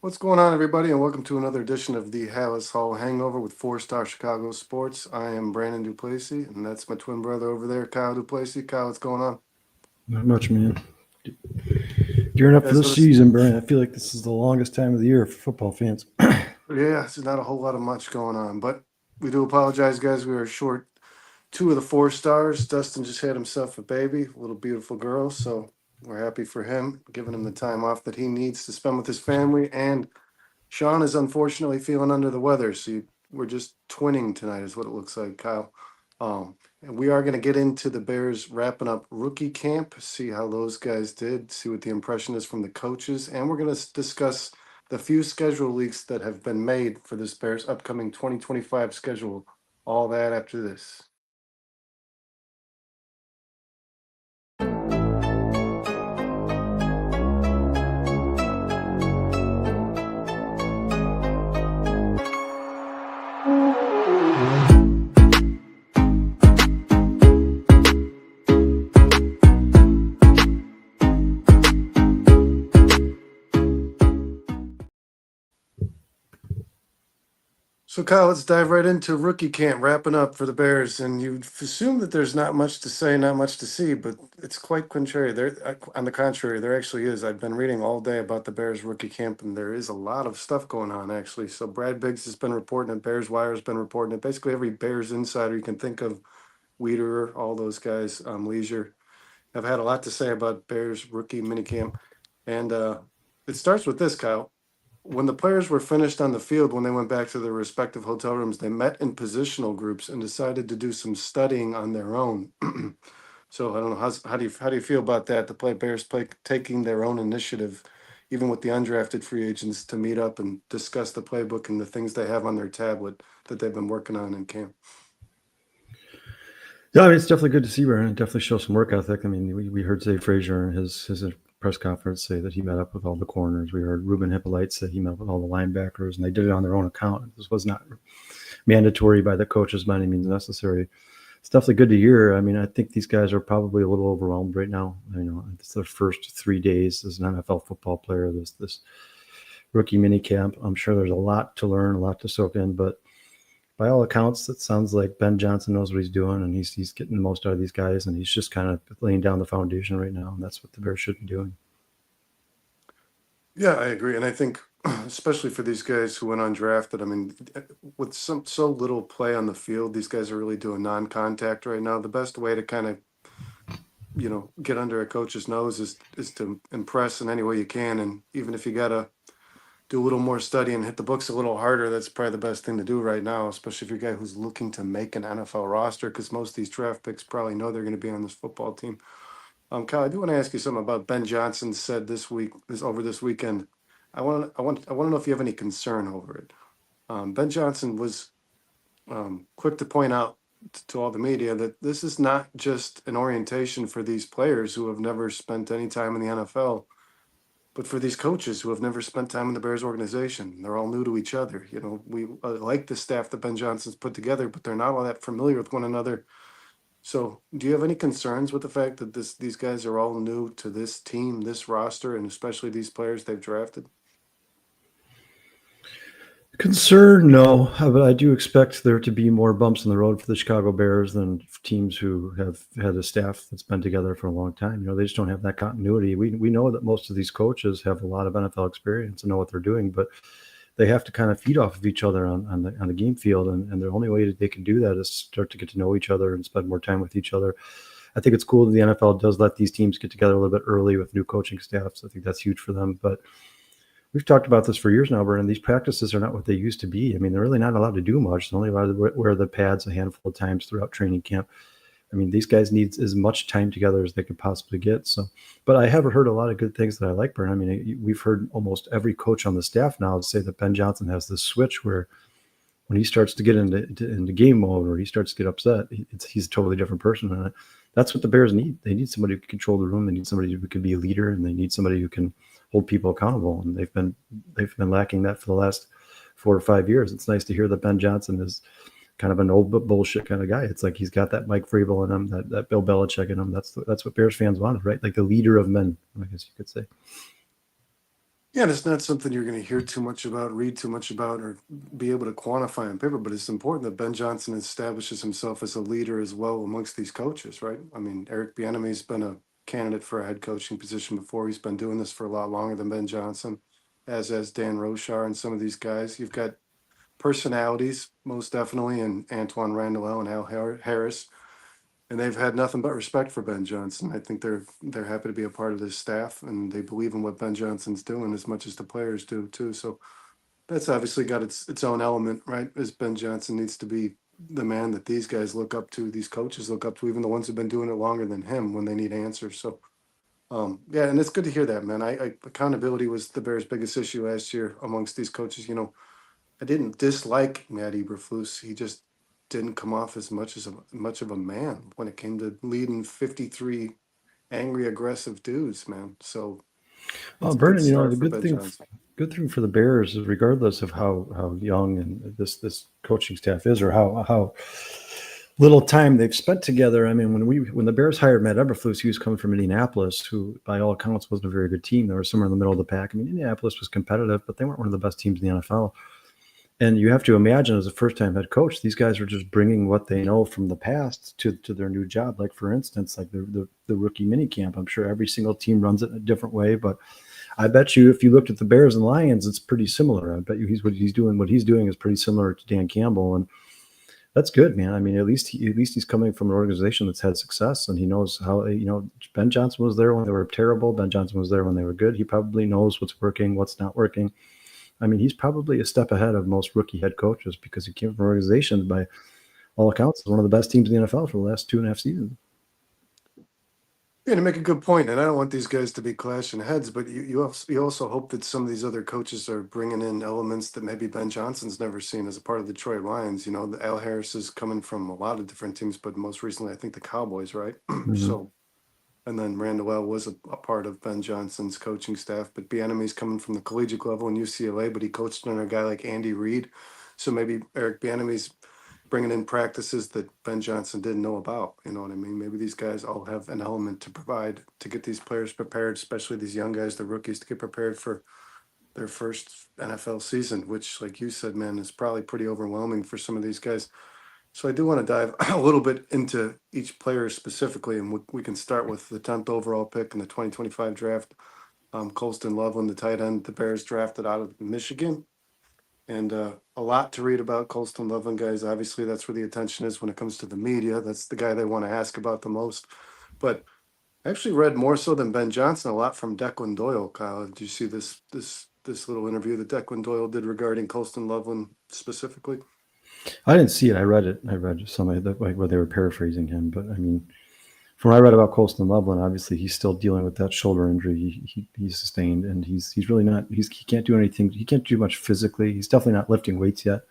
What's going on, everybody, and welcome to another edition of the Halas Hall Hangover with Four-Star Chicago Sports. I am Brandon Duplessis, and that's my twin brother over there, Kyle Duplessis. Kyle, what's going on? Not much, man. Gearing up for Guys, this season, Brian. I feel like this is the longest time of the year for football fans. yeah, it's not a whole lot of much going on, but we do apologize, guys. We are short two of the four stars. Dustin just had himself a baby, a little beautiful girl, so we're happy for him, giving him the time off that he needs to spend with his family. And Sean is unfortunately feeling under the weather, so we're just twinning tonight, is what it looks like, Kyle. And we are going to get into the Bears wrapping up rookie camp, see how those guys did, see what the impression is from the coaches, and we're going to discuss the few schedule leaks that have been made for this Bears upcoming 2025 schedule. All that after this. So, Kyle, let's dive right into rookie camp wrapping up for the Bears. And you'd assume that there's not much to say, not much to see, but it's quite contrary. On the contrary, there actually is. I've been reading all day about the Bears rookie camp, and there is a lot of stuff going on, actually. So, Brad Biggs has been reporting it, Bears Wire has been reporting it. Basically, every Bears insider you can think of, Weeder, all those guys, Leisure, have had a lot to say about Bears rookie minicamp. And it starts with this, Kyle. When the players were finished on the field, when they went back to their respective hotel rooms, they met in positional groups and decided to do some studying on their own. So I don't know how do you feel about that? The Bears taking their own initiative, even with the undrafted free agents, to meet up and discuss the playbook and the things they have on their tablet that they've been working on in camp. Yeah, I mean, it's definitely good to see Brian. It definitely shows some work ethic. I mean, we heard Zay Frazier in his press conference say that he met up with all the corners. We heard Ruben Hippolyte say he met with all the linebackers, and they did it on their own account. This was not mandatory by the coaches by any means necessary. It's definitely good to hear. I mean, I think these guys are probably a little overwhelmed right now. It's their first 3 days as an NFL football player. This rookie mini camp. I'm sure there's a lot to learn, a lot to soak in, but by all accounts, it sounds like Ben Johnson knows what he's doing, and he's getting the most out of these guys, and he's just kind of laying down the foundation right now, and that's what the Bears should be doing. Yeah, I agree, and I think especially for these guys who went undrafted. I mean, with so little play on the field, these guys are really doing non-contact right now. The best way to kind of get under a coach's nose is to impress in any way you can, and even if you gotta do a little more study and hit the books a little harder, that's probably the best thing to do right now, especially if you're a guy who's looking to make an NFL roster, because most of these draft picks probably know they're going to be on this football team. Kyle, I do want to ask you something about Ben Johnson said over this weekend. I want to know if you have any concern over it. Ben Johnson was quick to point out to all the media that this is not just an orientation for these players who have never spent any time in the NFL, but for these coaches who have never spent time in the Bears organization. They're all new to each other. We like the staff that Ben Johnson's put together, but they're not all that familiar with one another. So, do you have any concerns with the fact that these guys are all new to this team, this roster, and especially these players they've drafted? Concern, no, but I do expect there to be more bumps in the road for the Chicago Bears than teams who have had a staff that's been together for a long time. They just don't have that continuity. We know that most of these coaches have a lot of NFL experience and know what they're doing, but they have to kind of feed off of each other on the game field, and the only way that they can do that is start to get to know each other and spend more time with each other. I think it's cool that the NFL does let these teams get together a little bit early with new coaching staffs. I think that's huge for them, but we've talked about this for years now, Brennan. These practices are not what they used to be. I mean, they're really not allowed to do much. They're only allowed to wear the pads a handful of times throughout training camp. I mean, these guys need as much time together as they could possibly get. So, but I have heard a lot of good things that I like, Brennan. I mean, we've heard almost every coach on the staff now say that Ben Johnson has this switch where when he starts to get into game mode or he starts to get upset, he's a totally different person. And that's what the Bears need. They need somebody who can control the room. They need somebody who can be a leader, and they need somebody who can hold people accountable. And they've been lacking that for the last 4 or 5 years. It's nice to hear that Ben Johnson is kind of an old bullshit kind of guy. It's like he's got that Mike Vrabel in him, that Bill Belichick in him. That's what Bears fans wanted, right? Like the leader of men, I guess you could say. Yeah, and it's not something you're going to hear too much about, read too much about, or be able to quantify on paper. But it's important that Ben Johnson establishes himself as a leader as well amongst these coaches, right? I mean, Eric Bieniemy's been a candidate for a head coaching position before. He's been doing this for a lot longer than Ben Johnson, as has Dan Roshar and some of these guys. You've got personalities, most definitely, and Antoine Randall and Harris, and they've had nothing but respect for Ben Johnson. I think they're happy to be a part of this staff, and they believe in what Ben Johnson's doing as much as the players do too. So that's obviously got its own element, right? As Ben Johnson needs to be the man that these guys look up to, these coaches look up to, even the ones who've been doing it longer than him when they need answers. So yeah, and it's good to hear that, man. I accountability was the Bears' biggest issue last year amongst these coaches. I didn't dislike Matt Eberflus. He just didn't come off as much of a man when it came to leading 53 angry, aggressive dudes, man. So Well, it's a good Vernon, start the for Ben Johnson. good thing for the Bears is regardless of how young and this coaching staff is, or how little time they've spent together. I mean, when the Bears hired Matt Eberflus, he was coming from Indianapolis, who by all accounts wasn't a very good team. They were somewhere in the middle of the pack. I mean, Indianapolis was competitive, but they weren't one of the best teams in the NFL. And you have to imagine, as a first-time head coach, these guys are just bringing what they know from the past to their new job. Like, for instance, like the rookie mini camp. I'm sure every single team runs it in a different way, but I bet you if you looked at the Bears and Lions, it's pretty similar. I bet you what he's doing is pretty similar to Dan Campbell, and that's good, man. I mean, at least he's coming from an organization that's had success, and he knows how. Ben Johnson was there when they were terrible. Ben Johnson was there when they were good. He probably knows what's working, what's not working. I mean, he's probably a step ahead of most rookie head coaches because he came from an organization, by all accounts, is one of the best teams in the NFL for the last 2.5 seasons. Yeah, to make a good point, and I don't want these guys to be clashing heads, but you also hope that some of these other coaches are bringing in elements that maybe Ben Johnson's never seen as a part of the Detroit Lions. The Al Harris is coming from a lot of different teams, but most recently, I think the Cowboys, right? Mm-hmm. So, and then Randall was a part of Ben Johnson's coaching staff, but Bieniemy's coming from the collegiate level in UCLA, but he coached under a guy like Andy Reid. So maybe Eric Bieniemy's bringing in practices that Ben Johnson didn't know about. You know what I mean? Maybe these guys all have an element to provide to get these players prepared, especially these young guys, the rookies, to get prepared for their first NFL season, which, like you said, man, is probably pretty overwhelming for some of these guys. So I do want to dive a little bit into each player specifically, and we can start with the 10th overall pick in the 2025 draft. Colston Loveland, the tight end, the Bears drafted out of Michigan. And a lot to read about Colston Loveland, guys. Obviously, that's where the attention is when it comes to the media. That's the guy they want to ask about the most. But I actually read more so than Ben Johnson a lot from Declan Doyle. Kyle, did you see this little interview that Declan Doyle did regarding Colston Loveland specifically? I didn't see it. I read it. I read somebody that like where they were paraphrasing him. But I mean, from what I read about Colston Loveland, obviously he's still dealing with that shoulder injury he sustained, and he's really not. He can't do anything. He can't do much physically. He's definitely not lifting weights yet.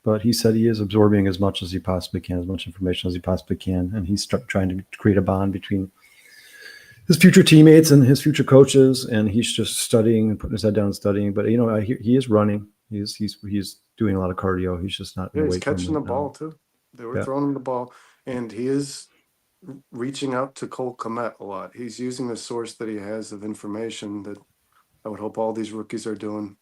But he said he is absorbing as much as he possibly can, as much information as he possibly can, and he's trying to create a bond between his future teammates and his future coaches, and he's just studying and putting his head down and studying. But he is running. He's doing a lot of cardio. He's just not in Yeah, the he's weight room catching the right ball now. too. They were Yeah. throwing him the ball, and he is reaching out to Cole Kmet a lot. He's using a source that he has of information that I would hope all these rookies are doing.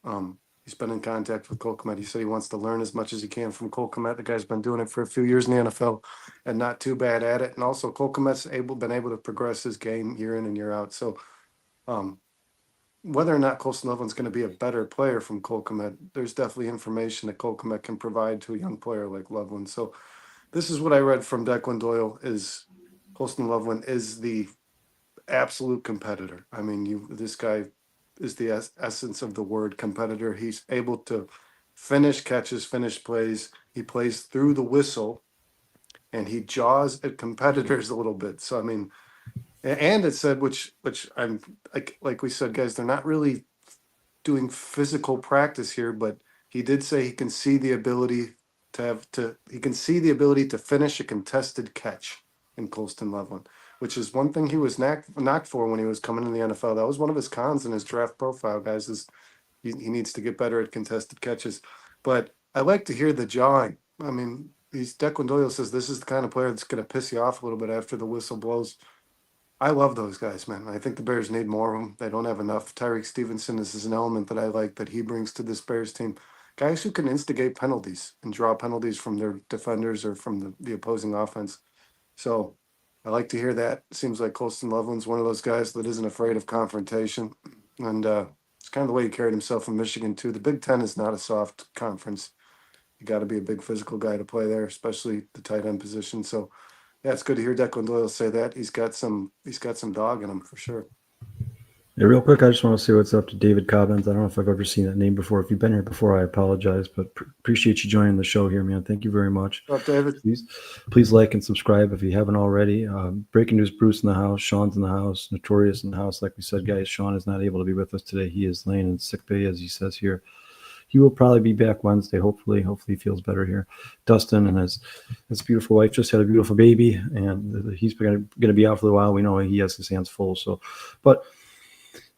He's been in contact with Cole Kmet. He said he wants to learn as much as he can from Cole Kmet. The guy's been doing it for a few years in the NFL and not too bad at it. And also, Cole Kmet's been able to progress his game year in and year out. So, um, whether or not Colston Loveland's going to be a better player from Cole Kmet, there's definitely information that Cole Kmet can provide to a young player like Loveland. So, this is what I read from Declan Doyle: is Colston Loveland is the absolute competitor. I mean, this guy is the essence of the word competitor. He's able to finish catches, finish plays. He plays through the whistle, and he jaws at competitors a little bit. So I mean, and it said, which I'm like we said, guys, they're not really doing physical practice here, but he did say he can see the ability he can see the ability to finish a contested catch in Colston Loveland, which is one thing he was knocked for when he was coming in the NFL. That was one of his cons in his draft profile, guys, is he needs to get better at contested catches. But I like to hear the jawing. I mean, Declan Doyle says this is the kind of player that's going to piss you off a little bit after the whistle blows. I love those guys, man. I think the Bears need more of them. They don't have enough. Tyreek Stevenson is an element that I like that he brings to this Bears team. Guys who can instigate penalties and draw penalties from their defenders or from the opposing offense. So I like to hear that. Seems like Colston Loveland's one of those guys that isn't afraid of confrontation. And it's kind of the way he carried himself in Michigan, too. The Big Ten is not a soft conference. You got to be a big physical guy to play there, especially the tight end position. So yeah, it's good to hear Declan Doyle say that. He's got some dog in him for sure. Yeah, real quick, I just want to say what's up to David Cobbins. I don't know if I've ever seen that name before. If you've been here before, I apologize, but appreciate you joining the show here, man. Thank you very much. What's up, David? Please like and subscribe if you haven't already. Breaking news: Bruce in the house, Sean's in the house, Notorious in the house. Like we said, guys, Sean is not able to be with us today. He is laying in sick bay, as he says here. He will probably be back Wednesday. Hopefully he feels better here. Dustin and his beautiful wife just had a beautiful baby, and he's going to be out for a while. We know he has his hands full. So, but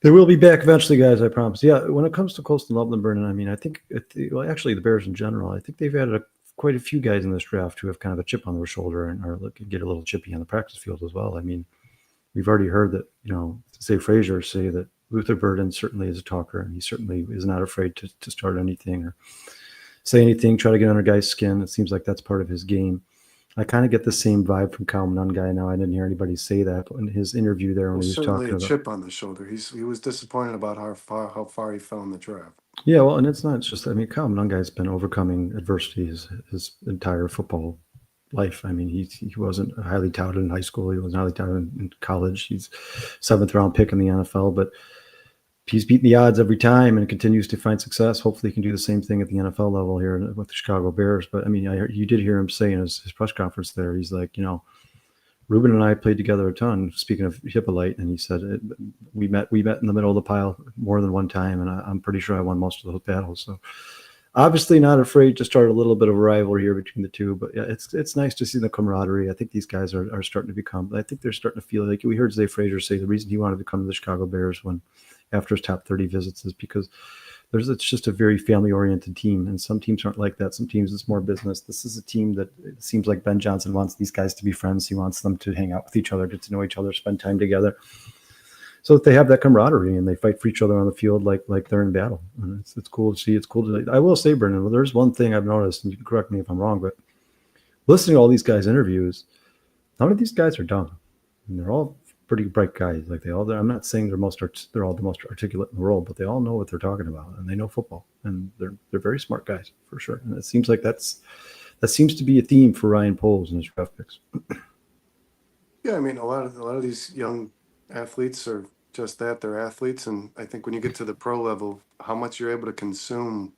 they will be back eventually, guys. I promise. Yeah, when it comes to Colston Loveland, Brennan, I mean, I think actually the Bears in general, I think they've added quite a few guys in this draft who have kind of a chip on their shoulder and are get a little chippy on the practice field as well. I mean, we've already heard that, say Frazier say that Luther Burden certainly is a talker, and he certainly is not afraid to start anything or say anything, try to get under guys' skin. It seems like that's part of his game. I kind of get the same vibe from Kyle Monangai now. I didn't hear anybody say that in his interview there when he was certainly talking a about chip on the shoulder. He was disappointed about how far he fell in the draft. Yeah, well, and it's not just. I mean, Kyle Monangai's been overcoming adversity his entire football life. I mean, he wasn't highly touted in high school. He wasn't highly touted in college. He's 7th-round pick in the NFL, but he's beaten the odds every time and continues to find success. Hopefully he can do the same thing at the NFL level here with the Chicago Bears. But I mean, you did hear him say in his press conference there, he's like, Ruben and I played together a ton, speaking of Hippolyte, and he said we met in the middle of the pile more than one time, and I'm pretty sure I won most of those battles. So obviously not afraid to start a little bit of a rivalry here between the two. But yeah, it's nice to see the camaraderie. I think these guys are starting to become, I think they're starting to feel like, we heard Zay Frazier say the reason he wanted to come to the Chicago Bears after his top 30 visits is because it's just a very family-oriented team, and some teams aren't like that. Some teams it's more business. This is a team that it seems like Ben Johnson wants these guys to be friends. He wants them to hang out with each other, get to know each other, spend time together, so that they have that camaraderie and they fight for each other on the field like they're in battle. And it's cool to see. It's cool to. I will say, Brendan, well, there's one thing I've noticed, and you can correct me if I'm wrong, but listening to all these guys' interviews, none of these guys are dumb. And they're all pretty bright guys. Like I'm not saying they're all the most articulate in the world, but they all know what they're talking about and they know football, and they're very smart guys for sure. And it seems like that seems to be a theme for Ryan Poles and his draft picks. Yeah, I mean, a lot of these young athletes are just that. They're athletes, and I think when you get to the pro level, how much you're able to consume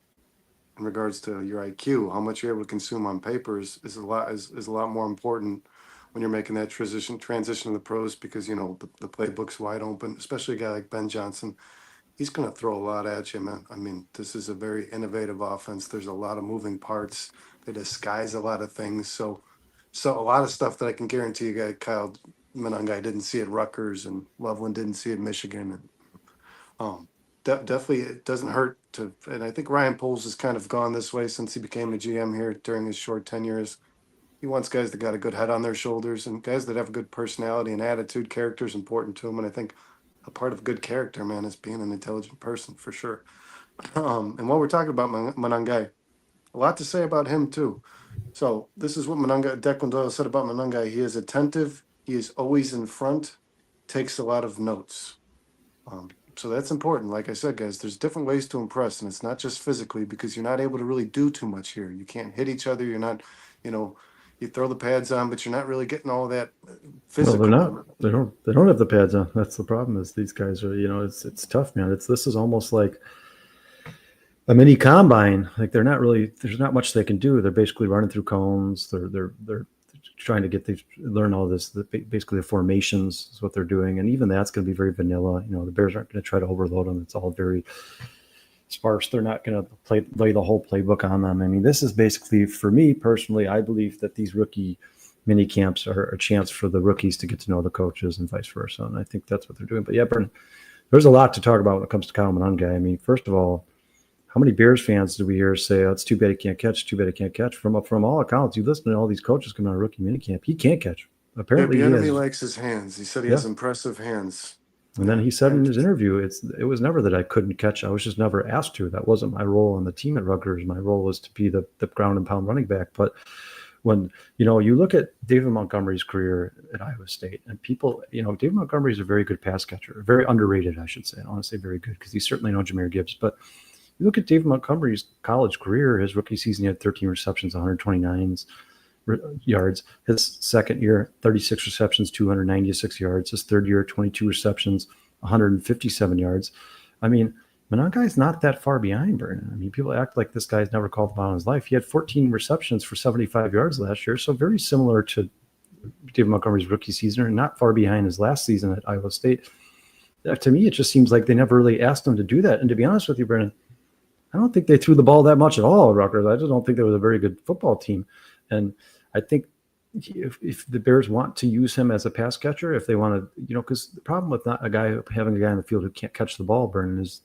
in regards to your IQ, how much you're able to consume on paper is a lot more important when you're making that transition to the pros, because the playbook's wide open, especially a guy like Ben Johnson. He's going to throw a lot at you, man. I mean, this is a very innovative offense. There's a lot of moving parts. They disguise a lot of things. So a lot of stuff that I can guarantee you, Kyle Monangai didn't see at Rutgers and Loveland didn't see at Michigan. And definitely it doesn't hurt to, and I think Ryan Poles has kind of gone this way since he became a GM here during his short tenures. He wants guys that got a good head on their shoulders and guys that have a good personality and attitude. Character is important to him, and I think a part of good character, man, is being an intelligent person for sure. And while we're talking about Monangai, a lot to say about him too. So this is what Declan Doyle said about Monangai. He is attentive. He is always in front. Takes a lot of notes. So that's important. Like I said, guys, there's different ways to impress, and it's not just physically, because you're not able to really do too much here. You can't hit each other. You're not, you throw the pads on, but you're not really getting all that physical. Well, they're not. They don't have the pads on. That's the problem. Is these guys are, it's tough, man. This is almost like a mini combine. Like they're not really. There's not much they can do. They're basically running through cones. They're trying to learn all this. Basically, the formations is what they're doing, and even that's going to be very vanilla. The Bears aren't going to try to overload them. It's all very sparse. They're not going to lay the whole playbook on them. I mean, this is basically, for me personally, I believe that these rookie mini camps are a chance for the rookies to get to know the coaches and vice versa. And I think that's what they're doing. But yeah, Bern, there's a lot to talk about when it comes to Kyle Monangai. I mean, first of all, how many Bears fans do we hear say, "Oh, it's too bad he can't catch, too bad he can't catch"? From all accounts, you listen to all these coaches coming out of rookie minicamp, he can't catch. Apparently he Bieniemy has. likes his hands. He said he Yeah. has impressive hands. And then Yeah, he said in and his interview, it was never that I couldn't catch. I was just never asked to. That wasn't my role on the team at Rutgers. My role was to be the ground and pound running back. But when, you look at David Montgomery's career at Iowa State, and people, David Montgomery is a very good pass catcher, very underrated, I should say. I don't want to say very good because he's certainly no Jahmyr Gibbs. But you look at David Montgomery's college career, his rookie season, he had 13 receptions, 129 yards. His second year, 36 receptions, 296 yards. His third year, 22 receptions, 157 yards. I mean, Monangai's not that far behind Vernon. I mean, people act like this guy's never called the ball in his life. He had 14 receptions for 75 yards last year, so very similar to David Montgomery's rookie season, and not far behind his last season at Iowa State. To me, it just seems like they never really asked him to do that. And to be honest with you, Brennan, I don't think they threw the ball that much at all at Rutgers. I just don't think they was a very good football team. And I think if the Bears want to use him as a pass catcher, if they want to, because the problem with not having a guy in the field who can't catch the ball, Brennan, is,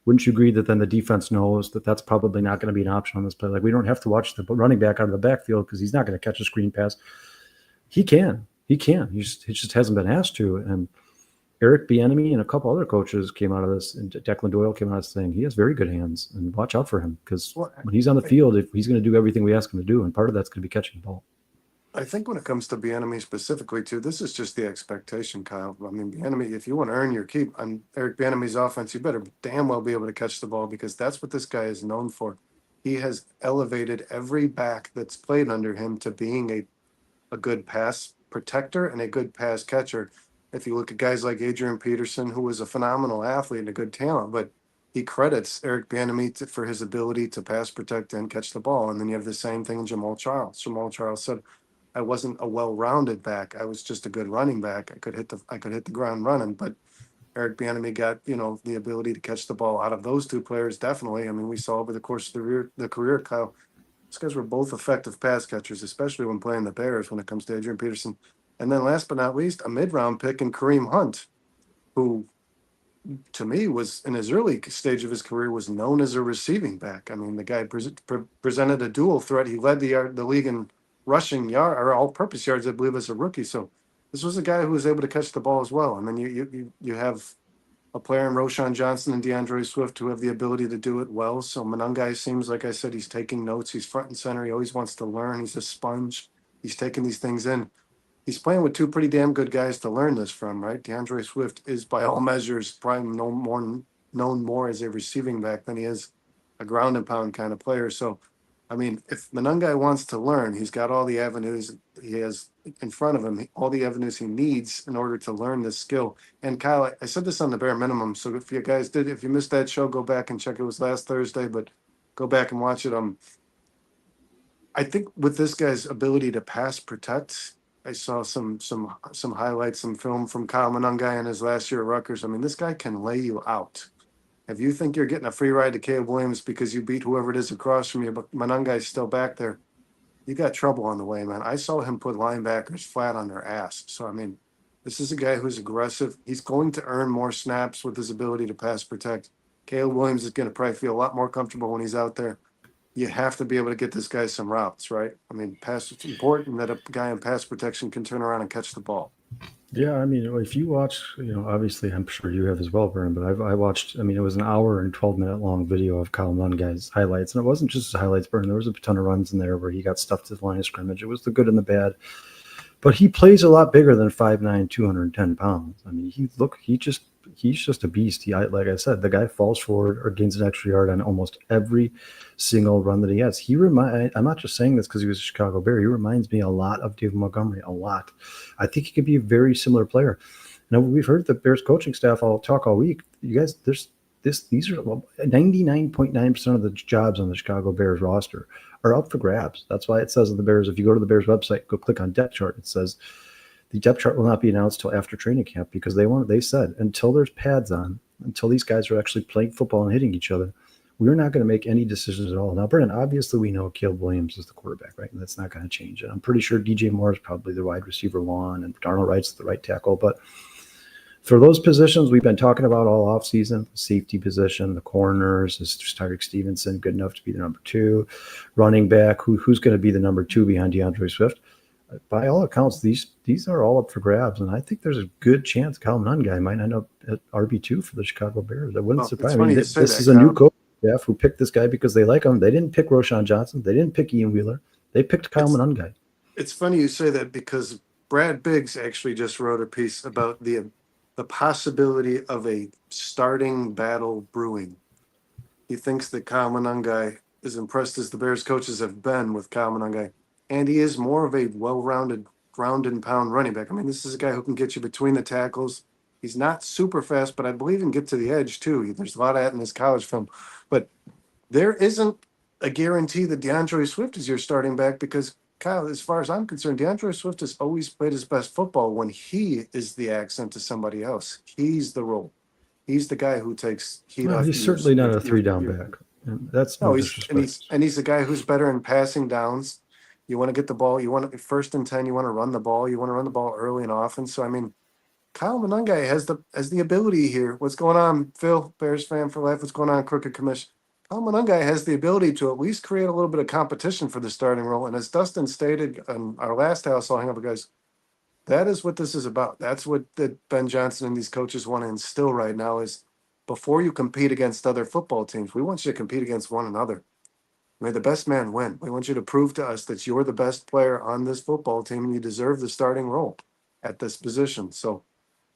wouldn't you agree that then the defense knows that that's probably not going to be an option on this play? Like, we don't have to watch the running back out of the backfield because he's not going to catch a screen pass. He can. He just hasn't been asked to. And Eric Bieniemy and a couple other coaches came out of this, and Declan Doyle came out of this saying he has very good hands, and watch out for him because when he's on the field, if he's going to do everything we ask him to do, and part of that's going to be catching the ball. I think when it comes to Bieniemy specifically, too, this is just the expectation, Kyle. I mean, Bieniemy, if you want to earn your keep on Eric Bieniemy's offense, you better damn well be able to catch the ball because that's what this guy is known for. He has elevated every back that's played under him to being a good pass protector and a good pass catcher. If you look at guys like Adrian Peterson, who was a phenomenal athlete and a good talent, but he credits Eric Bieniemy for his ability to pass protect and catch the ball. And then you have the same thing in Jamal Charles. Jamal Charles said, I wasn't a well-rounded back. I was just a good running back. I could hit the ground running, but Eric Bieniemy got, the ability to catch the ball out of those two players. Definitely. I mean, we saw over the course of the career, Kyle, these guys were both effective pass catchers, especially when playing the Bears when it comes to Adrian Peterson. And then last but not least, a mid-round pick in Kareem Hunt, who to me was in his early stage of his career was known as a receiving back. I mean, the guy presented a dual threat. He led the league in rushing yard or all-purpose yards, I believe, as a rookie. So this was a guy who was able to catch the ball as well. And then you have a player in Roshan Johnson and DeAndre Swift who have the ability to do it well. So Monangai seems, like I said, he's taking notes. He's front and center. He always wants to learn. He's a sponge. He's taking these things in. He's playing with two pretty damn good guys to learn this from, right? DeAndre Swift is, by all measures, probably known more as a receiving back than he is a ground and pound kind of player. So, I mean, if Monangai wants to learn, he's got all the avenues he has in front of him, all the avenues he needs in order to learn this skill. And Kyle, I said this on the bare minimum. So if you guys if you missed that show, go back and check. It was last Thursday, but go back and watch it. I think with this guy's ability to pass protect, I saw some highlights, some film from Kyle Monangai in his last year at Rutgers. I mean, this guy can lay you out. If you think you're getting a free ride to Caleb Williams because you beat whoever it is across from you, but Monangai's still back there, you got trouble on the way, man. I saw him put linebackers flat on their ass. So, I mean, this is a guy who's aggressive. He's going to earn more snaps with his ability to pass protect. Caleb Williams is going to probably feel a lot more comfortable when he's out there. You have to be able to get this guy some routes, right? I mean, it's important that a guy in pass protection can turn around and catch the ball. Yeah, I mean, if you watch, obviously I'm sure you have as well, Vern, but I watched, it was an hour and 12-minute long video of Kyle Mungai's highlights. And it wasn't just his highlights, Vern. There was a ton of runs in there where he got stuffed to the line of scrimmage. It was the good and the bad. But he plays a lot bigger than 5'9", 210 pounds. I mean, he's just a beast. Like I said, the guy falls forward or gains an extra yard on almost every single run that he has. I'm not just saying this because he was a Chicago Bear. He reminds me a lot of David Montgomery, a lot. I think he could be a very similar player. Now, we've heard the Bears coaching staff talk all week. You guys, these are 99.9% of the jobs on the Chicago Bears roster are up for grabs. That's why it says on the Bears, if you go to the Bears website, go click on depth chart, it says the depth chart will not be announced till after training camp because they said until there's pads on, until these guys are actually playing football and hitting each other, we're not going to make any decisions at all. Now, Brennan, obviously we know Caleb Williams is the quarterback, right? And that's not going to change. And I'm pretty sure DJ Moore is probably the wide receiver one and Darnell Wright's the right tackle. But for those positions we've been talking about all offseason, the safety position, the corners, is Tyreek Stevenson good enough to be the number two? Running back, who's going to be the number two behind DeAndre Swift? by all accounts, these are all up for grabs, and I think there's a good chance Kyle Monangai might end up at RB2 for the Chicago Bears. That wouldn't Well, it's surprise me. funny you say This that, is a new Kyle. coach staff who picked this guy because they like him. They didn't pick Roshan Johnson. They didn't pick Ian Wheeler. They picked Kyle It's Monangai. it's funny you say that because Brad Biggs actually just wrote a piece about the possibility of a starting battle brewing. He thinks that Kyle Monangai, as impressed as the Bears coaches have been with Kyle Monangai, and he is more of a well-rounded ground and pound running back. I mean, this is a guy who can get you between the tackles. He's not super fast, but I believe he can get to the edge too. There's a lot of that in his college film. But there isn't a guarantee that DeAndre Swift is your starting back because Kyle, as far as I'm concerned, DeAndre Swift has always played his best football when he is the accent to somebody else. He's the role. He's the guy who takes heat Well, off he's certainly not a three down your back. And that's no, no he's and disrespect. he's the guy who's better in passing downs. You want to get the ball. You want to first and 10. You want to run the ball. You want to run the ball early and often. So I mean, Kyle Monangai has the ability here. What's going on, Phil? Bears fan for life. What's going on, Crooked Commission? Kyle Monangai has the ability to at least create a little bit of competition for the starting role. And as Dustin stated on our last Halas Hall Hangover, guys, that is what this is about. That's what that Ben Johnson and these coaches want to instill right now is before you compete against other football teams, we want you to compete against one another. May the best man win. We want you to prove to us that you're the best player on this football team and you deserve the starting role at this position. So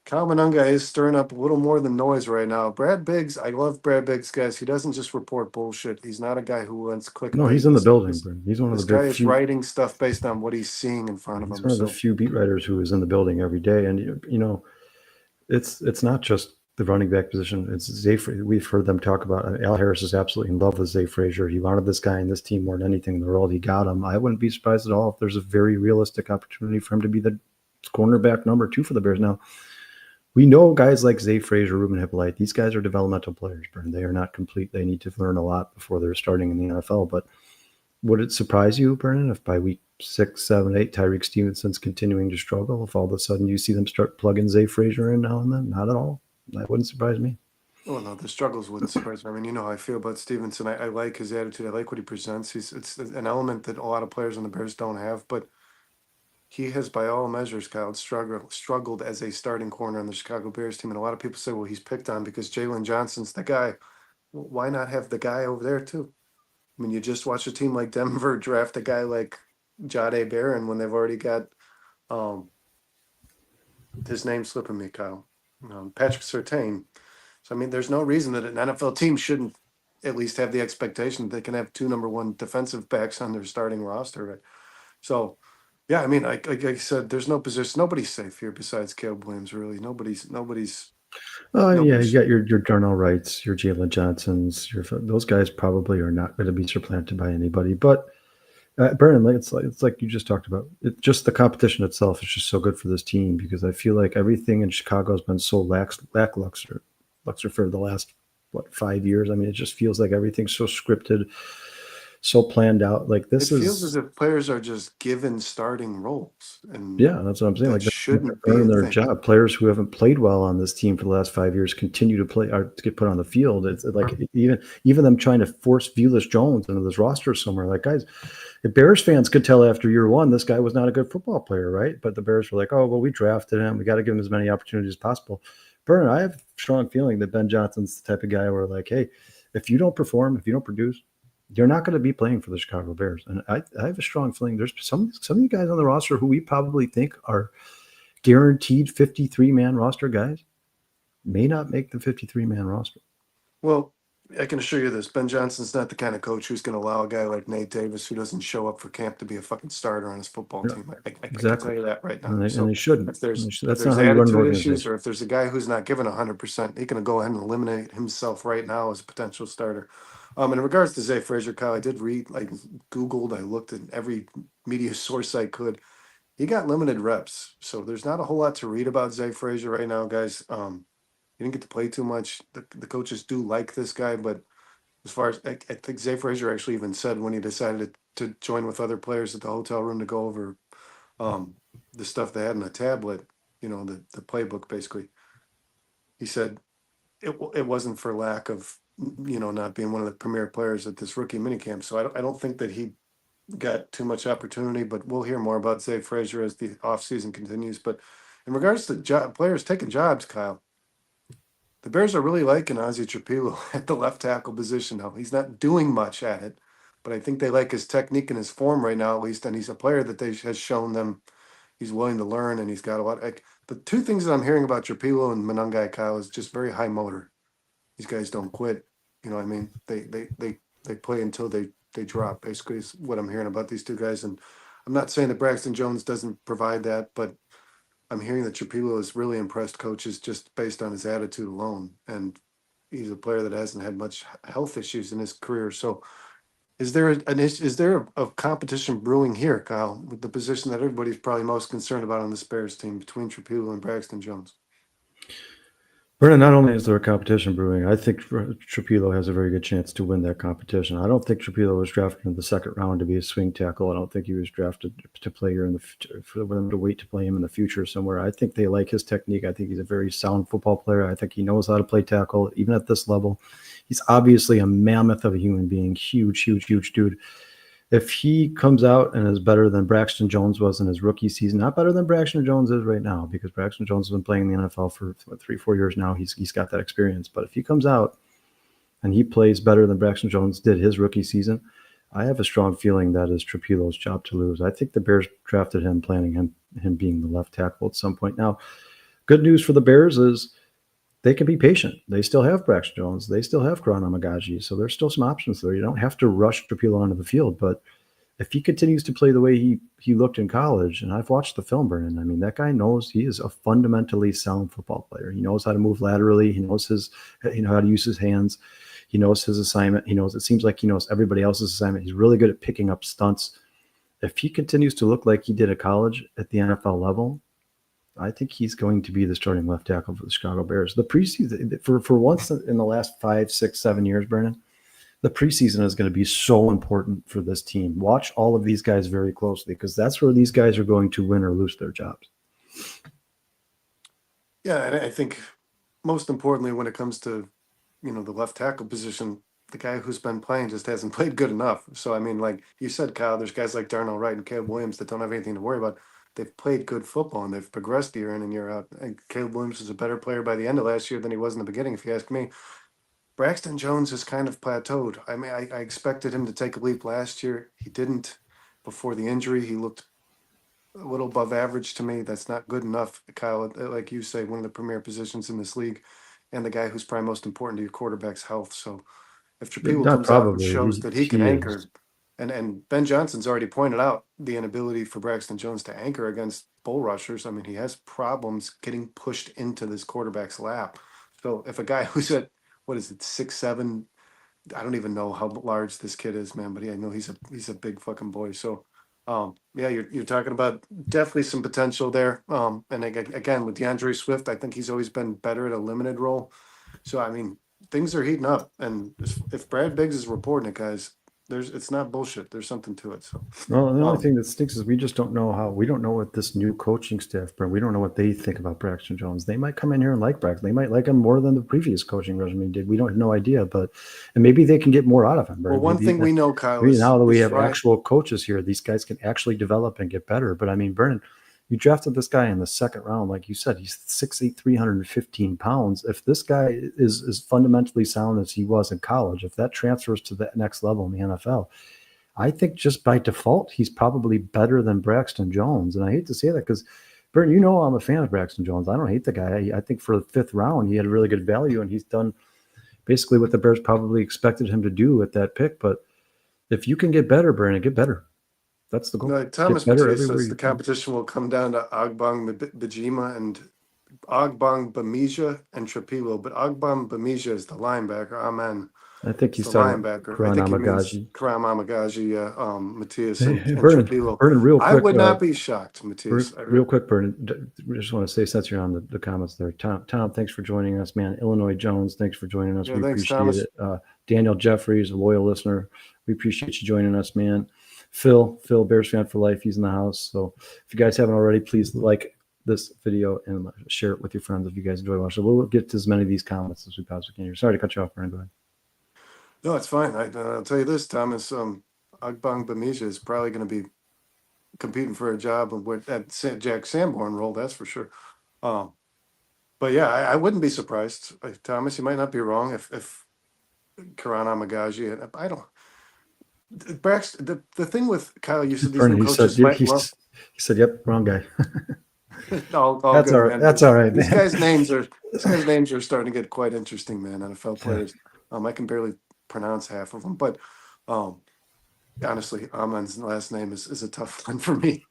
Kyle Monangai is stirring up a little more than noise right now. Brad Biggs, I love Brad Biggs, guys. He doesn't just report bullshit. He's not a guy who wants No, he's clickbait. in the This building, this bro. He's one of this the big guy is few. writing stuff based on what he's seeing in front of He's him. one of the So few beat writers who is in the building every day. And it's not just the running back position. It's Zay. We've heard them talk about Al Harris is absolutely in love with Zay Frazier. He wanted this guy in this team more than anything in the world. He got him. I wouldn't be surprised at all if there's a very realistic opportunity for him to be the cornerback number 2 for the Bears. Now, we know guys like Zay Frazier, Ruben Hippolyte, these guys are developmental players, Bern. They are not complete. They need to learn a lot before they're starting in the NFL. But would it surprise you, Brennan, if by week 6, 7, 8, Tyreek Stevenson's continuing to struggle, if all of a sudden you see them start plugging Zay Frazier in now and then? Not at all. That wouldn't surprise me. well, no, the struggles wouldn't surprise me. I mean, you know how I feel about Stevenson. I like his attitude. I like what he presents. It's an element that a lot of players on the Bears don't have, but he has, by all measures, Kyle, struggled as a starting corner on the Chicago Bears team. And a lot of people say, well, he's picked on because Jalen Johnson's the guy. Well, why not have the guy over there too? I mean, you just watch a team like Denver draft a guy like Jade Barron when they've already got um, his name slipping me, Kyle. Patrick Surtain. So I mean, there's no reason that an NFL team shouldn't at least have the expectation that they can have two number one defensive backs on their starting roster. Right? So, yeah, I mean, like I said, there's no position. Nobody's safe here besides Caleb Williams. Really, Oh, yeah, you nobody's. got your Darnell Wrights, your Jalen Johnsons, those guys probably are not going to be supplanted by anybody. But Brennan, it's like you just talked about. It just the competition itself is just so good for this team because I feel like everything in Chicago has been so lackluster for the last 5 years. I mean, it just feels like everything's so scripted, so planned out. Like It this feels as is, if players are just given starting roles, and yeah, that's what I'm saying. that Like they're shouldn't be earning a their thing. job. Players who haven't played well on this team for the last 5 years continue to play or to get put on the field. It's like even them trying to force Velus Jones into this roster somewhere. Like guys, the Bears fans could tell after year one this guy was not a good football player, right? But the Bears were like, oh well, we drafted him. We got to give him as many opportunities as possible. Bernard, I have a strong feeling that Ben Johnson's the type of guy where like, hey, if you don't perform, if you don't produce, you're not going to be playing for the Chicago Bears. And I have a strong feeling there's some of you guys on the roster who we probably think are guaranteed 53-man roster guys may not make the 53-man roster. Well, I can assure you this: Ben Johnson's not the kind of coach who's going to allow a guy like Nate Davis, who doesn't show up for camp, to be a fucking starter on his football Yeah, team. I can tell exactly. you that right now. And So they shouldn't. if there's if That's there's not how you run an attitude issues, organization. or if there's a guy who's not given 100%, he can go ahead and eliminate himself right now as a potential starter. In regards to Zay Frazier, Kyle, I did read, like Googled, I looked at every media source I could. He got limited reps, so there's not a whole lot to read about Zay Frazier right now, guys. He didn't get to play too much. The coaches do like this guy, but as far as I think Zay Frazier actually even said when he decided to join with other players at the hotel room to go over um, the stuff they had in the tablet, the playbook basically. He said it wasn't for lack of not being one of the premier players at this rookie minicamp. So I don't think that he got too much opportunity, but we'll hear more about Zay Frazier as the offseason continues. But in regards to players taking jobs, Kyle, the Bears are really liking Ozzie Trapilo at the left tackle position now. He's not doing much at it, but I think they like his technique and his form right now, at least. And he's a player that they has shown them he's willing to learn, and he's got a lot. Like the two things that I'm hearing about Trapilo and Monangai, Kyle, is just very high motor. These guys don't quit. You know what I mean? They play until they drop. Basically, is what I'm hearing about these two guys. And I'm not saying that Braxton Jones doesn't provide that, but I'm hearing that Trapilo has really impressed coaches just based on his attitude alone. And he's a player that hasn't had much health issues in his career. So is there a competition brewing here, Kyle, with the position that everybody's probably most concerned about on the Bears team between Trapilo and Braxton Jones? Brennan, not only is there a competition brewing, I think Trapilo has a very good chance to win that competition. I don't think Trapilo was drafted in the second round to be a swing tackle. I don't think he was drafted to play here in the for them to wait to play him in the future somewhere. I think they like his technique. I think he's a very sound football player. I think he knows how to play tackle, even at this level. He's obviously a mammoth of a human being, huge, huge, huge dude. If he comes out and is better than Braxton Jones was in his rookie season, not better than Braxton Jones is right now, because Braxton Jones has been playing in the NFL for 3-4 years now. He's got that experience. But if he comes out and he plays better than Braxton Jones did his rookie season, I have a strong feeling that is Trapilo's job to lose. I think the Bears drafted him planning him being the left tackle at some point. Now, good news for the Bears is they can be patient. They still have Braxton Jones. They still have Karan Amagaji. So there's still some options there. You don't have to rush Trapilo onto the field. But if he continues to play the way he looked in college, and I've watched the film, Brennan, I mean, that guy knows he is a fundamentally sound football player. He knows how to move laterally. He knows how to use his hands. He knows his assignment. It seems like he knows everybody else's assignment. He's really good at picking up stunts. If he continues to look like he did at college at the NFL level, I think he's going to be the starting left tackle for the Chicago Bears. The preseason, for once in the last 5, 6, 7 years, Brennan, the preseason is going to be so important for this team. Watch all of these guys very closely, because that's where these guys are going to win or lose their jobs. Yeah, and I think most importantly, when it comes to the left tackle position, the guy who's been playing just hasn't played good enough. So I mean, like you said, Kyle, there's guys like Darnell Wright and Caleb Williams that don't have anything to worry about. They've played good football and they've progressed year in and year out. And Caleb Williams was a better player by the end of last year than he was in the beginning, if you ask me. Braxton Jones has kind of plateaued. I mean, I expected him to take a leap last year. He didn't. Before the injury, he looked a little above average to me. That's not good enough, Kyle. Like you say, one of the premier positions in this league, and the guy who's probably most important to your quarterback's health. So if Trapilo Not comes out and probably. shows that he can He anchor, is. and Ben Johnson's already pointed out the inability for Braxton Jones to anchor against bull rushers. I mean, he has problems getting pushed into this quarterback's lap. So if a guy who's at, what is it, 6'7", I don't even know how large this kid is, man, but yeah, I know he's a big fucking boy. So yeah, you're talking about definitely some potential there. And again, with DeAndre Swift, I think he's always been better at a limited role. So I mean, things are heating up, and if Brad Biggs is reporting it, guys, it's not bullshit. There's something to it. So Well, the only um, thing that stinks is we just don't know we don't know what this new coaching staff, Brent, we don't know what they think about Braxton Jones. They might come in here and like Braxton. They might like him more than the previous coaching regimen did. We don't have no idea, and maybe they can get more out of him, well, Brent. one thing we know, Kyle, Maybe now that we is have Ryan. actual coaches here, these guys can actually develop and get better. But I mean, Brennan, you drafted this guy in the second round, like you said, he's 6'8", 315 pounds. If this guy is fundamentally sound as he was in college, if that transfers to the next level in the NFL, I think just by default, he's probably better than Braxton Jones. And I hate to say that because, Brennan, I'm a fan of Braxton Jones. I don't hate the guy. I think for the fifth round, he had a really good value, and he's done basically what the Bears probably expected him to do at that pick. But if you can get better, Brandon, get better. That's the goal. No, Get Thomas better Matias everywhere says the you can. competition will come down to Ogbong Bajima and Ogbong Bamija and Trapilo, but Ogbong Bamija is the linebacker. Amen. I think It's he's the talking about linebacker. I Karan think he means Amagaji. Karam Amagaji, Matthias, Hey, and Brennan, Trapilo. real I quick, would not be shocked, Matthias. real quick, Brennan. I just want to say, since you're on the comments there, Tom, thanks for joining us, man. Illinois Jones, thanks for joining us. Yeah, We thanks, appreciate Thomas. it. Daniel Jeffries, a loyal listener. We appreciate you joining us, man. Phil, Bears fan for life. He's in the house. So if you guys haven't already, please like this video and share it with your friends if you guys enjoy watching. We'll get to as many of these comments as we possibly can here. Sorry to cut you off, Brennan. Go ahead. No, it's fine. I'll tell you this, Thomas. Agbang Bemidja is probably going to be competing for a job with that Jack Sanborn role, that's for sure. Um, but yeah, I wouldn't be surprised, Thomas. You might not be wrong if Karan Amagaji. I don't. Brax, the thing with Kyle, you said these new Vernon, he said, coaches might love. he said, yep, wrong guy. All good, man. That's all right, These man. guys' names are starting to get quite interesting, man. NFL Yeah. players. I can barely pronounce half of them, but um, honestly, Amon's last name is a tough one for me,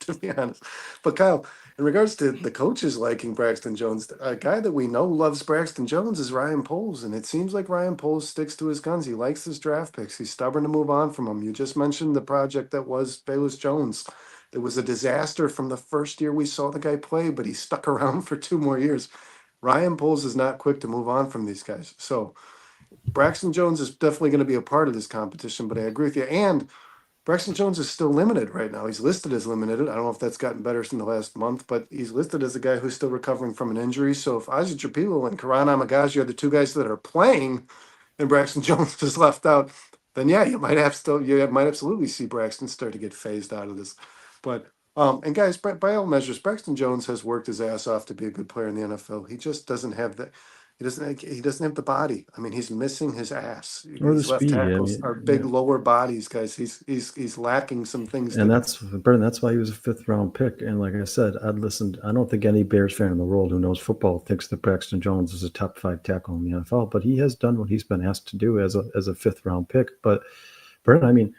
to be honest. But Kyle, in regards to the coaches liking Braxton Jones, a guy that we know loves Braxton Jones is Ryan Poles, and it seems like Ryan Poles sticks to his guns. He likes his draft picks. He's stubborn to move on from them. You just mentioned the project that was Bayless Jones. It was a disaster from the first year we saw the guy play, but he stuck around for 2 more years. Ryan Poles is not quick to move on from these guys. So Braxton Jones is definitely going to be a part of this competition, but I agree with you. And Braxton Jones is still limited right now. He's listed as limited. I don't know if that's gotten better in the last month, but he's listed as a guy who's still recovering from an injury. So if Ozzy Trapilo and Karan Amagaji are the two guys that are playing and Braxton Jones is left out, then yeah, you might absolutely see Braxton start to get phased out of this. But and guys, by all measures, Braxton Jones has worked his ass off to be a good player in the NFL. He just doesn't have the he doesn't have the body. I mean, he's missing his ass. Or the These left speed. I tackles are mean, big yeah. lower bodies, guys. He's lacking some things And that that's Brendan. That's why he was a fifth round pick. And like I said, I'd listened. I don't think any Bears fan in the world who knows football thinks that Braxton Jones is a top 5 tackle in the NFL. But he has done what he's been asked to do as a fifth round pick. But Brendan, I mean,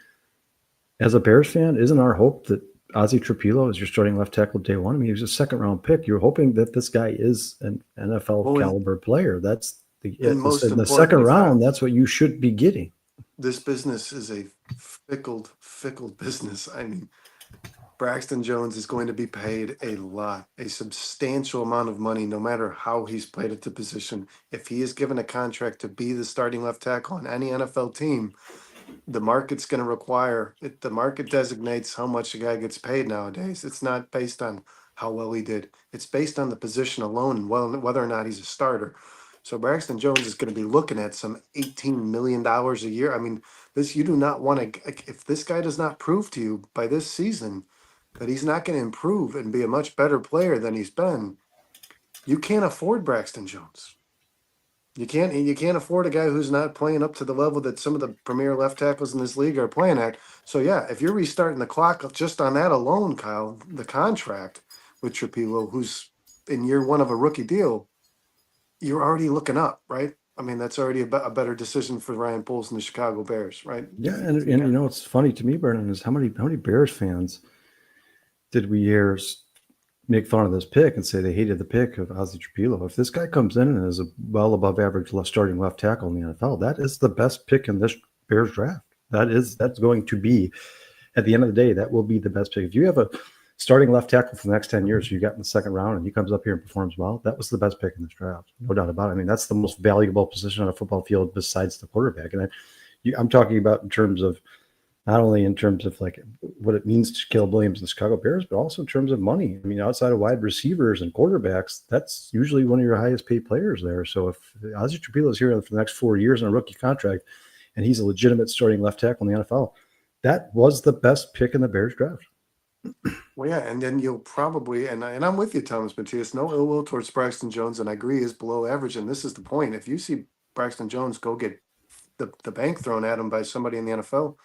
as a Bears fan, isn't our hope that Ozzy Trapilo is your starting left tackle day one? I mean, he was a second round pick. You're hoping that this guy is an NFL well, caliber player. That's and most in the second importantly, round. That's what you should be getting. this business is a fickle business. I mean, Braxton Jones is going to be paid a substantial amount of money, no matter how he's played at the position. If he is given a contract to be the starting left tackle on any NFL team, the market's going to require it. The market designates how much a guy gets paid nowadays. It's not based on how well he did. It's based on the position alone and whether or not he's a starter. So Braxton Jones is going to be looking at some $18 million a year. I mean, this you do not want to. If this guy does not prove to you by this season that he's not going to improve and be a much better player than he's been, you can't afford Braxton Jones. You can't afford a guy who's not playing up to the level that some of the premier left tackles in this league are playing at. So yeah, if you're restarting the clock just on that alone, Kyle, the contract with Trapilo, who's in year one of a rookie deal, you're already looking up, right? I mean, that's already a better decision for Ryan Poles and the Chicago Bears, right? Yeah, and you know what's funny to me, Brendan, is how many Bears fans did we hear make fun of this pick and say they hated the pick of Ozzy Trapilo? If this guy comes in and is a well above average starting left tackle in the NFL, that is the best pick in this Bears draft. That's going to be, at the end of the day, that will be the best pick. If you have a starting left tackle for the next 10 years, you got in the second round and he comes up here and performs well, that was the best pick in this draft. No doubt about it. I mean, that's the most valuable position on a football field besides the quarterback. And I'm talking about in terms of not only in terms of like what it means to Caleb Williams and the Chicago Bears, but also in terms of money. I mean, outside of wide receivers and quarterbacks, that's usually one of your highest paid players there. So if Ozzy Trapilo is here for the next 4 years on a rookie contract and he's a legitimate starting left tackle in the NFL, that was the best pick in the Bears draft. Well, yeah, and then you'll probably and I'm with you, Thomas Matias. No ill will towards Braxton Jones, and I agree is below average. And this is the point: if you see Braxton Jones go get the bank thrown at him by somebody in the NFL,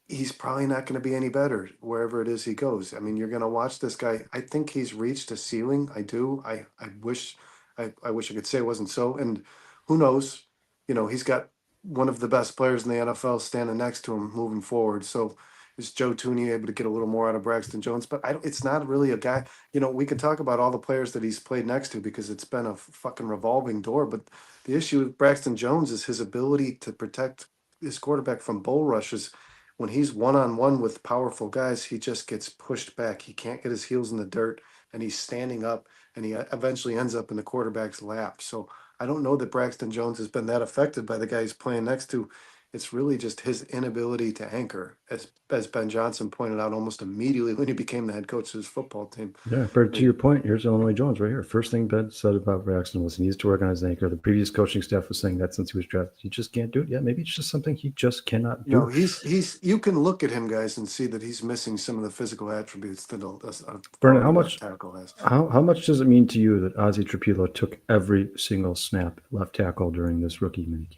he's probably not going to be any better wherever it is he goes. I mean, you're going to watch this guy. I think he's reached a ceiling. I do. I wish I wish I could say it wasn't so. And who knows? He's got one of the best players in the NFL standing next to him moving forward. So is Joe Tooney able to get a little more out of Braxton Jones? But it's not really a guy. We could talk about all the players that he's played next to because it's been a fucking revolving door. But the issue with Braxton Jones is his ability to protect his quarterback from bull rushes. When he's one on one with powerful guys, he just gets pushed back. He can't get his heels in the dirt, and he's standing up, and he eventually ends up in the quarterback's lap. So I don't know that Braxton Jones has been that affected by the guy he's playing next to. It's really just his inability to anchor, as Ben Johnson pointed out almost immediately when he became the head coach of his football team. Yeah, but to your point, here's Illinois Jones right here. First thing Ben said about Braxton was he needs to work on his anchor. The previous coaching staff was saying that since he was drafted, he just can't do it. Yeah, maybe it's just something he just cannot do. No, he's you can look at him, guys, and see that he's missing some of the physical attributes that a Brennan, left tackle has. how much does it mean to you that Ozzie Trapilo took every single snap at left tackle during this rookie minicamp?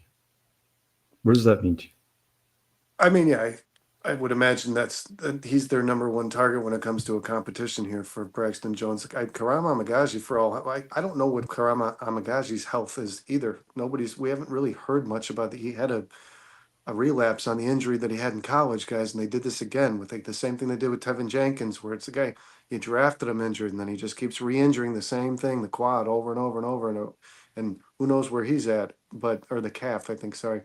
What does that mean to you? I mean, yeah, I would imagine that he's their number one target when it comes to a competition here for Braxton Jones. Karama Amagaji, for all I don't know what Karama Amagaji's health is either. We haven't really heard much about that. He had a relapse on the injury that he had in college, guys, and they did this again with the same thing they did with Tevin Jenkins, where it's a guy you drafted him injured, and then he just keeps re-injuring the same thing, the quad, over and over and over, and who knows where he's at, or the calf, I think. Sorry,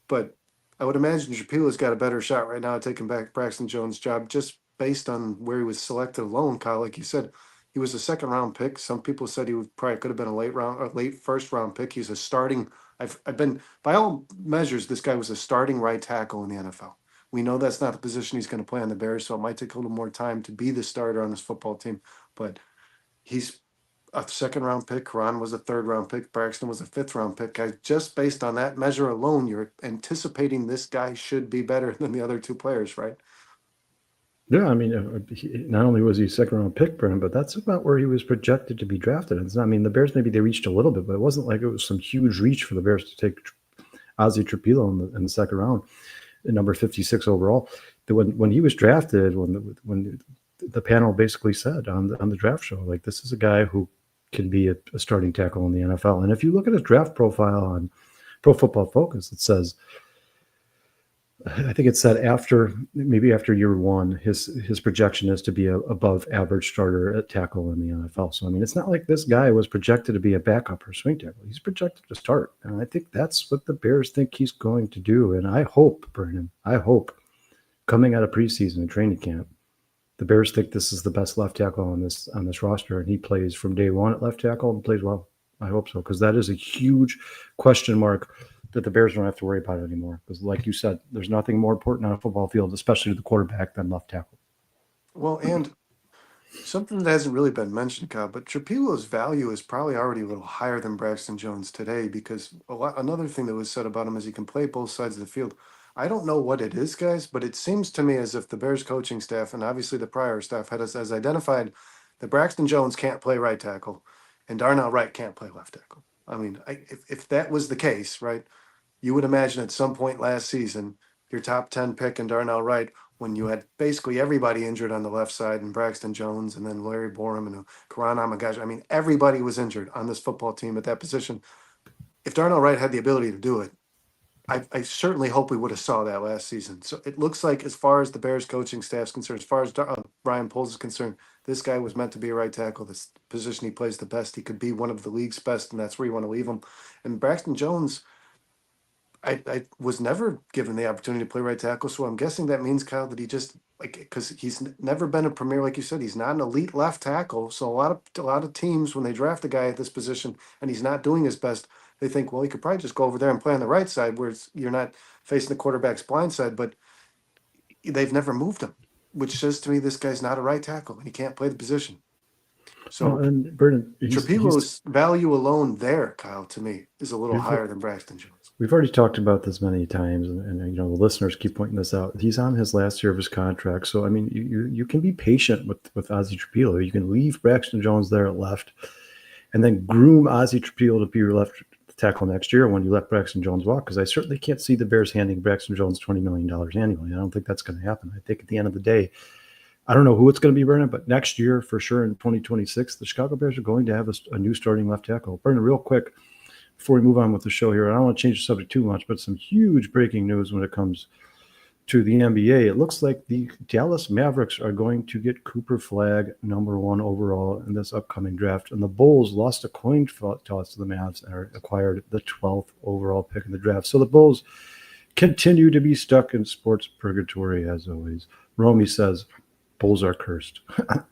but I would imagine Trapilo's got a better shot right now at taking back Braxton Jones' job just based on where he was selected alone, Kyle. Like you said, he was a second round pick. Some people said probably could have been a late first round pick. He's a starting. I've been, by all measures, this guy was a starting right tackle in the NFL. We know that's not the position he's going to play on the Bears, so it might take a little more time to be the starter on this football team. But he's a second round pick. Karan was a third round pick. Braxton was a fifth round pick. Guys, just based on that measure alone, you're anticipating this guy should be better than the other two players, right? Yeah, I mean, not only was he a second round pick for him, but that's about where he was projected to be drafted. It's not, I mean, the Bears maybe they reached a little bit, but it wasn't like it was some huge reach for the Bears to take Ozzie Trapilo in the second round, at number 56 overall. When he was drafted, when the panel basically said on the draft show, like, this is a guy who can be a starting tackle in the NFL. And if you look at his draft profile on Pro Football Focus, it says, I think it said after year one, his projection is to be a above average starter at tackle in the NFL. So, I mean, it's not like this guy was projected to be a backup or swing tackle. He's projected to start. And I think that's what the Bears think he's going to do. And I hope, Brandon, coming out of preseason and training camp, the Bears think this is the best left tackle on this roster. And he plays from day one at left tackle and plays well. I hope so, because that is a huge question mark that the Bears don't have to worry about it anymore. Because, like you said, there's nothing more important on a football field, especially to the quarterback, than left tackle. Well, and something that hasn't really been mentioned, Kyle, but Trapilo's value is probably already a little higher than Braxton Jones today, because another thing that was said about him is he can play both sides of the field. I don't know what it is, guys, but it seems to me as if the Bears coaching staff and obviously the prior staff has identified that Braxton Jones can't play right tackle and Darnell Wright can't play left tackle. I mean, if that was the case, right, you would imagine at some point last season, your top 10 pick and Darnell Wright, when you had basically everybody injured on the left side, and Braxton Jones and then Larry Borum and Karan Amagash. I mean, everybody was injured on this football team at that position. If Darnell Wright had the ability to do it, I certainly hope we would have saw that last season. So it looks like, as far as the Bears coaching staff's concerned, as far as Brian Poles is concerned, this guy was meant to be a right tackle. This position he plays the best. He could be one of the league's best, and that's where you want to leave him. And Braxton Jones, I was never given the opportunity to play right tackle, so I'm guessing that means, Kyle, that he just, like, because he's never been a premier, like you said, he's not an elite left tackle. So a lot of teams, when they draft a guy at this position and he's not doing his best, they think, well, he could probably just go over there and play on the right side where you're not facing the quarterback's blind side. But they've never moved him, which says to me this guy's not a right tackle and he can't play the position. So and Brendan, Trapilo's value alone there, Kyle, to me, is a little higher than Braxton Jones. We've already talked about this many times, and the listeners keep pointing this out. He's on his last year of his contract, so I mean, you can be patient with Ozzie Trapilo. You can leave Braxton Jones there at left, and then groom Ozzie Trapilo to be your left tackle next year when you let Braxton Jones walk. Because I certainly can't see the Bears handing Braxton Jones $20 million annually. I don't think that's going to happen. I think at the end of the day, I don't know who it's going to be, Brennan, but next year for sure in 2026, the Chicago Bears are going to have a new starting left tackle. Brennan, real quick, before we move on with the show here, I don't want to change the subject too much, but some huge breaking news when it comes to the NBA. It looks like the Dallas Mavericks are going to get Cooper Flagg #1 overall in this upcoming draft, and the Bulls lost a coin toss to the Mavs and acquired the 12th overall pick in the draft. So the Bulls continue to be stuck in sports purgatory as always. Romy says, Bulls are cursed.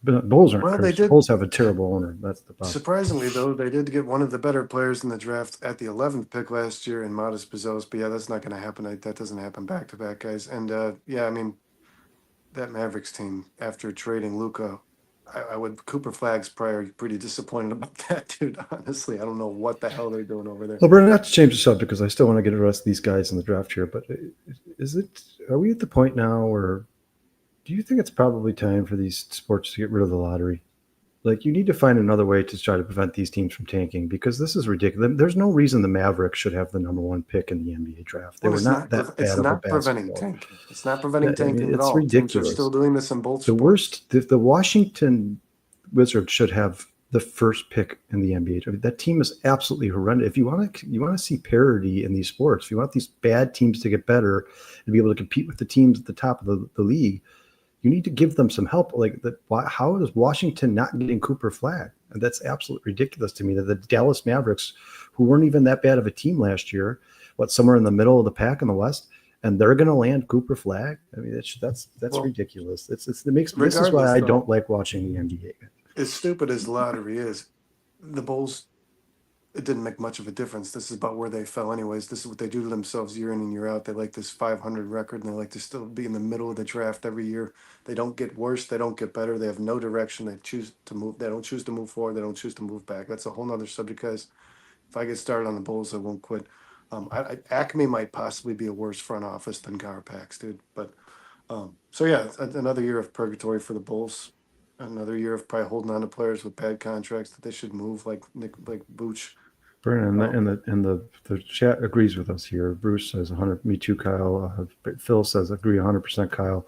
But Bulls aren't Well, they cursed. did. Bulls have a terrible owner. That's the problem. Surprisingly, though, they did get one of the better players in the draft at the 11th pick last year in Modest Bezos. But yeah, that's not going to happen. That doesn't happen back to back, guys. And yeah, I mean, that Mavericks team after trading Luca, I would Cooper Flag's probably pretty disappointed about that, dude. Honestly, I don't know what the hell they're doing over there. Well, Brennan, not to change the subject because I still want to get the rest of these guys in the draft here, but are we at the point now where do you think it's probably time for these sports to get rid of the lottery? Like, you need to find another way to try to prevent these teams from tanking because this is ridiculous. There's no reason the Mavericks should have the number one pick in the NBA draft. They Well, were not that it's bad of a not preventing basketball. tanking. It's not preventing tanking at It's all. Teams are ridiculous. still doing this in both The sports. worst, the Washington Wizards should have the first pick in the NBA. I mean, that team is absolutely horrendous. If you want to see parity in these sports, if you want these bad teams to get better and be able to compete with the teams at the top of the league, you need to give them some help. Like that, how is Washington not getting Cooper Flag? And that's absolutely ridiculous to me. That the Dallas Mavericks, who weren't even that bad of a team last year, somewhere in the middle of the pack in the West, and they're going to land Cooper Flag. I mean, that's well, ridiculous. It makes this is why I don't like watching the NBA. As stupid as the lottery is, the Bulls, it didn't make much of a difference. This is about where they fell anyways. This is what they do to themselves year in and year out. They like this 500 record, and they like to still be in the middle of the draft every year. They don't get worse. They don't get better. They have no direction. They choose to move. They don't choose to move forward. They don't choose to move back. That's a whole nother subject, guys. If I get started on the Bulls, I won't quit. Acme might possibly be a worse front office than Garpax, dude. But so yeah, another year of purgatory for the Bulls. Another year of probably holding on to players with bad contracts that they should move, like Booch. Brennan, and the chat agrees with us here. Bruce says 100. Me too, Kyle. Phil says agree 100%. Kyle.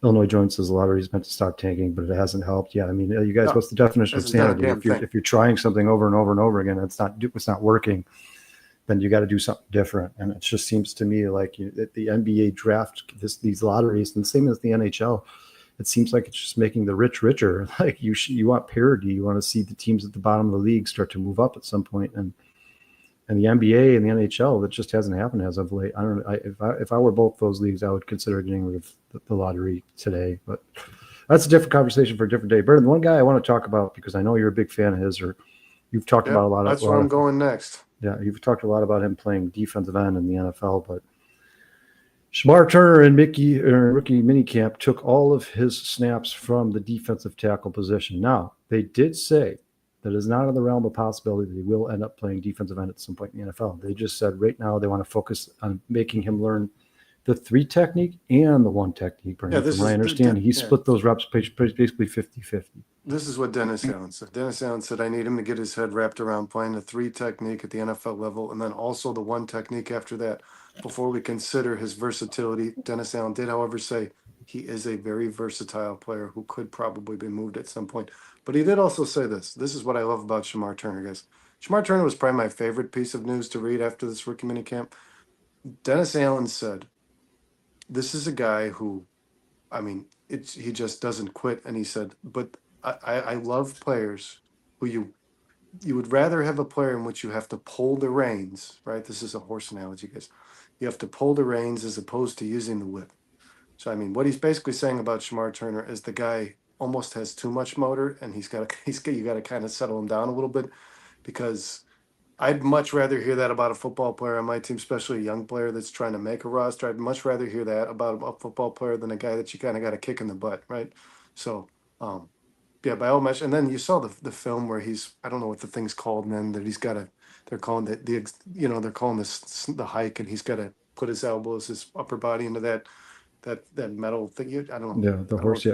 Illinois Jones says the lottery's meant to stop tanking, but it hasn't helped. Yeah, I mean, you guys, what's the definition of sanity? If you're trying something over and over and over again, it's not working, then you got to do something different. And it just seems to me like the NBA draft these lotteries, and the same as the NHL. It seems like it's just making the rich richer. Like you want parity. You want to see the teams at the bottom of the league start to move up at some point. And the NBA and the NHL, that just hasn't happened as of late. I don't know. If I were both those leagues, I would consider getting rid of the lottery today. But that's a different conversation for a different day. Brendan, one guy I want to talk about because I know you're a big fan of his, or you've talked about a lot of. That's where I'm going next. Yeah, you've talked a lot about him playing defensive end in the NFL, but Shamar Turner and rookie minicamp took all of his snaps from the defensive tackle position. Now, they did say that is not in the realm of possibility that he will end up playing defensive end at some point in the NFL. They just said right now they want to focus on making him learn the 3 technique and the 1 technique. From what I understand, he split those reps basically 50-50. This is what Dennis Allen said. Dennis Allen said, I need him to get his head wrapped around playing the 3 technique at the NFL level and then also the 1 technique after that before we consider his versatility. Dennis Allen did, however, say he is a very versatile player who could probably be moved at some point. But he did also say this. This is what I love about Shamar Turner, guys. Shamar Turner was probably my favorite piece of news to read after this rookie minicamp. Dennis Allen said, this is a guy who, I mean, he just doesn't quit. And he said, but I love players who you would rather have a player in which you have to pull the reins, right? This is a horse analogy, guys. You have to pull the reins as opposed to using the whip. So, I mean, what he's basically saying about Shamar Turner is the guy almost has too much motor, and you got to kind of settle him down a little bit, because I'd much rather hear that about a football player on my team, especially a young player that's trying to make a roster. I'd much rather hear that about a football player than a guy that you kind of got to kick in the butt, right? So, yeah, by all measures. And then you saw the film where I don't know what the thing's called, and then that he's got to, they're calling they're calling this the hike, and he's got to put his elbows, his upper body into that metal thing. I don't know. Yeah, the horse. Yeah,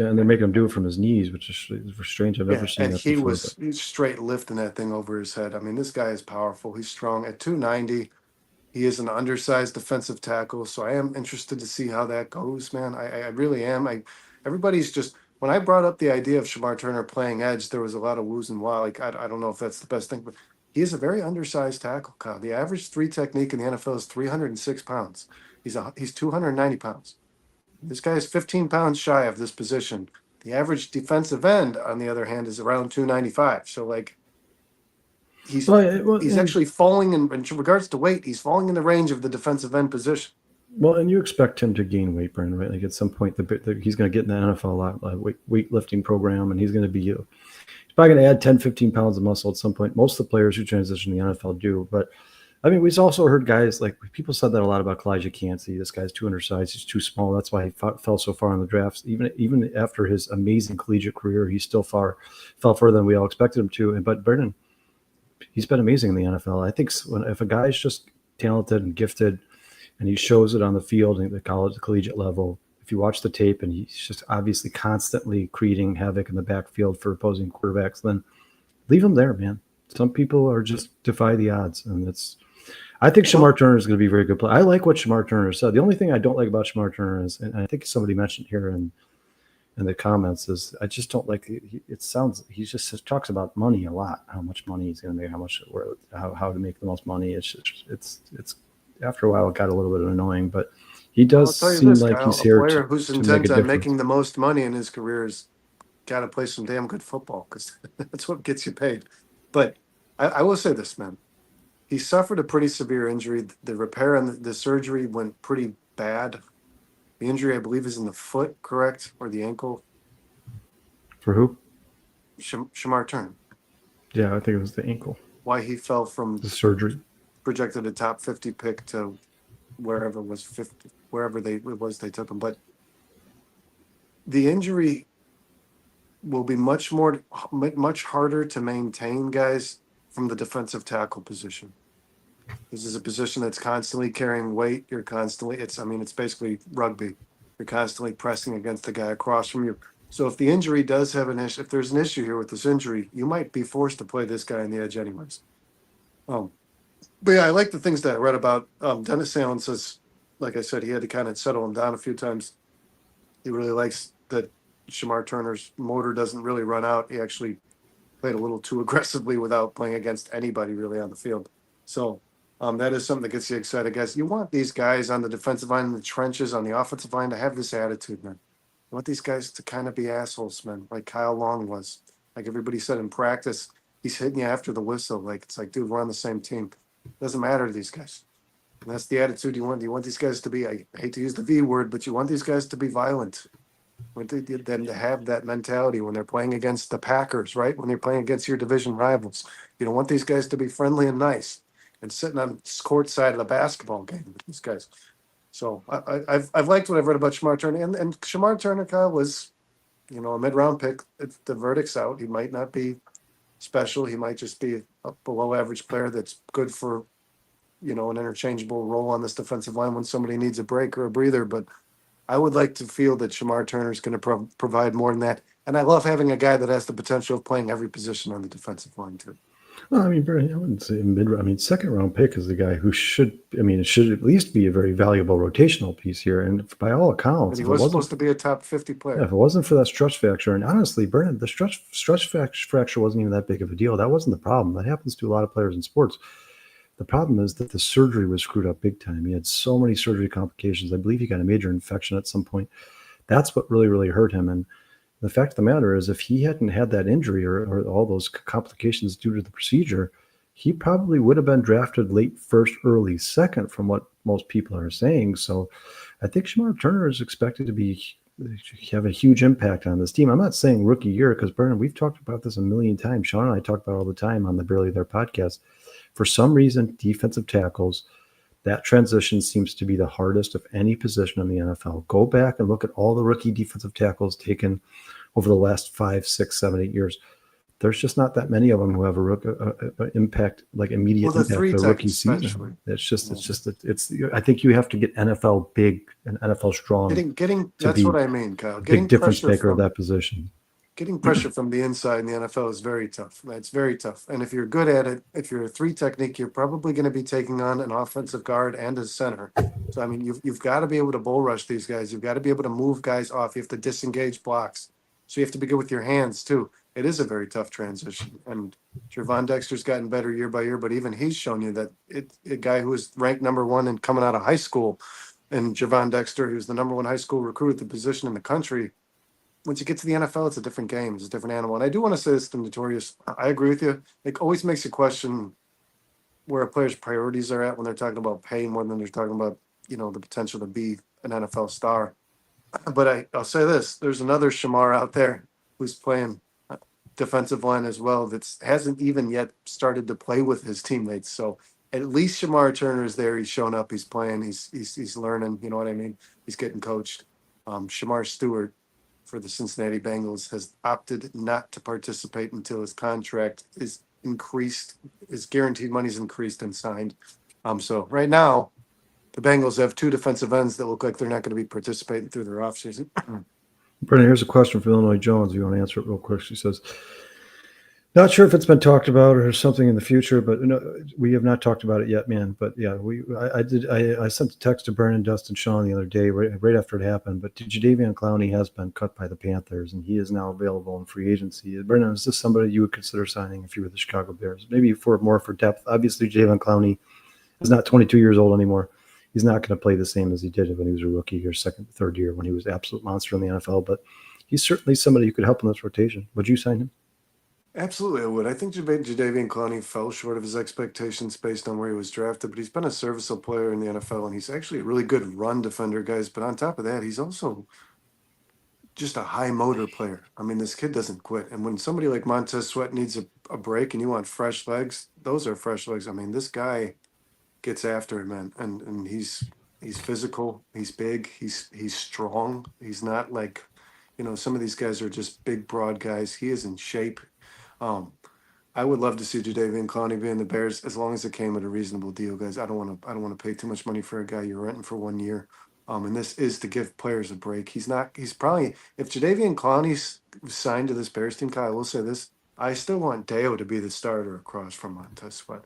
and they're making him do it from his knees, which is strange. I've never seen that before. And he's straight lifting that thing over his head. I mean, this guy is powerful. He's strong at 290. He is an undersized defensive tackle, so I am interested to see how that goes, man. I really am. Everybody's just. When I brought up the idea of Shamar Turner playing edge, there was a lot of woos and wah. Like, I don't know if that's the best thing, but he is a very undersized tackle, Kyle. The average 3 technique in the NFL is 306 pounds. He's 290 pounds. This guy is 15 pounds shy of this position. The average defensive end, on the other hand, is around 295. So, like, he's actually falling in regards to weight. He's falling in the range of the defensive end position. Well, and you expect him to gain weight, Brandon, right? Like at some point, he's going to get in the NFL a lot, weightlifting program, and he's going to be he's probably going to add 10, 15 pounds of muscle at some point. Most of the players who transition to the NFL do. But I mean, we've also heard guys like people said that a lot about Kalijah Cansey. This guy's too undersized. He's too small. That's why he fell so far in the drafts. Even after his amazing collegiate career, he still fell further than we all expected him to. But Brennan, he's been amazing in the NFL. I think if a guy's just talented and gifted, and he shows it on the field at the college, the collegiate level. If you watch the tape, and he's just obviously constantly creating havoc in the backfield for opposing quarterbacks, then leave him there, man. Some people are just defy the odds, and it's. I think Shamar Turner is going to be a very good player. I like what Shamar Turner said. The only thing I don't like about Shamar Turner is, and I think somebody mentioned here in the comments, is I just don't like. It sounds he just talks about money a lot. How much money he's going to make, how to make the most money. It's after a while it got a little bit annoying, but he does seem this, like Kyle, he's a here player to who's make a intent on difference. making the most money in his career has got to play some damn good football, because that's what gets you paid. But I will say this, man. He suffered a pretty severe injury. The repair and the surgery went pretty bad. The injury, I believe, is in the foot, correct? Or the ankle? For who? Shamar Turner. Yeah, I think it was the ankle. Why he fell from The surgery. projected a top 50 pick to wherever it was 50, wherever they took him. But the injury will be much harder to maintain, guys, from the defensive tackle position. This is a position that's constantly carrying weight. It's basically rugby. You're constantly pressing against the guy across from you. So if the injury does have an issue, if there's an issue here with this injury, you might be forced to play this guy on the edge anyways. But yeah, I like the things that I read about. Dennis Allen says, like I said, he had to kind of settle him down a few times. He really likes that Shamar Turner's motor doesn't really run out. He actually played a little too aggressively without playing against anybody really on the field. So that is something that gets you excited, guys. You want these guys on the defensive line, in the trenches, on the offensive line to have this attitude, man. You want these guys to kind of be assholes, man, like Kyle Long was. Like everybody said in practice, he's hitting you after the whistle. Like, it's like, dude, we're on the same team. Doesn't matter to these guys. And that's the attitude you want. You want these guys to be, I hate to use the V word, but you want these guys to be violent. You want them to have that mentality when they're playing against the Packers, right? When they're playing against your division rivals. You don't want these guys to be friendly and nice and sitting on court side of the basketball game with these guys. So I've liked what I've read about Shamar Turner. And Shamar Turner, Kyle, was, a mid-round pick. If the verdict's out, he might not be special. He might just be a below average player that's good for, an interchangeable role on this defensive line when somebody needs a break or a breather. But I would like to feel that Shamar Turner is going to provide more than that. And I love having a guy that has the potential of playing every position on the defensive line too. Well, I mean, I wouldn't say mid. I mean, second round pick is the guy who should. I mean, it should at least be a very valuable rotational piece here. And by all accounts, And he was supposed to be a top 50 player. Yeah, if it wasn't for that stress fracture, and honestly, Brennan, the stress fracture wasn't even that big of a deal. That wasn't the problem. That happens to a lot of players in sports. The problem is that the surgery was screwed up big time. He had so many surgery complications. I believe he got a major infection at some point. That's what really, really hurt him. And the fact of the matter is, if he hadn't had that injury or all those complications due to the procedure, he probably would have been drafted late first, early second, from what most people are saying. So I think Shamar Turner is expected to have a huge impact on this team. I'm not saying rookie year, because Brennan, we've talked about this a million times. Sean and I talk about it all the time on the Barely There podcast. For some reason, defensive tackles, that transition seems to be the hardest of any position in the NFL. Go back and look at all the rookie defensive tackles taken over the last 5, 6, 7, 8 years. There's just not that many of them who have a impact, like immediate impact to the rookie season. I think you have to get NFL big and NFL strong. That's what I mean, Kyle. Big difference maker of that position. Getting pressure from the inside in the NFL is very tough. It's very tough. And if you're good at it, if you're a 3 technique, you're probably going to be taking on an offensive guard and a center. So, I mean, you've got to be able to bull rush these guys. You've got to be able to move guys off. You have to disengage blocks. So you have to be good with your hands, too. It is a very tough transition. And Gervon Dexter's gotten better year by year, but even he's shown you that a guy who was ranked number 1 and coming out of high school, and Gervon Dexter, who's the number 1 high school recruit at the position in the country, once you get to the NFL, it's a different game. It's a different animal. And I do want to say this to Notorious. I agree with you. It always makes you question where a player's priorities are at when they're talking about pay more than they're talking about the potential to be an NFL star. But I'll say this: there's another Shamar out there who's playing defensive line as well that hasn't even yet started to play with his teammates. So at least Shamar Turner is there. He's shown up. He's playing. He's learning. You know what I mean? He's getting coached. Shamar Stewart for the Cincinnati Bengals has opted not to participate until his contract is increased. His guaranteed money's increased and signed. So right now, the Bengals have two defensive ends that look like they're not going to be participating through their offseason. Brendan, here's a question from Illinois Jones. You want to answer it real quick? She says, not sure if it's been talked about or something in the future, but we have not talked about it yet, man. But yeah, I sent a text to Brennan, Dustin, Sean the other day, right after it happened. But Jadeveon Clowney has been cut by the Panthers, and he is now available in free agency. Brennan, is this somebody you would consider signing if you were the Chicago Bears? Maybe for depth. Obviously, Jadeveon Clowney is not 22 years old anymore. He's not going to play the same as he did when he was a rookie or third year when he was an absolute monster in the NFL. But he's certainly somebody who could help in this rotation. Would you sign him? Absolutely, I would. I think Jadeveon Clowney fell short of his expectations based on where he was drafted, but he's been a serviceable player in the NFL, and he's actually a really good run defender, guys. But on top of that, he's also just a high motor player. I mean, this kid doesn't quit. And when somebody like Montez Sweat needs a break and you want fresh legs, those are fresh legs. I mean, this guy gets after it, man. And he's physical, he's big, he's strong. He's not like, some of these guys are just big, broad guys. He is in shape. I would love to see Jadeveon Clowney be in the Bears as long as it came at a reasonable deal, guys. I don't want to pay too much money for a guy you're renting for 1 year. And this is to give players a break. He's probably, if Jadeveon Clowney's signed to this Bears team, Kyle, I will say this: I still want Deo to be the starter across from Montez Sweat.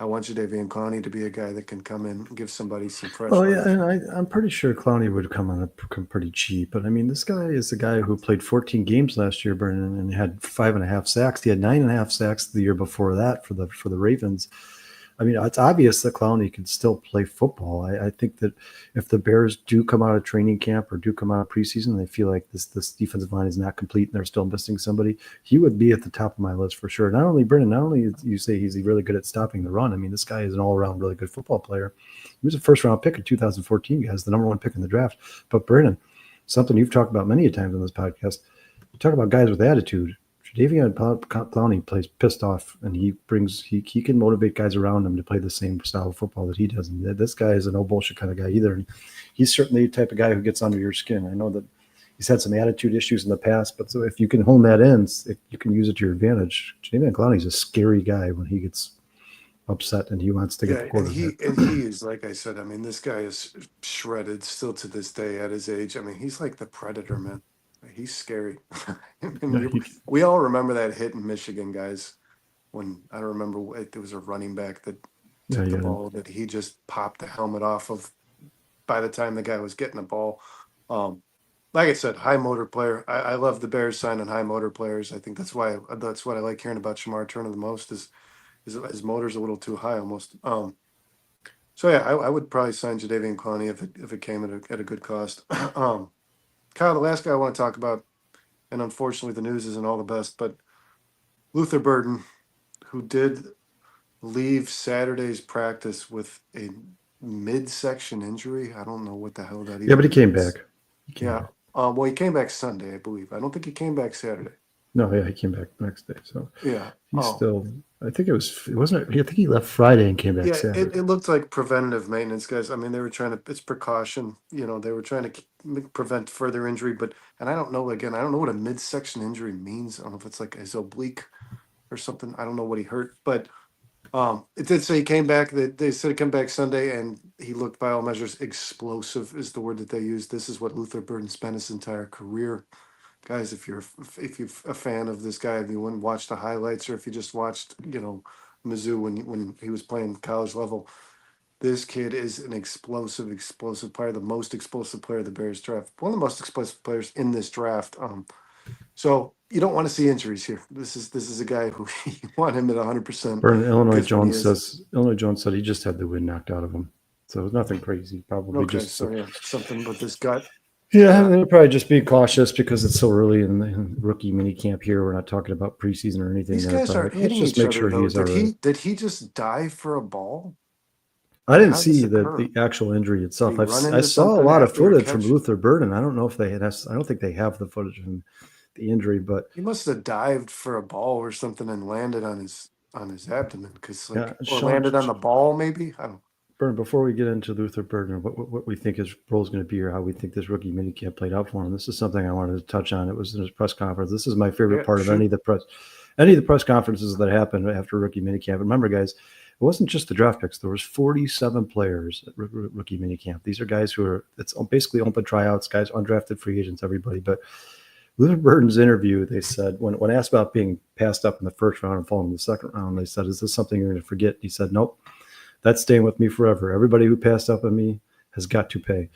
I want Jadeveon Clowney to be a guy that can come in and give somebody some fresh. Oh yeah, and I'm pretty sure Clowney would come pretty cheap. But I mean, this guy is the guy who played 14 games last year, Brennan, and had 5.5 sacks. He had 9.5 sacks the year before that for the Ravens. I mean, it's obvious that Clowney can still play football. I think that if the Bears do come out of training camp or do come out of preseason, and they feel like this defensive line is not complete and they're still missing somebody, he would be at the top of my list for sure. Not only you say he's really good at stopping the run. I mean, this guy is an all-around really good football player. He was a first-round pick in 2014, guys, the number one pick in the draft. But Brennan, something you've talked about many times on this podcast, you talk about guys with attitude. Jadeveon Clowney plays pissed off, and he can motivate guys around him to play the same style of football that he does. And this guy is a no bullshit kind of guy either. And he's certainly the type of guy who gets under your skin. I know that he's had some attitude issues in the past, but so if you can hone that in, you can use it to your advantage. Jadeveon Clowney's a scary guy when he gets upset and he wants to get the quarterback. And he is, like I said, I mean, this guy is shredded still to this day at his age. I mean, he's like the Predator, man. He's scary. We all remember that hit in Michigan, guys, when I don't remember, there was a running back that took the ball that he just popped the helmet off of by the time the guy was getting the ball. Like I said, high motor player. I love the Bears signing high motor players. I think that's what I like hearing about Shamar Turner the most is his motor's a little too high almost. So yeah, I would probably sign Jadeveon Clowney if it came at a good cost. Kyle, the last guy I want to talk about, and unfortunately the news isn't all the best, but Luther Burden, who did leave Saturday's practice with a midsection injury. I don't know what the hell that even is. Yeah, but he came back. Well, he came back Sunday, I believe. I don't think he came back Saturday. No, yeah, he came back the next day. So yeah, he's still. I think I think he left Friday and came back Saturday. It looked like preventative maintenance, guys. I mean, they were trying to. It's precaution. They were trying to prevent further injury. And I don't know. Again, I don't know what a midsection injury means. I don't know if it's like his oblique or something. I don't know what he hurt, but it did say he came back. They said he came back Sunday, and he looked by all measures explosive. Is the word that they used. This is what Luther Burden spent his entire career. Guys, if you're a fan of this guy, if you wouldn't watch the highlights, or if you just watched, Mizzou when he was playing college level, this kid is an explosive player, the most explosive player of the Bears draft, one of the most explosive players in this draft. So you don't want to see injuries here. This is a guy who you want him at 100%. Illinois Jones said he just had the wind knocked out of him, so it was nothing crazy. Probably something with his gut. Yeah, they'll probably just be cautious because it's so early in the rookie mini camp here. We're not talking about preseason or anything. These guys are hitting each other, though. Did he just die for a ball? I didn't how does see this occur? the actual injury Did itself. he run I into saw a something lot of after a footage from catch? Luther Burden. I don't know if they had. I don't think they have the footage from the injury, but He must have dived for a ball or something and landed on his abdomen, because yeah, or Sean, landed on the ball maybe. I don't. Burn, before we get into Luther Burden, what we think his role is going to be, or how we think this rookie minicamp played out for him, this is something I wanted to touch on. It was in his press conference. This is my favorite Yeah, part of shoot. any of the press conferences that happened after rookie minicamp. Remember, guys, it wasn't just the draft picks. There was 47 players at rookie minicamp. These are guys who are, it's basically open tryouts, guys, undrafted free agents, everybody. But Luther Burden's interview, they said, when asked about being passed up in the first round and falling in the second round, they said, "Is this something you're going to forget?" He said, "Nope. That's staying with me forever. Everybody who passed up on me has got to pay."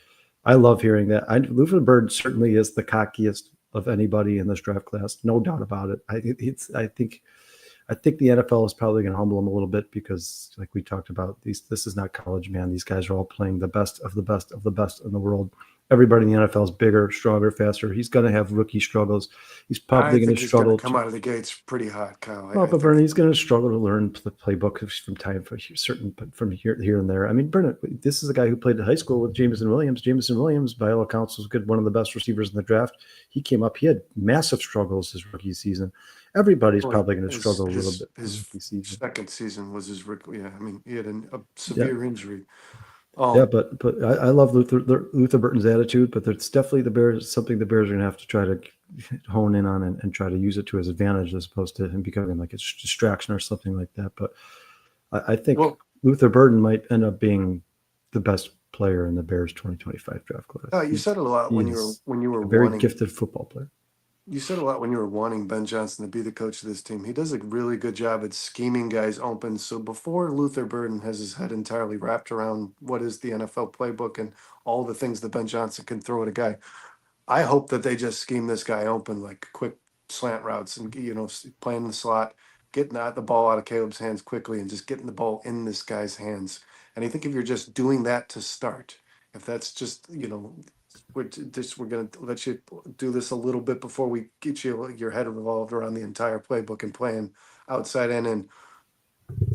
I love hearing that. Luther Bird certainly is the cockiest of anybody in this draft class, no doubt about it. I think the NFL is probably going to humble him a little bit because, like we talked about, this is not college, man. These guys are all playing the best of the best of the best in the world. Everybody in the NFL is bigger, stronger, faster. He's going to have rookie struggles. He's I probably going think to he's going to struggle come to. out of the gates pretty hot, Kyle. Well, I but think. Bernie, he's going to struggle to learn the playbook from time for certain from here and there. I mean, Bernie, this is a guy who played at high school with Jameson Williams. Jameson Williams, by all accounts, was good, one of the best receivers in the draft. He came up. He had massive struggles his rookie season. Everybody's Well, probably going to struggle a little bit in his rookie season. second season was his rookie. Yeah, I mean, he had a Yeah, severe injury. yeah, but I love Luther Burton's attitude, but there's definitely something the Bears are going to have to try to hone in on and try to use it to his advantage as opposed to him becoming like a distraction or something like that. But I think Well, Luther Burden might end up being the best player in the Bears 2025 draft class. you said it a lot He's when you were a very wanting. gifted football player. You said a lot when you were wanting Ben Johnson to be the coach of this team. He does a really good job at scheming guys open. So before Luther Burden has his head entirely wrapped around what is the NFL playbook and all the things that Ben Johnson can throw at a guy, I hope that they just scheme this guy open, like quick slant routes and, playing the slot, getting the ball out of Caleb's hands quickly and just getting the ball in this guy's hands. And I think if you're just doing that to start, if that's just, we're going to let you do this a little bit before we get your head revolved around the entire playbook and playing outside and in.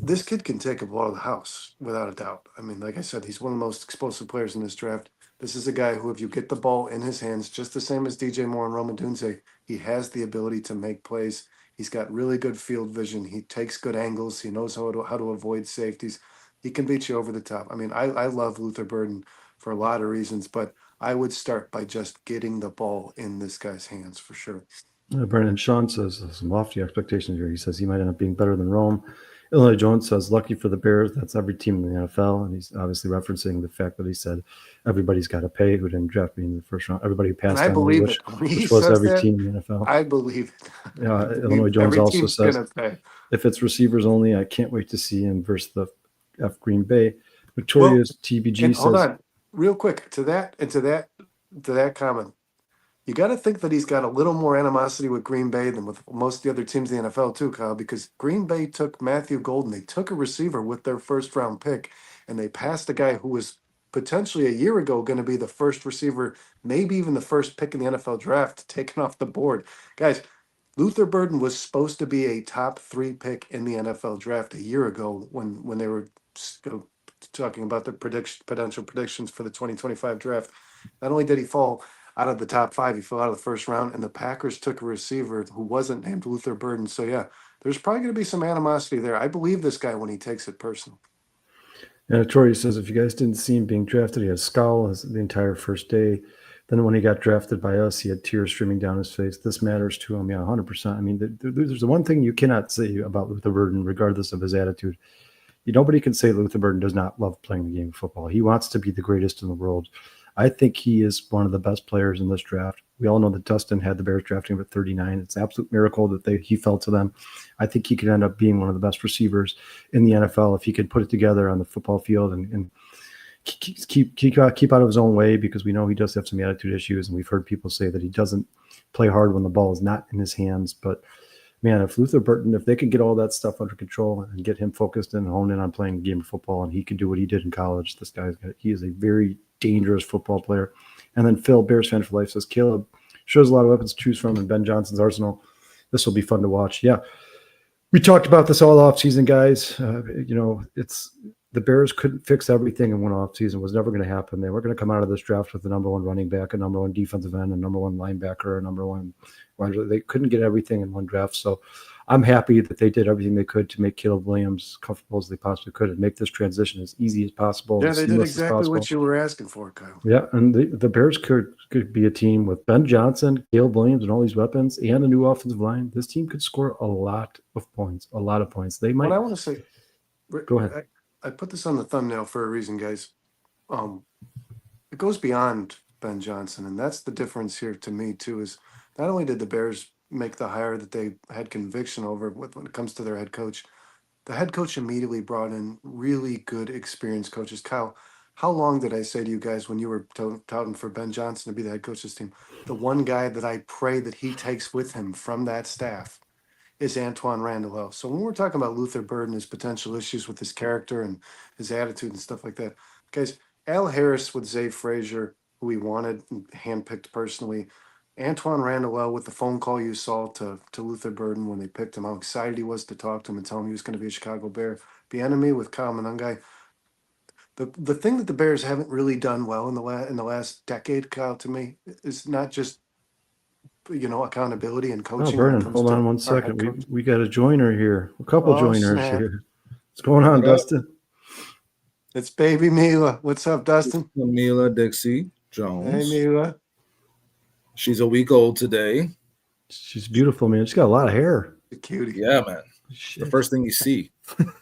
This kid can take a ball to the house without a doubt. I mean, like I said, he's one of the most explosive players in this draft. This is a guy who, if you get the ball in his hands, just the same as DJ Moore and Roman Dunze, he has the ability to make plays. He's got really good field vision. He takes good angles. He knows how to avoid safeties. He can beat you over the top. I mean, I love Luther Burden for a lot of reasons, but I would start by just getting the ball in this guy's hands for sure. Brandon Sean says some lofty expectations here. He says he might end up being better than Rome. Illinois Jones says, lucky for the Bears, that's every team in the NFL. And he's obviously referencing the fact that he said everybody's got to pay who didn't draft me in the first round. Everybody who And passed I on me, believe it. When he which was says every that, team in the NFL. I believe it. I Illinois believe Jones every also team's says, gonna pay. if it's receivers only, I can't wait to see him versus the F Green Bay. Well, Victoria's TBG and hold says, on, real quick to that comment. You got to think that he's got a little more animosity with Green Bay than with most of the other teams in the NFL too, Kyle, because Green Bay took Matthew Golden. They took a receiver with their first round pick, and they passed a guy who was potentially a year ago going to be the first receiver, maybe even the first pick in the NFL draft, taken off the board. Guys, Luther Burden was supposed to be a top 3 pick in the NFL draft a year ago when they were talking about the potential predictions for the 2025 draft. Not only did he fall out of the top 5, he fell out of the first round, and the Packers took a receiver who wasn't named Luther Burden. So yeah, there's probably going to be some animosity there. I believe this guy when he takes it personal. and Tori says, if you guys didn't see him being drafted, he had a scowl the entire first day. Then when he got drafted by us, he had tears streaming down his face. This matters to him. Yeah, 100%. I mean, there's the one thing you cannot say about Luther Burden, regardless of his attitude. Nobody can say Luther Burden does not love playing the game of football. He wants to be the greatest in the world. I think he is one of the best players in this draft. We all know that Dustin had the Bears drafting him at 39. It's an absolute miracle that he fell to them. I think he could end up being one of the best receivers in the NFL if he could put it together on the football field and keep out of his own way, because we know he does have some attitude issues, and we've heard people say that he doesn't play hard when the ball is not in his hands. But man, if Luther Burden, if they can get all that stuff under control and get him focused and honed in on playing the game of football, and he can do what he did in college, he is a very dangerous football player. And then Phil, Bears fan for life, says Caleb shows a lot of weapons to choose from in Ben Johnson's arsenal. This will be fun to watch. Yeah, we talked about this all off season, guys. the Bears couldn't fix everything in one offseason. It was never going to happen. They weren't going to come out of this draft with the number one running back, a number one defensive end, a number one linebacker, a number one. They couldn't get everything in one draft. So I'm happy that they did everything they could to make Caleb Williams comfortable as they possibly could and make this transition as easy as possible. Yeah, as they did seamless as exactly possible. what you were asking for, Kyle. Yeah, and the Bears could be a team with Ben Johnson, Caleb Williams, and all these weapons, and a new offensive line. This team could score a lot of points. They might. What I want to say, Go ahead. I put this on the thumbnail for a reason, guys. It goes beyond Ben Johnson, and that's the difference here to me too. Is not only did the Bears make the hire that they had conviction over when it comes to their head coach, the head coach immediately brought in really good, experienced coaches. Kyle, how long did I say to you guys when you were touting for Ben Johnson to be the head coach of this team? The one guy that I pray that he takes with him from that staff is Antoine Randall. So when we're talking about Luther Bird and his potential issues with his character and his attitude and stuff like that, guys, Al Harris with Zay Frazier, who he wanted and handpicked personally, Antoine Randall with the phone call you saw to Luther Burden when they picked him, how excited he was to talk to him and tell him he was going to be a Chicago Bear. Bieniemy with Kyle Monangai. The thing that the Bears haven't really done well in the last decade, Kyle, to me, is not just accountability and coaching. Oh, Vernon, hold on one second. We got a joiner here. A couple joiners here. What's going on, Dustin? It's baby Mila. What's up, Dustin? Mila Dixie Jones. Hey, Mila. She's a week old today. She's beautiful, man. She's got a lot of hair. A cutie. Yeah, man. Shit. The first thing you see.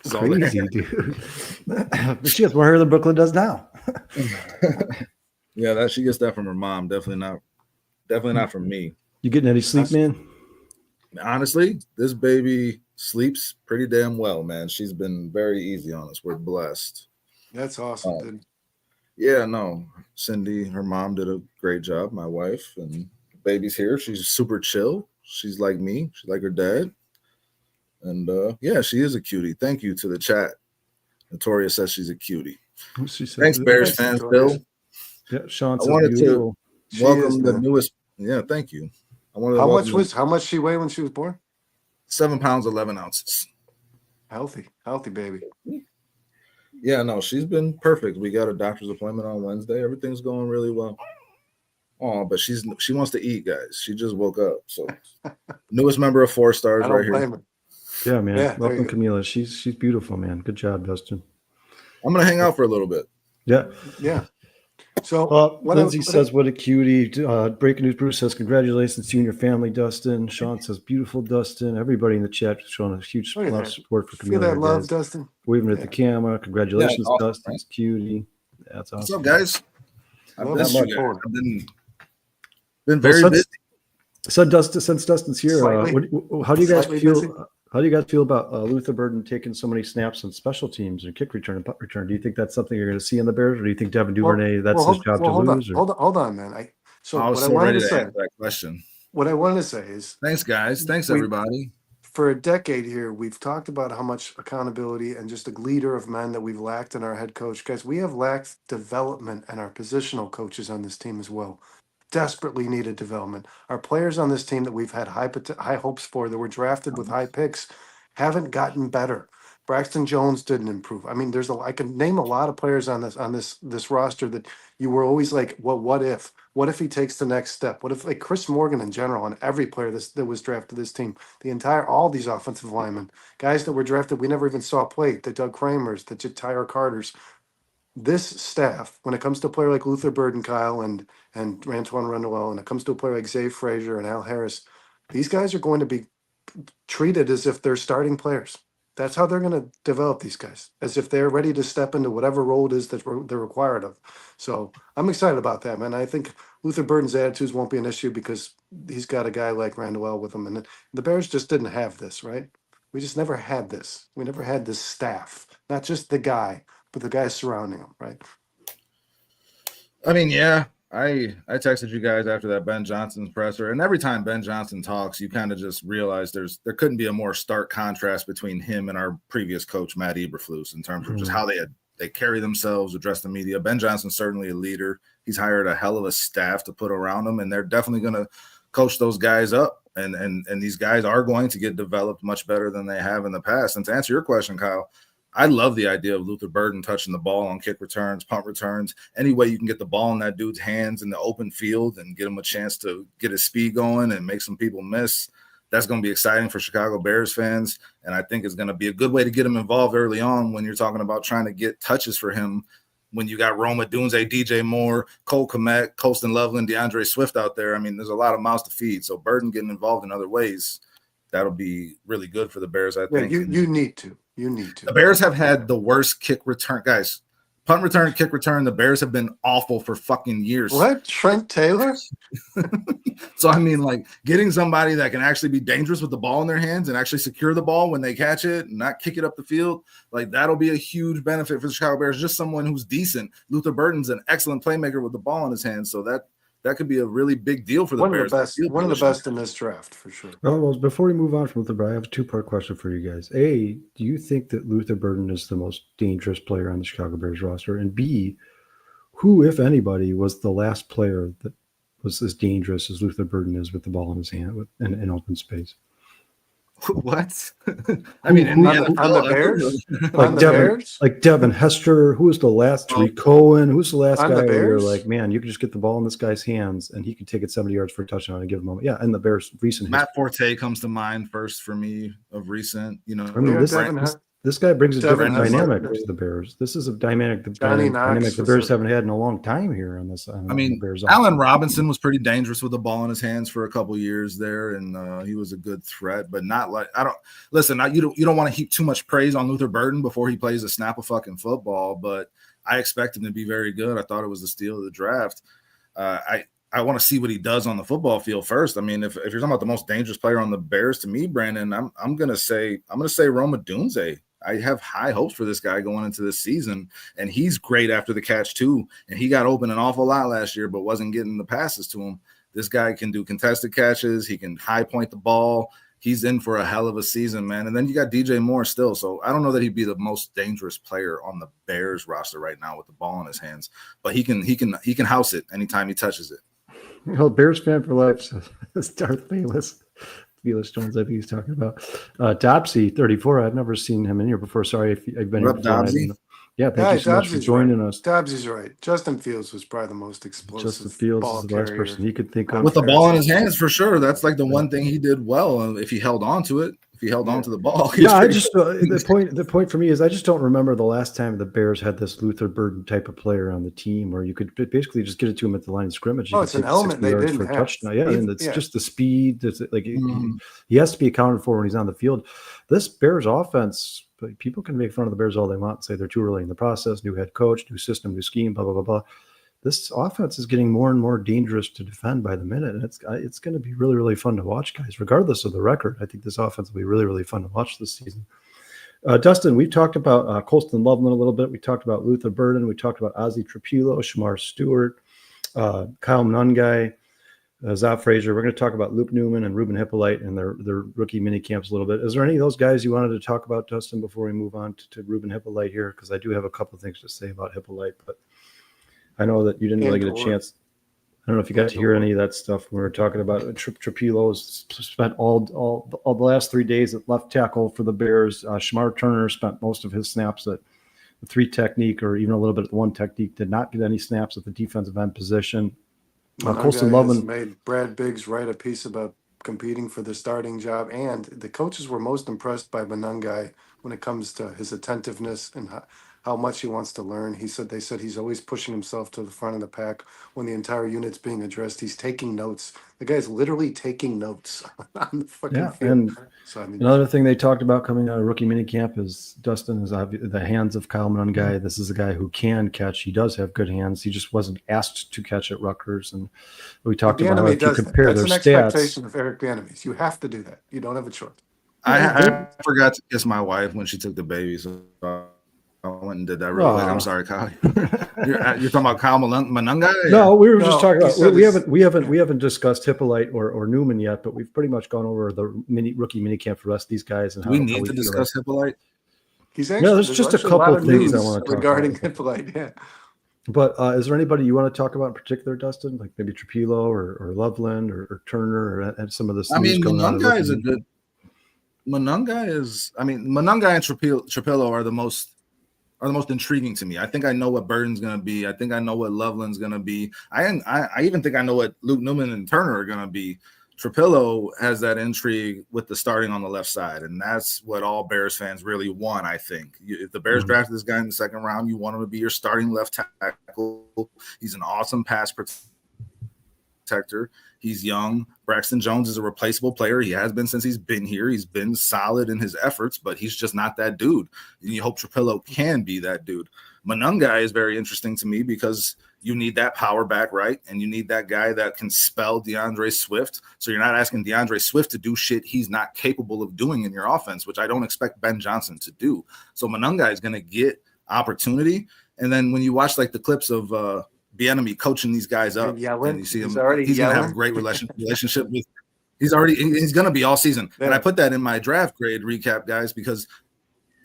Crazy, dude. But she has more hair than Brooklyn does now. Yeah, she gets that from her mom. Definitely not from me. You getting any sleep, man? Honestly, this baby sleeps pretty damn well, man. She's been very easy on us. We're blessed. That's awesome, dude. Yeah, no. Cindy, her mom did a great job, my wife, and baby's here. She's super chill. She's like me. She's like her dad. And yeah, she is a cutie. Thank you to the chat. Notoria says she's a cutie. Thanks, Bears fans, Bill. Yeah, Sean. I wanted to welcome the newest. Yeah, thank you. How much she weigh when she was born? 7 pounds 11 ounces. Healthy baby. Yeah, no, she's been perfect. We got a doctor's appointment on Wednesday. Everything's going really well. Oh, but she wants to eat, guys. She just woke up. So newest member of 4 Stars right here. Her. Yeah, man. Yeah, welcome, Camila. She's beautiful, man. Good job, Dustin. I'm gonna hang out for a little bit. Yeah. Yeah. So Lindsay says, what a cutie. Breaking news, Bruce says, congratulations to you and your family, Dustin. Sean says, beautiful, Dustin. Everybody in the chat showing a huge lot of support for Camila. Feel that love, Dustin? Waving at the camera. Congratulations, awesome, Dustin. It's cutie. That's awesome. What's up, guys? I've been very busy. So since Dustin's here, how do you guys feel? How do you guys feel about Luther Burden taking so many snaps on special teams and kick return and punt return? Do you think that's something you're going to see in the Bears, or do you think Devin Duvernay that's his job to lose? Hold on, man. I was ready to answer that question. What I wanted to say is, thanks, guys. Thanks, everybody. For a decade here, we've talked about how much accountability and just a leader of men that we've lacked in our head coach. Guys, we have lacked development and our positional coaches on this team as well. Desperately needed development. Our players on this team that we've had high hopes for, that were drafted with high picks, haven't gotten better. Braxton Jones didn't improve. I mean, I can name a lot of players on this roster that you were always like, well, what if? What if he takes the next step? What if, like Chris Morgan in general, and every player that was drafted this team, all these offensive linemen, guys that were drafted we never even saw play, the Doug Kramers, the Tyler Carters. This staff, when it comes to a player like Luther Burden, Kyle, and Antoine Randall, and it comes to a player like Zay Frazier and Al Harris, these guys are going to be treated as if they're starting players. That's how they're going to develop these guys, as if they're ready to step into whatever role it is that they're required of. So I'm excited about that, man. I think Luther Burden's attitudes won't be an issue because he's got a guy like Randall with him. And the Bears just didn't have this, right? We just never had this. We never had this staff, not just the guy, but the guys surrounding him, right? I mean, yeah, I texted you guys after that Ben Johnson's presser, and every time Ben Johnson talks, you kind of just realize there couldn't be a more stark contrast between him and our previous coach, Matt Eberflus, in terms of just how they carry themselves, address the media. Ben Johnson's certainly a leader. He's hired a hell of a staff to put around him, and they're definitely going to coach those guys up. And these guys are going to get developed much better than they have in the past. And to answer your question, Kyle, I love the idea of Luther Burden touching the ball on kick returns, punt returns, any way you can get the ball in that dude's hands in the open field and get him a chance to get his speed going and make some people miss. That's going to be exciting for Chicago Bears fans, and I think it's going to be a good way to get him involved early on when you're talking about trying to get touches for him when you got Rome Odunze, DJ Moore, Cole Kmet, Colston Loveland, DeAndre Swift out there. I mean, there's a lot of mouths to feed, so Burden getting involved in other ways, that'll be really good for the Bears, I think. You need to. You need to. The Bears have had the worst kick return. Guys, punt return, kick return, the Bears have been awful for fucking years. What? Trent Taylor? So, I mean, like, getting somebody that can actually be dangerous with the ball in their hands and actually secure the ball when they catch it and not kick it up the field, like, that'll be a huge benefit for the Chicago Bears. Just someone who's decent. Luther Burden's an excellent playmaker with the ball in his hands, so that could be a really big deal for the Bears. One of the best in this draft, for sure. Well, before we move on from Luther Burden, I have a two-part question for you guys. A, do you think that Luther Burden is the most dangerous player on the Chicago Bears roster? And B, who, if anybody, was the last player that was as dangerous as Luther Burden is with the ball in his hand in open space? What? I mean, on the Bears? Like Devin Hester, who was the last? Tariq Cohen, who's the last guy where you're like, man, you can just get the ball in this guy's hands and he can take it 70 yards for a touchdown and give him a moment. Yeah, and the Bears' recent Matt Forte comes to mind first for me of recent. You know, I mean, this guy brings a different dynamic to the Bears. This is a dynamic the Bears haven't had in a long time here on this. I mean, Allen Robinson was pretty dangerous with the ball in his hands for a couple years there, and he was a good threat, but not like you don't want to heap too much praise on Luther Burden before he plays a snap of fucking football, but I expect him to be very good. I thought it was the steal of the draft. I want to see what he does on the football field first. I mean, if you're talking about the most dangerous player on the Bears to me, Brandon, I'm gonna say Rome Odunze. I have high hopes for this guy going into this season, and he's great after the catch too. And he got open an awful lot last year, but wasn't getting the passes to him. This guy can do contested catches. He can high point the ball. He's in for a hell of a season, man. And then you got DJ Moore still. So I don't know that he'd be the most dangerous player on the Bears roster right now with the ball in his hands, but he can house it anytime he touches it. Well, Bears fan for life. So it's Darth Bayless. Felix Jones, I think he's talking about. Dobsy, 34. I've never seen him in here before. Sorry if I've been here. Yeah, thank you so much for joining us. Dobsy's right. Justin Fields was probably the most explosive. Justin Fields is the last person he could think of. With the ball in his hands, for sure. That's like the one thing he did well. If he held on to it, if he held on to the ball. Yeah, I just the point for me is I just don't remember the last time the Bears had this Luther Burden type of player on the team where you could basically just get it to him at the line of scrimmage. Oh, it's an element they didn't have. Touchdown. Yeah, and it's just the speed. It's like he has to be accounted for when he's on the field. This Bears offense, people can make fun of the Bears all they want and say they're too early in the process, new head coach, new system, new scheme, blah, blah, blah, blah. This offense is getting more and more dangerous to defend by the minute, and it's going to be really, really fun to watch, guys. Regardless of the record, I think this offense will be really, really fun to watch this season. Dustin, we've talked about Colston Loveland a little bit. We talked about Luther Burden. We talked about Ozzie Trapilo, Shamar Stewart, Kyle Monangai, Zop Frazier. We're going to talk about Luke Newman and Ruben Hippolyte and their rookie mini camps a little bit. Is there any of those guys you wanted to talk about, Dustin, before we move on to Ruben Hippolyte here? Because I do have a couple of things to say about Hippolyte, but I know that you didn't really get a chance. I don't know if you got to hear any of that stuff when we were talking about Trapilo's spent all the last 3 days at left tackle for the Bears. Shamar Turner spent most of his snaps at the 3 technique or even a little bit at the 1 technique, did not get any snaps at the defensive end position. Colston Loveland made Brad Biggs write a piece about competing for the starting job, and the coaches were most impressed by Monangai when it comes to his attentiveness and how much he wants to learn. They said he's always pushing himself to the front of the pack when the entire unit's being addressed. He's taking notes. The guy's literally taking notes on the fucking field. And so, another thing they talked about coming out of rookie minicamp is Dustin is the hands of Kyle Monangai. This is a guy who can catch. He does have good hands. He just wasn't asked to catch at Rutgers. And we talked about how if you compare their stats. That's an expectation of Eric Bieniemy. You have to do that. You don't have a choice. I forgot to kiss my wife when she took the baby, so I went and did that real quick. I'm sorry, Kyle. You're talking about Kyle Monangai? No, we were just talking about we haven't discussed Hippolyte or Newman yet, but we've pretty much gone over the rookie minicamp for the rest of these guys and how we need to discuss Hippolyte. There's just a couple of things I want to talk regarding about. Hippolyte. Yeah. But is there anybody you want to talk about in particular, Dustin? Like maybe Trapilo or Loveland or Turner or some of this? I mean, Monangai is a good. Monangai and Trapilo are the most intriguing to me. I think I know what Burton's going to be. I think I know what Loveland's going to be. I even think I know what Luke Newman and Turner are going to be. Trapilo has that intrigue with the starting on the left side, and that's what all Bears fans really want, I think. If the Bears drafted this guy in the second round, you want him to be your starting left tackle. He's an awesome pass protector. He's young. Braxton Jones is a replaceable player. He has been since he's been here. He's been solid in his efforts, but he's just not that dude. And you hope Trapilo can be that dude. Monangai is very interesting to me because you need that power back, right? And you need that guy that can spell DeAndre Swift. So you're not asking DeAndre Swift to do shit he's not capable of doing in your offense, which I don't expect Ben Johnson to do. So Monangai is going to get opportunity. And then when you watch like the clips of Bieniemy coaching these guys up, and you see him, he's going to have a great relationship with. He's going to be all season. Yeah. And I put that in my draft grade recap, guys, because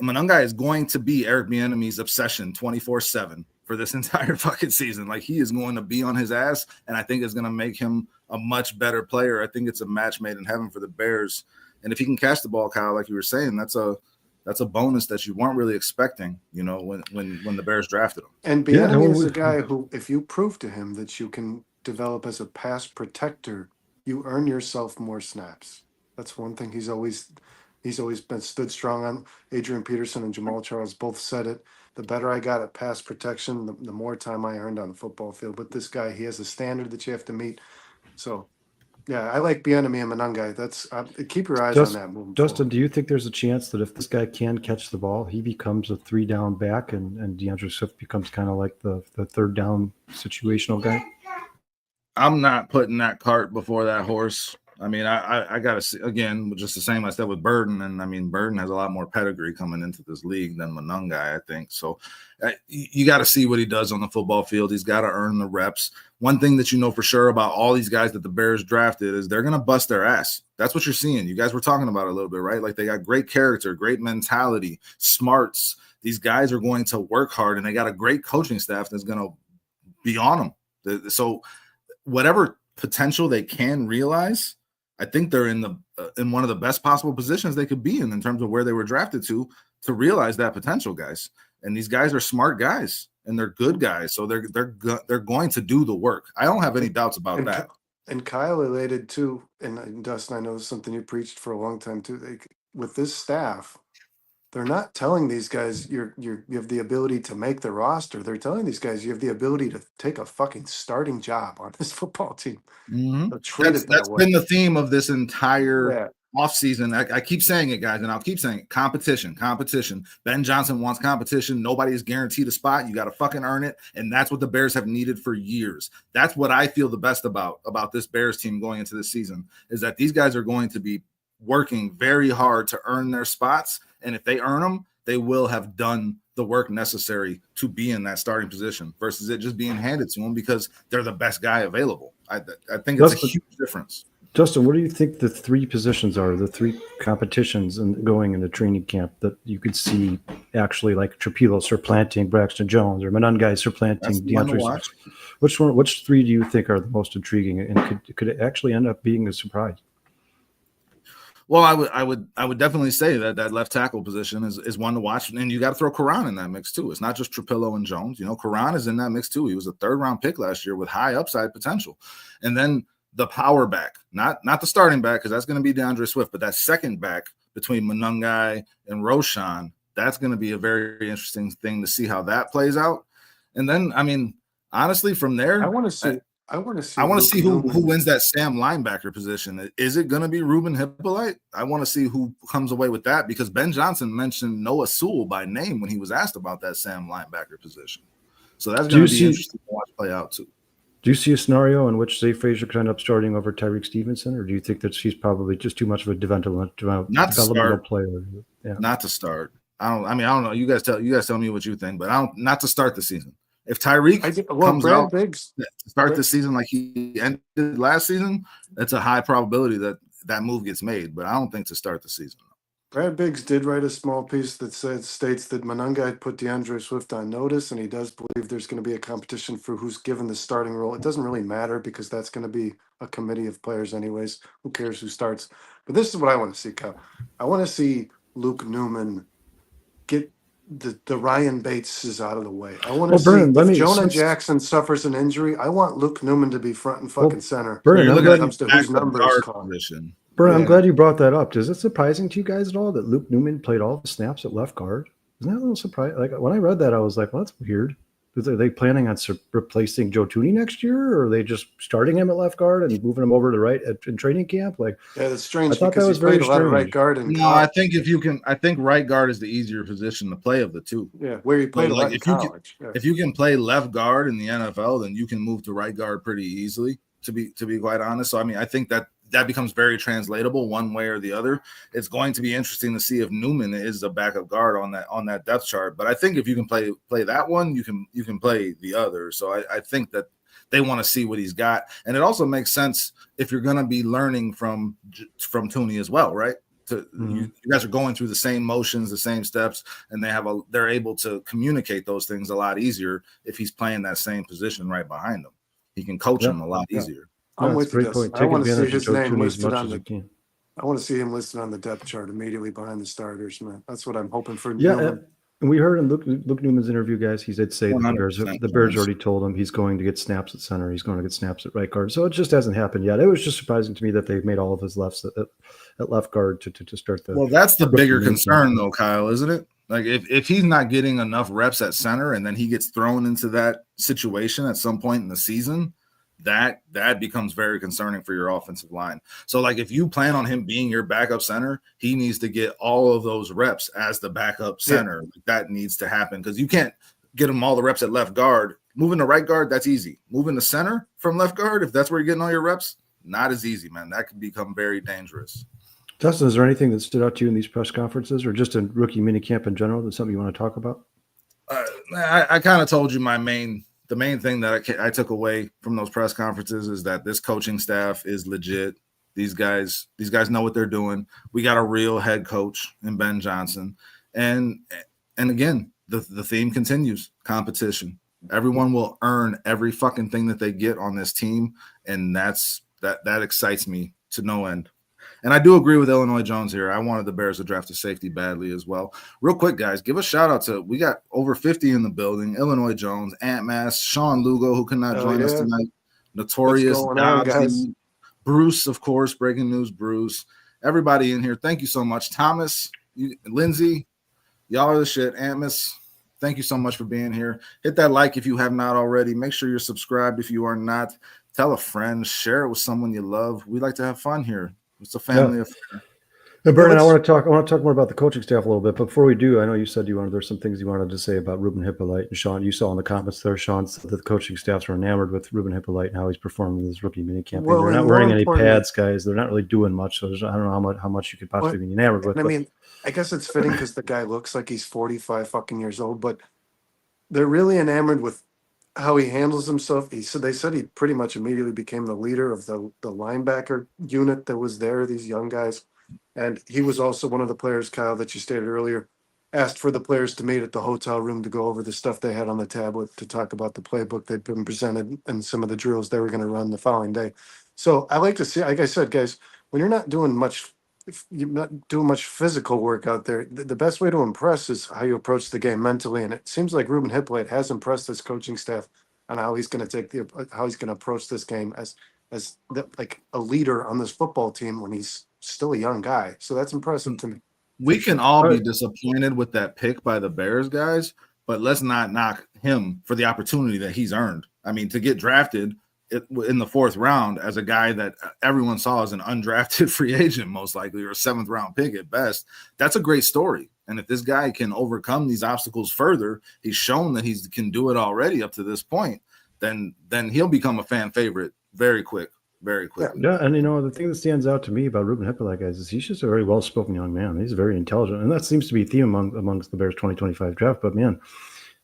Monangai is going to be Eric Bieniemy's obsession 24/7 for this entire fucking season. Like, he is going to be on his ass, and I think it's going to make him a much better player. I think it's a match made in heaven for the Bears. And if he can catch the ball, Kyle, like you were saying, that's a bonus that you weren't really expecting, you know, when the Bears drafted him. And Bieniemy is a guy who, if you prove to him that you can develop as a pass protector, you earn yourself more snaps. That's one thing he's always been stood strong on. Adrian Peterson and Jamal Charles both said it. The better I got at pass protection, the more time I earned on the football field. But this guy, he has a standard that you have to meet. So, yeah, I like Bieniemy and Monangai. That's keep your eyes on that moving Justin, forward. do you think there's a chance that if this guy can catch the ball, he becomes a 3-down back and DeAndre Swift becomes kind of like the third down situational guy? I'm not putting that cart before that horse. I mean, I got to see, again, just the same I said with Burton. And I mean, Burton has a lot more pedigree coming into this league than Monangai, I think. So you got to see what he does on the football field. He's got to earn the reps. One thing that you know for sure about all these guys that the Bears drafted is they're going to bust their ass. That's what you're seeing. You guys were talking about it a little bit, right? Like, they got great character, great mentality, smarts. These guys are going to work hard, and they got a great coaching staff that's going to be on them. So whatever potential they can realize, I think they're in one of the best possible positions they could be in terms of where they were drafted to realize that potential, guys. And these guys are smart guys, and they're good guys, so they're going to do the work. I don't have any doubts about that. And Kyle elated too, and Dustin, I know this is something you preached for a long time too. With this staff, they're not telling these guys you have the ability to make the roster. They're telling these guys you have the ability to take a fucking starting job on this football team. Mm-hmm. That's been the theme of this entire offseason. I keep saying it, guys, and I'll keep saying it. Competition. Ben Johnson wants competition. Nobody is guaranteed a spot. You got to fucking earn it, and that's what the Bears have needed for years. That's what I feel the best about this Bears team going into this season, is that these guys are going to be working very hard to earn their spots, and if they earn them, they will have done the work necessary to be in that starting position versus it just being handed to them because they're the best guy available. I think it's a huge difference. Justin, what do you think the three positions are, the three competitions and going into training camp that you could see actually, like Trapilo supplanting Braxton Jones or Monangai supplanting DeAndre? Which three do you think are the most intriguing, and could it actually end up being a surprise? Well, I would definitely say that left tackle position is one to watch, and you got to throw Karan in that mix too. It's not just Trapilo and Jones. You know, Karan is in that mix too. He was a 3rd-round pick last year with high upside potential. And then the power back, not the starting back, because that's going to be DeAndre Swift, but that second back between Monangai and Roshan, that's going to be a very interesting thing to see how that plays out. And then, I mean, honestly, from there, I want to see who wins that Sam linebacker position. Is it going to be Ruben Hippolyte? I want to see who comes away with that, because Ben Johnson mentioned Noah Sewell by name when he was asked about that Sam linebacker position. So that's going to be interesting to watch play out too. Do you see a scenario in which Zay Frazier could end up starting over Tyreek Stevenson, or do you think that he's probably just too much of a developmental player? Yeah. Not to start. I don't know. You guys tell me what you think, but not to start the season. If Tyreek comes out to start the season like he ended last season, that's a high probability that move gets made. But I don't think to start the season. Brad Biggs did write a small piece that states that Monangai put DeAndre Swift on notice, and he does believe there's going to be a competition for who's given the starting role. It doesn't really matter because that's going to be a committee of players anyways. Who cares who starts? But this is what I want to see, Kyle. I want to see Luke Newman get the Ryan Bates is out of the way. I want to Well, see Brennan, let if me Jonah since Jackson suffers an injury. I want Luke Newman to be front and fucking center So Brennan, you're I'm looking when it at glad comes to the whose backup number is guard called. position. Brennan, I'm Yeah. glad you brought that up. Is it surprising to you guys at all that Luke Newman played all the snaps at left guard? Isn't that a little surprising? Like when I read that, I was like, "Well, that's weird." Are they planning on replacing Joe Tooney next year, or are they just starting him at left guard and moving him over to right in training camp? Like, Yeah, that's I strange thought because that he was very played a lot of right strange. guard in No, I college. think I think right guard is the easier position to play of the two. Yeah, where he So, played a lot like, in if you can, college. Yeah. if you can play left guard in the NFL, then you can move to right guard pretty easily. To be quite honest, so I mean, I think that becomes very translatable one way or the other. It's going to be interesting to see if Newman is the backup guard on that depth chart. But I think if you can play that one, you can play the other. So I think that they want to see what he's got, and it also makes sense if you're going to be learning from Tooney as well, right? You guys are going through the same motions, the same steps, and they're able to communicate those things a lot easier if he's playing that same position right behind them. He can coach them a lot easier. I'm That's with a you. great point. I Take want to see advantage of his Joe name Tooney as listed much on as you the. can. I want to see him listed on the depth chart immediately behind the starters, man. That's what I'm hoping for. Yeah, Newman. and we heard in Luke Newman's interview, guys, he did say that 100% the Bears already told him he's going to get snaps at center. He's going to get snaps at right guard. So it just hasn't happened yet. It was just surprising to me that they made all of his lefts at left guard to start the. Well, that's the rookie bigger minicamp. concern, though, Kyle, isn't it? Like if he's not getting enough reps at center and then he gets thrown into that situation at some point in the season, that becomes very concerning for your offensive line. So, like, if you plan on him being your backup center, he needs to get all of those reps as the backup center. Yeah. That needs to happen because you can't get him all the reps at left guard. Moving to right guard, that's easy. Moving to center from left guard, if that's where you're getting all your reps, not as easy, man. That could become very dangerous. Dustin, is there anything that stood out to you in these press conferences or just in rookie minicamp in general that's something you want to talk about? I kind of told you the main thing that I took away from those press conferences is that this coaching staff is legit. These guys know what they're doing. We got a real head coach in Ben Johnson. And again, the theme continues: competition. Everyone will earn every fucking thing that they get on this team. And that excites me to no end. And I do agree with Illinois Jones here. I wanted the Bears to draft a safety badly as well. Real quick, guys, give a shout out to, we got over 50 in the building. Illinois Jones, Ant Mass, Sean Lugo, who could not join us tonight. Notorious, Dobbsy, Bruce, of course, breaking news, Bruce. Everybody in here, thank you so much. Thomas, Lindsay, y'all are the shit. Ant Mass, thank you so much for being here. Hit that like if you have not already. Make sure you're subscribed if you are not. Tell a friend, share it with someone you love. We like to have fun here. It's a family affair. Now, Brennan, I want to talk more about the coaching staff a little bit. But before we do, I know you said there's some things you wanted to say about Ruben Hippolyte and Sean. You saw in the comments there, Sean, that the coaching staffs are enamored with Ruben Hippolyte and how he's performing in his rookie minicamp. Well, they're not wearing any pads, guys. They're not really doing much. So I don't know how much you could possibly be enamored with. I mean, I guess it's fitting because the guy looks like he's 45 fucking years old, but they're really enamored with how he handles himself. They said he pretty much immediately became the leader of the linebacker unit that was there, these young guys. And he was also one of the players, Kyle, that you stated earlier, asked for the players to meet at the hotel room to go over the stuff they had on the tablet, to talk about the playbook they'd been presented and some of the drills they were going to run the following day. So I like to see, like I said, guys, when you're not doing much physical work out there, the best way to impress is how you approach the game mentally. And it seems like Ruben Hippolyte has impressed this coaching staff on how he's going to how he's going to approach this game as like a leader on this football team when he's still a young guy. So that's impressive to me. We can all be disappointed with that pick by the Bears, guys, but let's not knock him for the opportunity that he's earned. I mean, to get drafted in the fourth round as a guy that everyone saw as an undrafted free agent, most likely, or a seventh round pick at best, that's a great story. And if this guy can overcome these obstacles further, he's shown that he can do it already up to this point, then he'll become a fan favorite very quick. Very quick. Yeah, and the thing that stands out to me about Ruben Hippolyte, guys, is he's just a very well-spoken young man. He's very intelligent, and that seems to be a theme amongst the Bears 2025 draft. But man,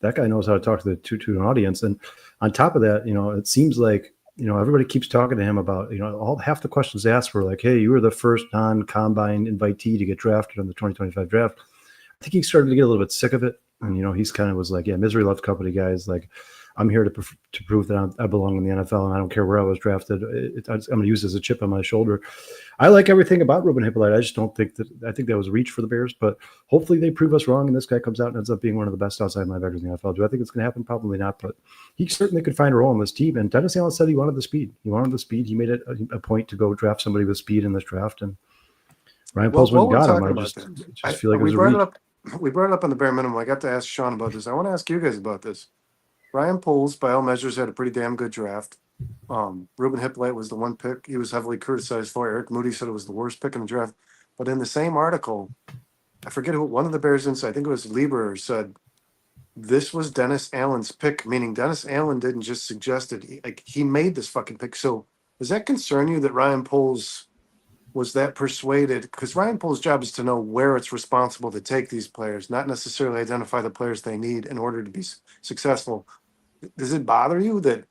that guy knows how to talk to an audience. And on top of that, it seems like everybody keeps talking to him about, half the questions asked were like, hey, you were the first non-combine invitee to get drafted in the 2025 draft. I think he started to get a little bit sick of it. And, he's kind of was like, yeah, misery loves company, guys. Like, I'm here to prove that I belong in the NFL, and I don't care where I was drafted. I'm going to use it as a chip on my shoulder. I like everything about Ruben Hippolyte. I just don't think I think that was a reach for the Bears, but hopefully they prove us wrong and this guy comes out and ends up being one of the best outside linebackers in the NFL. Do I think it's going to happen? Probably not, but he certainly could find a role on this team. And Dennis Allen said he wanted the speed. He made it a point to go draft somebody with speed in this draft, and Ryan Poles went and got him. I just feel like it was a reach. We brought it up on the bare minimum. I got to ask Sean about this. I want to ask you guys about this. Ryan Poles, by all measures, had a pretty damn good draft. Ruben Hippolyte was the one pick he was heavily criticized for. Eric Moody said it was the worst pick in the draft. But in the same article, I forget who one of the Bears insight, I think it was Lieber, said this was Dennis Allen's pick, meaning Dennis Allen didn't just suggest it. He made this fucking pick. So does that concern you that Ryan Poles was that persuaded? Because Ryan Poles' job is to know where it's responsible to take these players, not necessarily identify the players they need in order to be successful. Does it bother you that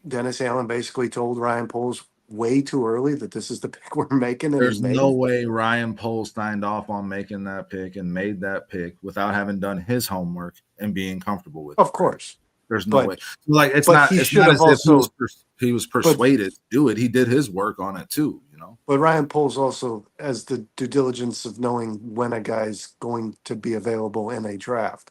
Dennis Allen basically told Ryan Poles way too early that this is the pick we're making? There's no way Ryan Poles signed off on making that pick and made that pick without having done his homework and being comfortable with it. Of course. There's no way. Like, it's not as if he was persuaded to do it. He did his work on it too, But Ryan Poles also has the due diligence of knowing when a guy's going to be available in a draft.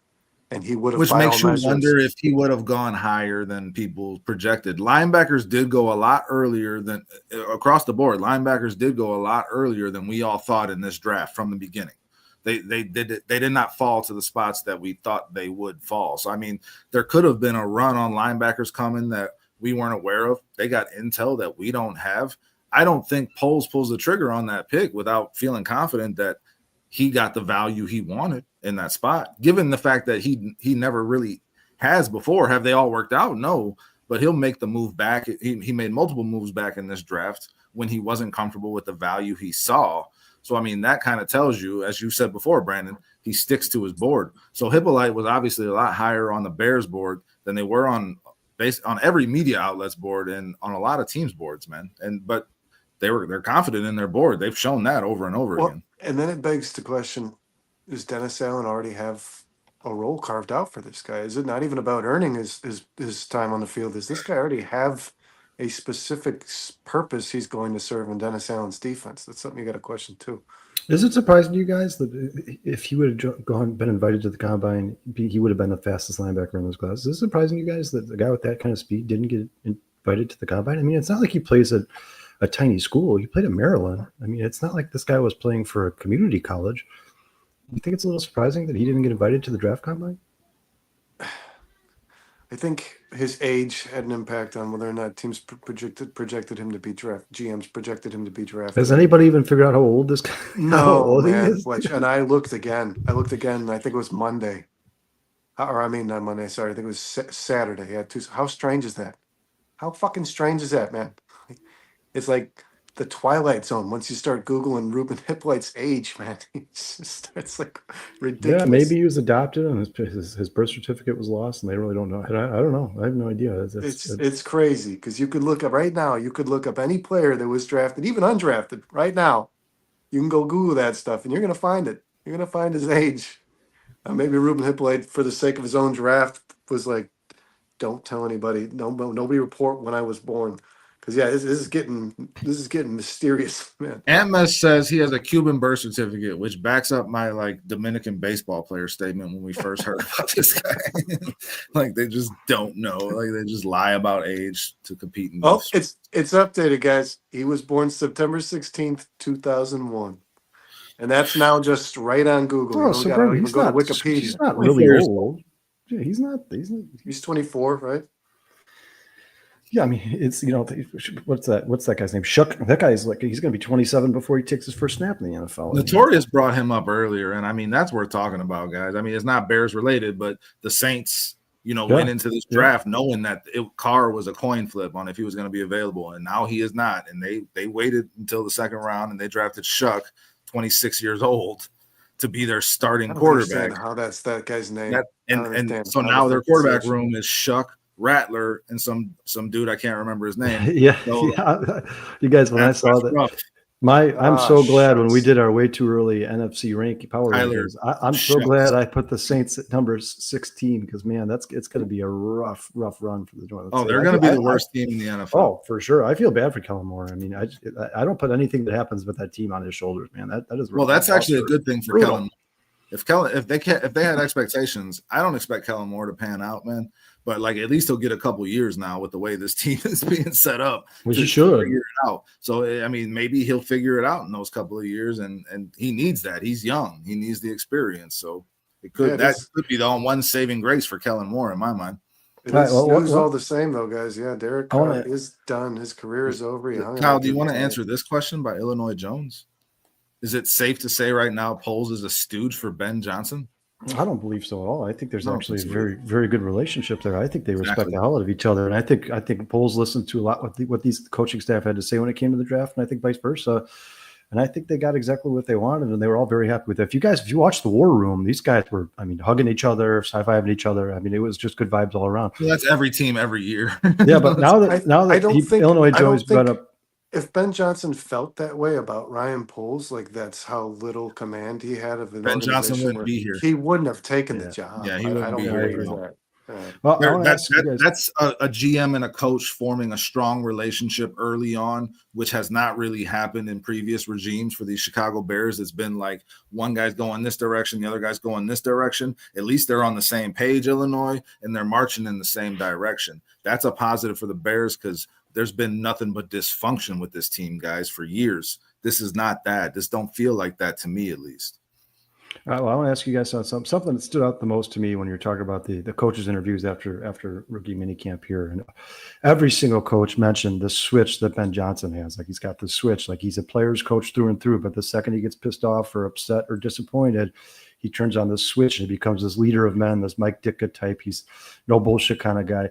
And he would have, which makes you wonder if he would have gone higher than people projected. Linebackers did go a lot earlier than across the board. Linebackers did go a lot earlier than we all thought in this draft from the beginning. They did not fall to the spots that we thought they would fall. So, I mean, there could have been a run on linebackers coming that we weren't aware of. They got intel that we don't have. I don't think Poles pulls the trigger on that pick without feeling confident that he got the value he wanted in that spot, given the fact that he never really has before. Have they all worked out? No, but he'll make the move back. He made multiple moves back in this draft when he wasn't comfortable with the value he saw. So, I mean, that kind of tells you, as you said before, Brandon, he sticks to his board. So Hippolyte was obviously a lot higher on the Bears board than they were on every media outlet's board and on a lot of teams' boards, man. But they're confident in their board. They've shown that over and over again. And then it begs the question, does Dennis Allen already have a role carved out for this guy? Is it not even about earning his time on the field? Does this guy already have a specific purpose he's going to serve in Dennis Allen's defense? That's something you got to question too. Is it surprising to you guys that if he would have been invited to the combine, he would have been the fastest linebacker in this class? Is it surprising to you guys that the guy with that kind of speed didn't get invited to the combine? I mean, it's not like he plays at a tiny school. He played at Maryland. I mean, it's not like this guy was playing for a community college. You think it's a little surprising that he didn't get invited to the draft combine? I think his age had an impact on whether or not teams projected him to be drafted. GMs projected him to be drafted. Has anybody even figured out how old this guy? No, man. And I looked again. And I think it was Monday. Or I mean, not Monday. Sorry, I think it was Saturday. He had two. How strange is that? How fucking strange is that, man? It's like the Twilight Zone. Once you start Googling Ruben Hippolyte's age, man, it's like ridiculous. Yeah, maybe he was adopted and his birth certificate was lost and they really don't know. I don't know. I have no idea. It's crazy because you could look up right now. You could look up any player that was drafted, even undrafted, right now. You can go Google that stuff and you're going to find it. You're going to find his age. Maybe Ruben Hippolyte, for the sake of his own draft, was like, don't tell anybody. Nobody report when I was born. Because this is getting mysterious, man. Amos says he has a Cuban birth certificate, which backs up my Dominican baseball player statement when we first heard about this guy. They just don't know. They just lie about age to compete in. It's updated, guys. He was born September 16th, 2001. And that's now just right on Google. Oh, so bro, he's not Wikipedia. He's not really old. Yeah, he's not. He's 24, right? Yeah, I mean, it's what's that guy's name? Shuck. That guy's he's going to be 27 before he takes his first snap in the NFL. Notorious brought him up earlier, and I mean that's worth talking about, guys. I mean, it's not Bears related, but the Saints, went into this draft knowing that Carr was a coin flip on if he was going to be available, and now he is not. And they waited until the second round, and they drafted Shuck, 26 years old, to be their starting quarterback. How that's that guy's name? So now their quarterback room is Shuck, Rattler and some dude I can't remember his name. Yeah, So yeah. You guys, when I saw that, rough. I'm so glad when we shucks. did our way too early NFC rank power Tyler, rankings. I'm so shucks. glad I put the Saints at number 16 because man, it's going to be a rough run for the Joint. Oh, they're going to be the worst team in the NFL. Oh, for sure. I feel bad for Kellen Moore. I mean, I don't put anything that happens with that team on his shoulders, man. That is Well, that's actually a good thing for brutal. Kellen. If they had expectations, I don't expect Kellen Moore to pan out, man. But like at least he'll get a couple years now with the way this team is being set up. Which he should figure it out. So I mean, maybe he'll figure it out in those couple of years, and he needs that. He's young. He needs the experience. So could be the one saving grace for Kellen Moore in my mind. It is news all the same, though, guys. Yeah, Derek Carr is done. His career is over. Kyle, do you want to answer this question by Illinois Jones? Is it safe to say right now Poles is a stooge for Ben Johnson? I don't believe so at all. I think there's actually a very, very good relationship there. I think they respect the hell out of each other, and I think Poles listened to a lot what these coaching staff had to say when it came to the draft, and I think vice versa. And I think they got exactly what they wanted, and they were all very happy with it. If you watch the War Room, these guys were, I mean, hugging each other, high-fiving each other. I mean, it was just good vibes all around. Well, that's every team every year. Yeah, but now that Illinois Jones brought up. If Ben Johnson felt that way about Ryan Poles, like that's how little command he had of the Ben Johnson wouldn't be here. He wouldn't have taken the job. Yeah, he wouldn't be here. Well, that's a GM and a coach forming a strong relationship early on, which has not really happened in previous regimes for these Chicago Bears. It's been like one guy's going this direction, the other guy's going this direction. At least they're on the same page, Illinois, and they're marching in the same direction. That's a positive for the Bears because there's been nothing but dysfunction with this team, guys, for years. This is not that. This don't feel like that to me, at least. All right, well, I want to ask you guys something that stood out the most to me when you're talking about the coaches' interviews after rookie minicamp here. And every single coach mentioned the switch that Ben Johnson has. Like he's got the switch, like he's a player's coach through and through. But the second he gets pissed off or upset or disappointed, he turns on this switch and he becomes this leader of men, this Mike Ditka type. He's no bullshit kind of guy.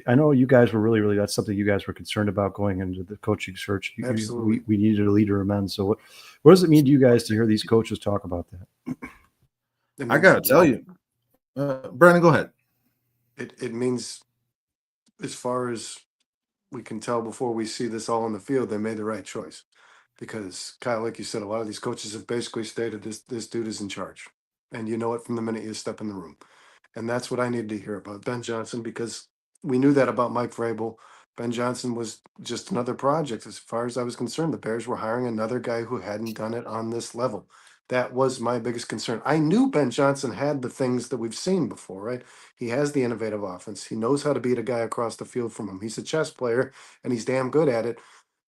I know you guys were really, that's something you guys were concerned about going into the coaching search. Absolutely. We needed a leader of men. So what does it mean to you guys to hear these coaches talk about that? I got to tell you, Brandon, go ahead. It means, as far as we can tell before we see this all on the field, they made the right choice. Because, Kyle, like you said, a lot of these coaches have basically stated this dude is in charge. And you know it from the minute you step in the room. And that's what I needed to hear about Ben Johnson, because we knew that about Mike Vrabel. Ben Johnson was just another project. As far as I was concerned, the Bears were hiring another guy who hadn't done it on this level. That was my biggest concern. I knew Ben Johnson had the things that we've seen before, right? He has the innovative offense. He knows how to beat a guy across the field from him. He's a chess player, and he's damn good at it.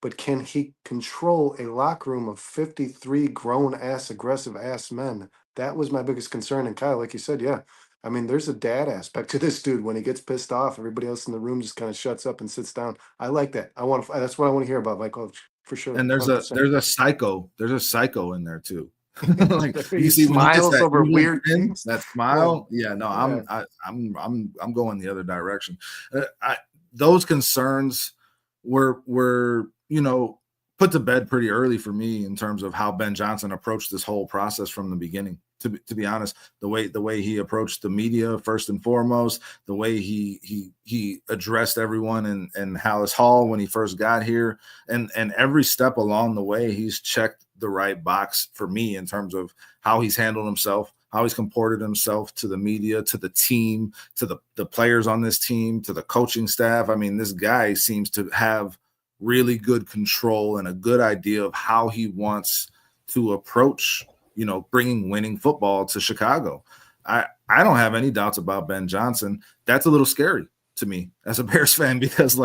But can he control a locker room of 53 grown-ass, aggressive-ass men? That was my biggest concern. And Kyle, like you said, yeah. I mean, there's a dad aspect to this dude. When he gets pissed off, everybody else in the room just kind of shuts up and sits down. I like that. That's what I want to hear about my coach, for sure. And there's 100%. There's a psycho in there too. Like he smiles over weird things. That smile, I'm going the other direction. Those concerns were put to bed pretty early for me in terms of how Ben Johnson approached this whole process from the beginning. To be honest, the way he approached the media first and foremost, the way he addressed everyone in Halas Hall when he first got here, and every step along the way, he's checked the right box for me in terms of how he's handled himself, how he's comported himself to the media, to the team, to the players on this team, to the coaching staff. I mean, this guy seems to have really good control and a good idea of how he wants to approach bringing winning football to Chicago. I don't have any doubts about Ben Johnson. That's a little scary to me as a Bears fan because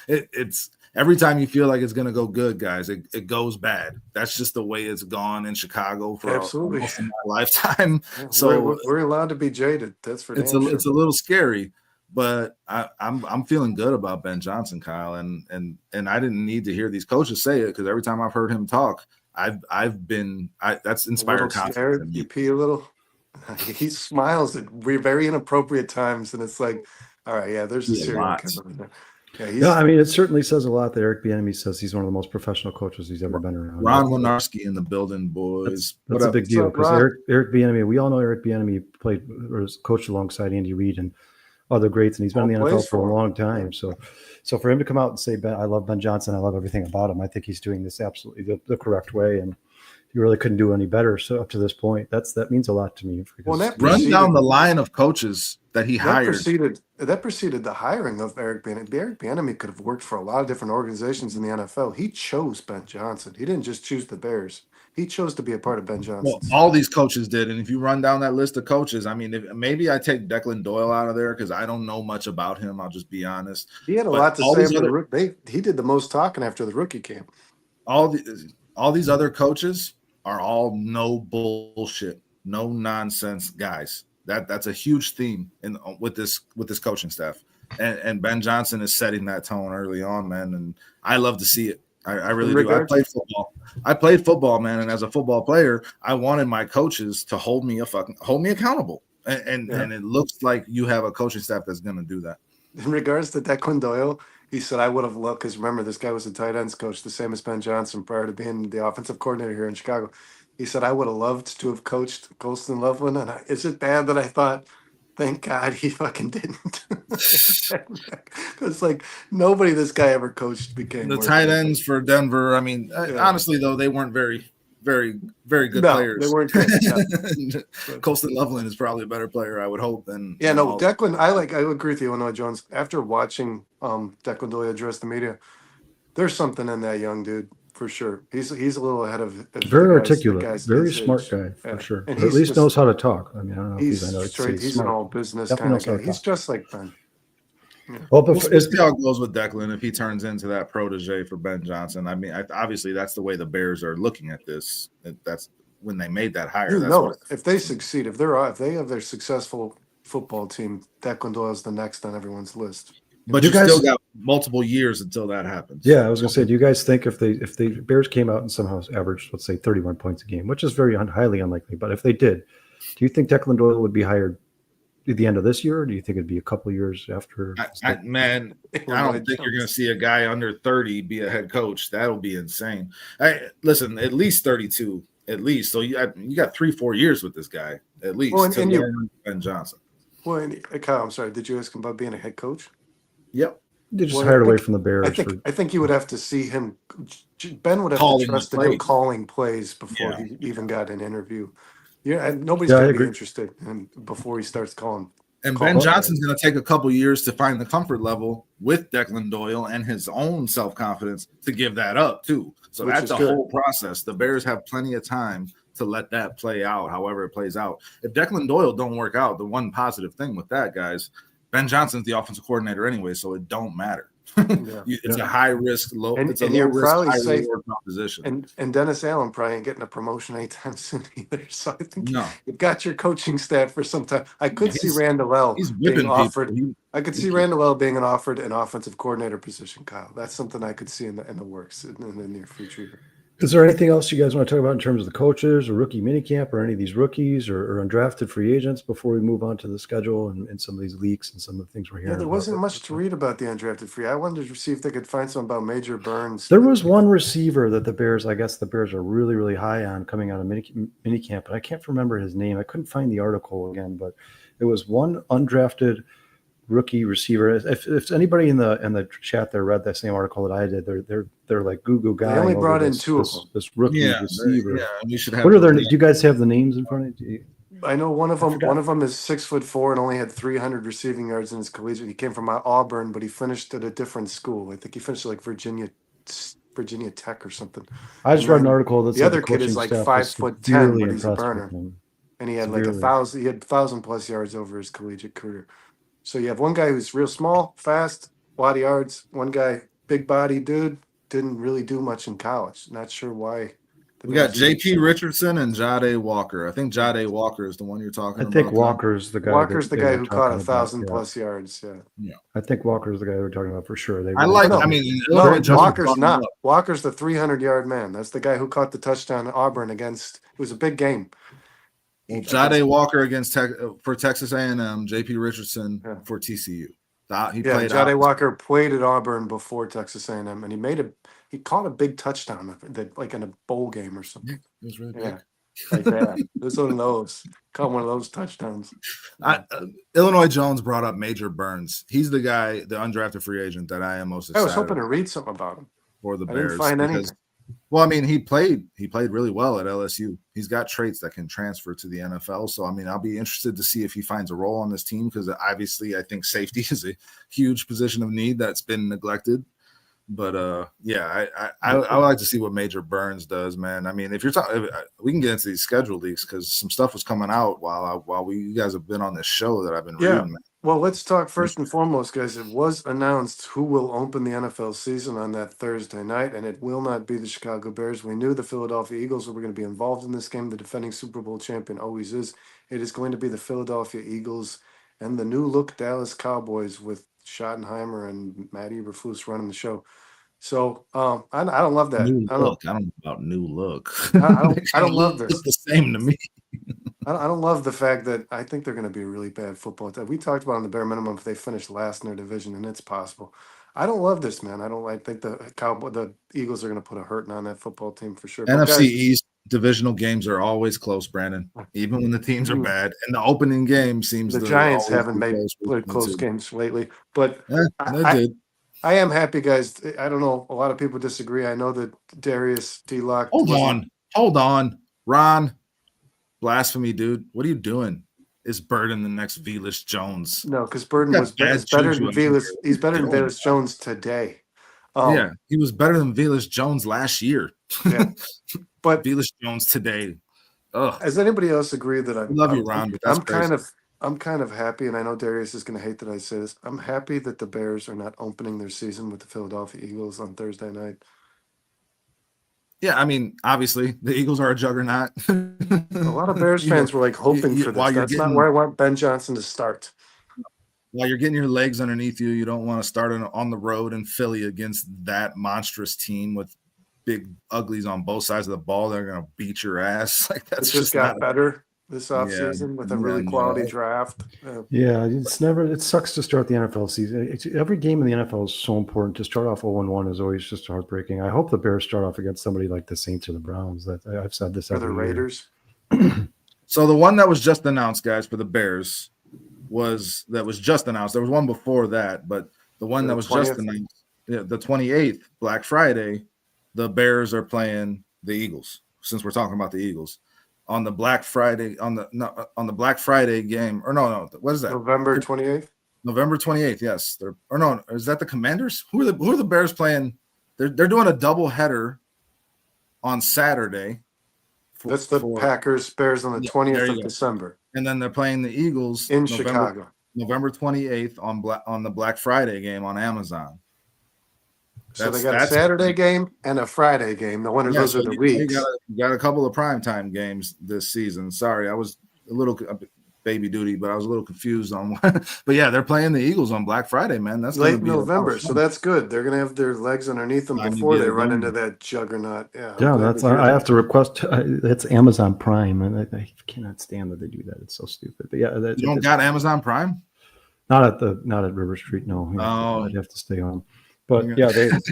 it's every time you feel like it's going to go good, guys, it goes bad. That's just the way it's gone in Chicago for absolutely most of my lifetime. Yeah, so we're allowed to be jaded. That's for it's damn it's a little scary, but I'm feeling good about Ben Johnson, Kyle, and I didn't need to hear these coaches say it because every time I've heard him talk, that's inspired confidence. You pee a little. He smiles at very inappropriate times, and it's like, all right, yeah, there's a serial killer in there. Yeah, I mean, it certainly says a lot that Eric Bieniemy says he's one of the most professional coaches he's ever been around. Ron Winarski in the building, boys. That's a big deal because Eric Bieniemy. We all know Eric Bieniemy played or was coached alongside Andy Reid, and other greats, and he's been in the All plays NFL for a for him. long time. So for him to come out and say, I love Ben Johnson, I love everything about him, I think he's doing this absolutely the correct way, and he really couldn't do any better. So up to this point, that means a lot to me. Well, that Run preceded- down the line of coaches that he That hired. preceded the hiring of Eric Bieniemy. Eric Bieniemy could have worked for a lot of different organizations in the NFL. He chose Ben Johnson. He didn't just choose the Bears. He chose to be a part of Ben Well, Johnson's. all these coaches did, and if you run down that list of coaches, I mean, maybe I take Declan Doyle out of there because I don't know much about him. I'll just be honest. He had a But lot to all say these after other- he did the most talking after the rookie camp. All these other coaches are all no bullshit, no nonsense guys. That's a huge theme with this coaching staff, and Ben Johnson is setting that tone early on, man. And I love to see it. I really do. I played football, man, and as a football player, I wanted my coaches to hold me accountable. And it looks like you have a coaching staff that's going to do that. In regards to Declan Doyle, he said, I would have loved, because remember, this guy was a tight ends coach, the same as Ben Johnson prior to being the offensive coordinator here in Chicago. He said, I would have loved to have coached Colston Loveland. And is it bad that I thought, thank God he fucking didn't? Because, like, nobody this guy ever coached became the tight ends for Denver. I mean, honestly, though, they weren't very, very, very good players. They weren't good. Colston Loveland is probably a better player, I would hope, than Declan. I agree with you, Illinois Jones. After watching Declan Doyle address the media, there's something in that young dude for sure. He's a little ahead of very articulate, very smart guy for sure. And or at least knows how to talk. I mean, I don't know he's if he's straight. He's smart. an all business Definitely kind of guy. He's just like Ben. Yeah. Well, we'll see how it goes with Declan if he turns into that protege for Ben Johnson. I mean, obviously that's the way the Bears are looking at this. That's when they made that hire. If they succeed, if they have their successful football team, Declan Doyle's the next on everyone's list. But you still got multiple years until that happens. Yeah, I was going to say, do you guys think if the Bears came out and somehow averaged, let's say, 31 points a game, which is very highly unlikely, but if they did, do you think Declan Doyle would be hired at the end of this year, or do you think it'd be a couple years after? I don't think you're going to see a guy under 30 be a head coach. That'll be insane. Listen, at least 32, at least. So you got 3-4 years with this guy, at least. Well, and Ben Johnson. Well, Kyle, I'm sorry. Did you ask him about being a head coach? Yep. They just hired away from the Bears. I think you would have to see him. Ben would have to trust him calling plays before he even got an interview. Yeah, nobody's going to be interested before he starts calling. And Ben Johnson's going to take a couple years to find the comfort level with Declan Doyle and his own self-confidence to give that up too. So that's the whole process. The Bears have plenty of time to let that play out, however it plays out. If Declan Doyle don't work out, the one positive thing with that, guys, Ben Johnson's the offensive coordinator anyway, so it don't matter. It's a high risk, low. It's a low risk, high reward proposition. And Dennis Allen probably ain't getting a promotion anytime soon either. So I think you've got your coaching staff for some time. I could see Randall L being offered. I could see Randall L being offered an offensive coordinator position, Kyle. That's something I could see in the works in the near future. Is there anything else you guys want to talk about in terms of the coaches or rookie minicamp or any of these rookies or undrafted free agents before we move on to the schedule and some of these leaks and some of the things we're hearing? Yeah, there wasn't much to read about the undrafted free. I wanted to see if they could find something about Major Burns. There was one receiver that the Bears are really, really high on coming out of minicamp, and I can't remember his name. I couldn't find the article again, but it was one undrafted rookie receiver. If anybody in the chat there read that same article that I did, they're like goo guy. They only brought in two of them. This rookie receiver. Yeah, you should have. What are their? Do you guys have the names in front of you? I know one of them. One of them is 6'4" and only had 300 receiving yards in his collegiate. He came from Auburn, but he finished at a different school. I think he finished at like Virginia Tech or something. I just read an article that the other kid is like 5'10", but he's a burner, and he had like 1,000. He had 1,000+ yards over his collegiate career. So you have one guy who's real small, fast, a lot of yards. One guy, big body dude, didn't really do much in college. Not sure why. We got J.P. Richardson and Jade Walker. I think Jade Walker is the one you're talking about. I think Walker's the guy. Walker's the guy who caught 1,000+ yards. Yeah. I think Walker's the guy we're talking about for sure. Walker's not. Walker's the 300-yard man. That's the guy who caught the touchdown at Auburn against. It was a big game. Jade Walker for Texas A&M, J.P. Richardson for TCU. Jade Walker played at Auburn before Texas A&M, and he caught a big touchdown like in a bowl game or something. It was really big. like that. This one of those. Caught one of those touchdowns. Illinois Jones brought up Major Burns. He's the guy, the undrafted free agent that I am most I was excited hoping to read something about him. for the I didn't Bears find because, anything. well, I mean, he played really well at LSU. He's got traits that can transfer to the NFL. So, I mean, I'll be interested to see if he finds a role on this team because obviously I think safety is a huge position of need that's been neglected. But yeah, I would like to see what Major Burns does, man. I mean, if you're talking, we can get into these schedule leaks because some stuff was coming out while you guys have been on this show that I've been reading. Man. Well, let's talk first and foremost, guys. It was announced who will open the NFL season on that Thursday night, and it will not be the Chicago Bears. We knew the Philadelphia Eagles were going to be involved in this game. The defending Super Bowl champion always is. It is going to be the Philadelphia Eagles and the new look Dallas Cowboys with Schottenheimer and Matt Eberflus running the show. So I don't love that. New I don't look. I don't know about new look. I don't love this. Look the same to me. I don't love the fact that I think they're going to be a really bad football team. We talked about on the bare minimum if they finish last in their division, and it's possible. I don't love this, man. I think the Eagles are going to put a hurting on that football team for sure. But NFC guys, East divisional games are always close, Brandon. Even when the teams are bad, and the opening game seems the to Giants always haven't be played close games lately, but they did. I am happy, guys. I don't know. A lot of people disagree. I know that Darius D-Lock. Hold on, Ron. Blasphemy, dude. What are you doing? Is Burden the next Velus Jones? No, because Burden is better than Velus. He's better than Velus Jones today. Yeah, he was better than Velus Jones last year. Yeah, but Velus Jones today. Ugh. Does anybody else agree that I love you, Ron? But that's I'm kind of happy, and I know Darius is going to hate that I say this. I'm happy that the Bears are not opening their season with the Philadelphia Eagles on Thursday night. Yeah, I mean, obviously, the Eagles are a juggernaut. A lot of Bears fans were like hoping for this. That's not where I want Ben Johnson to start. While you're getting your legs underneath you, you don't want to start on the road in Philly against that monstrous team with big uglies on both sides of the ball. They're going to beat your ass. Like that's just got better this offseason with a really quality draft. Yeah, it sucks to start the NFL season. Every game in the NFL is so important. To start off 0-1 is always just heartbreaking. I hope the Bears start off against somebody like the Saints or the Browns. I've said this or the Raiders. So the one that was just announced, guys, for the Bears was just announced. There was one before that, but the one that was 20th? Just announced, the 28th, Black Friday, the Bears are playing the Eagles. Since we're talking about the Eagles. On the Black Friday, on the Black Friday game, or no, what is that? November 28th. November 28th, yes. Is that the Commanders? Who are the Bears playing? They're doing a double header on Saturday. That's the Packers Bears on the 20th of December, and then they're playing the Eagles in Chicago, November 28th on the Black Friday game on Amazon. So they got a Saturday game and a Friday game. No wonder those are the weeks. You got a couple of primetime games this season. Sorry, I was a little baby duty, but I was a little confused on one. But yeah, they're playing the Eagles on Black Friday, man. That's late November, so that's good. They're gonna have their legs underneath them before they run into that juggernaut. Yeah, that's. I have to request. It's Amazon Prime, and I cannot stand that they do that. It's so stupid. But yeah, you don't got Amazon Prime? Not at River Street. No, I'd have to stay on. But yeah,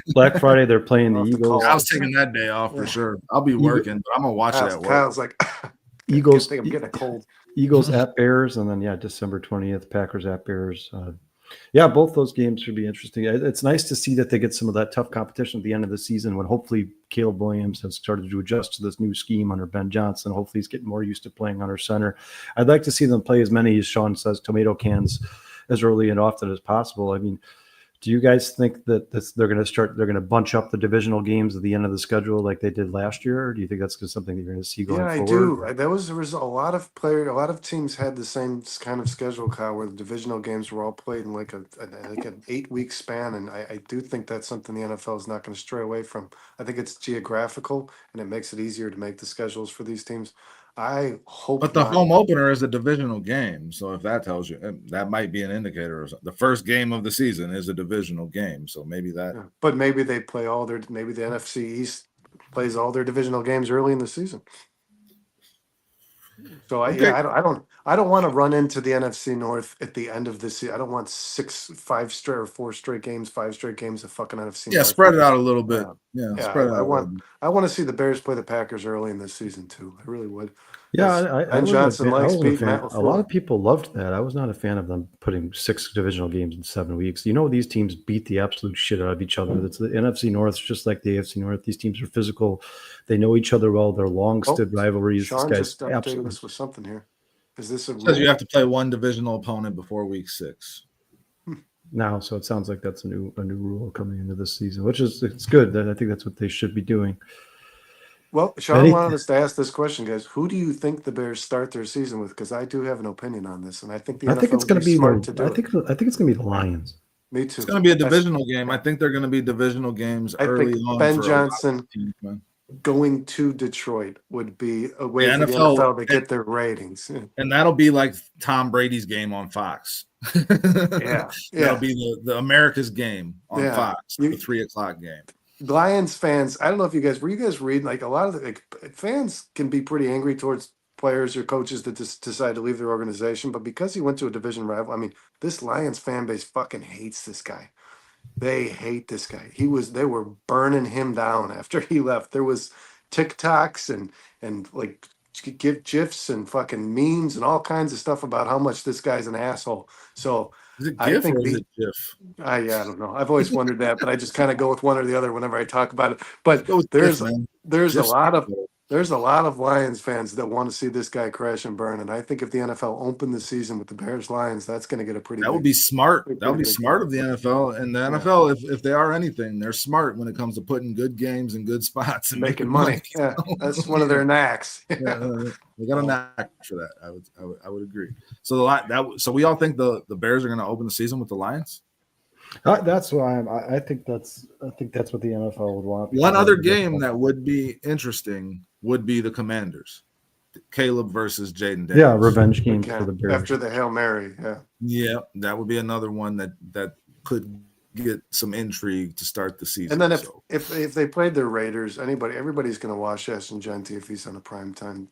Black Friday they're playing the Eagles. I was taking that day off for sure. I'll be working, but I'm gonna watch it at work. Kyle's like, Eagles. I'm getting a cold. Eagles at Bears, and then December 20th, Packers at Bears. Both those games should be interesting. It's nice to see that they get some of that tough competition at the end of the season when hopefully Caleb Williams has started to adjust to this new scheme under Ben Johnson. Hopefully he's getting more used to playing under center. I'd like to see them play as many, as Sean says, tomato cans as early and often as possible. I mean, do you guys think that they're going to bunch up the divisional games at the end of the schedule like they did last year? Or do you think that's something you're going to see going forward? Yeah, I do. There was a lot of teams had the same kind of schedule, Kyle, where the divisional games were all played in like an 8-week span. And I do think that's something the NFL is not going to stray away from. I think it's geographical and it makes it easier to make the schedules for these teams. I hope. But the home opener is a divisional game, so if that tells you, that might be an indicator. Or something. The first game of the season is a divisional game, so maybe that. Yeah, but maybe they play maybe the NFC East plays all their divisional games early in the season. So Okay. I don't want to run into the NFC North at the end of this year. I don't want 4 straight games, 5 straight games of fucking NFC Yeah, North. spread it out a little bit. Yeah, Yeah, yeah. spread it out a little bit. I want to see the Bears play the Packers early in this season too. I really would. Yeah, As I Ben wasn't a Johnson fan. I likes wasn't a beat Matt fan. A lot of LaFleur. people loved that. I was not a fan of them putting 6 divisional games in 7 weeks. You know, these teams beat the absolute shit out of each other. That's the NFC North, is just like the AFC North. These teams are physical. They know each other well. They're long-stood rivalries. This Sean guy's just updated absolutely us with something here. Is this a Says you rule? have to play one divisional opponent before week 6. now. So it sounds like that's a new rule coming into this season, which is it's good. I think that's what they should be doing. Well, Sean Any- wanted us to ask this question, guys. Who do you think the Bears start their season with? Because I do have an opinion on this, and I think the I NFL think it's would going to be smart to do I think it's going to be the Lions. it. Me too. It's going to be a That's- divisional game. I think they're going to be divisional games I early think on. Ben for a lot of Johnson teams, man. going to Detroit would be a way The for the NFL NFL to get their ratings. And that'll be like Tom Brady's game on Fox. Yeah, That'll be the America's game on Yeah. Fox, the 3:00 game. Lions fans, I don't know if you guys reading, like, a lot of the fans can be pretty angry towards players or coaches that just decide to leave their organization, but because he went to a division rival, I mean, this Lions fan base fucking hates this guy. They hate this guy. They were burning him down after he left. There was TikToks and like give GIFs and fucking memes and all kinds of stuff about how much this guy's an asshole. So Is it I GIF think or is it GIF? I don't know. I've always wondered that, but I just kind of go with one or the other whenever I talk about it. But Go with there's GIF, man. there's GIF's a lot of Lions fans that want to see this guy crash and burn, and I think if the NFL opened the season with the Bears Lions, that's going to get a pretty. That would big- be smart. pretty That would be big smart crowd. of the NFL. And the NFL, if they are anything, they're smart when it comes to putting good games in good spots and making money. Yeah, that's one of their knacks. They got a knack for that. I would agree. So so we all think the Bears are going to open the season with the Lions. That's why I think that's what the NFL would want. One other game that would be interesting would be the Commanders, Caleb versus Jaden Daniels. Yeah, revenge game Okay. for the Bears. After the Hail Mary. Yeah. That would be another one that could get some intrigue to start the season. And then if they played their Raiders, everybody's going to watch Ashton Genty if he's on a primetime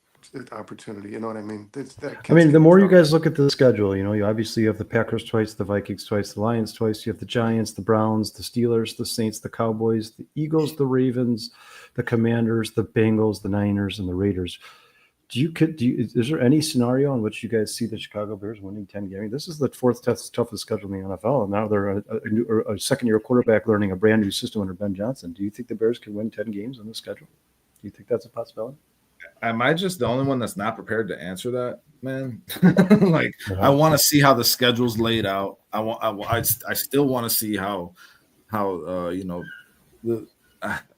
opportunity. You know what I mean? The more you guys look at the schedule, you obviously have the Packers twice, the Vikings twice, the Lions twice. You have the Giants, the Browns, the Steelers, the Saints, the Cowboys, the Eagles, the Ravens, the Commanders, the Bengals, the Niners, and the Raiders. Is there any scenario in which you guys see the Chicago Bears winning 10 games? This is the fourth toughest schedule in the NFL, and now they're a second-year quarterback learning a brand new system under Ben Johnson. Do you think the Bears can win 10 games on the schedule? Do you think that's a possibility? Am I just the only one that's not prepared to answer that, man? I want to see how the schedule's laid out. I still want to see how I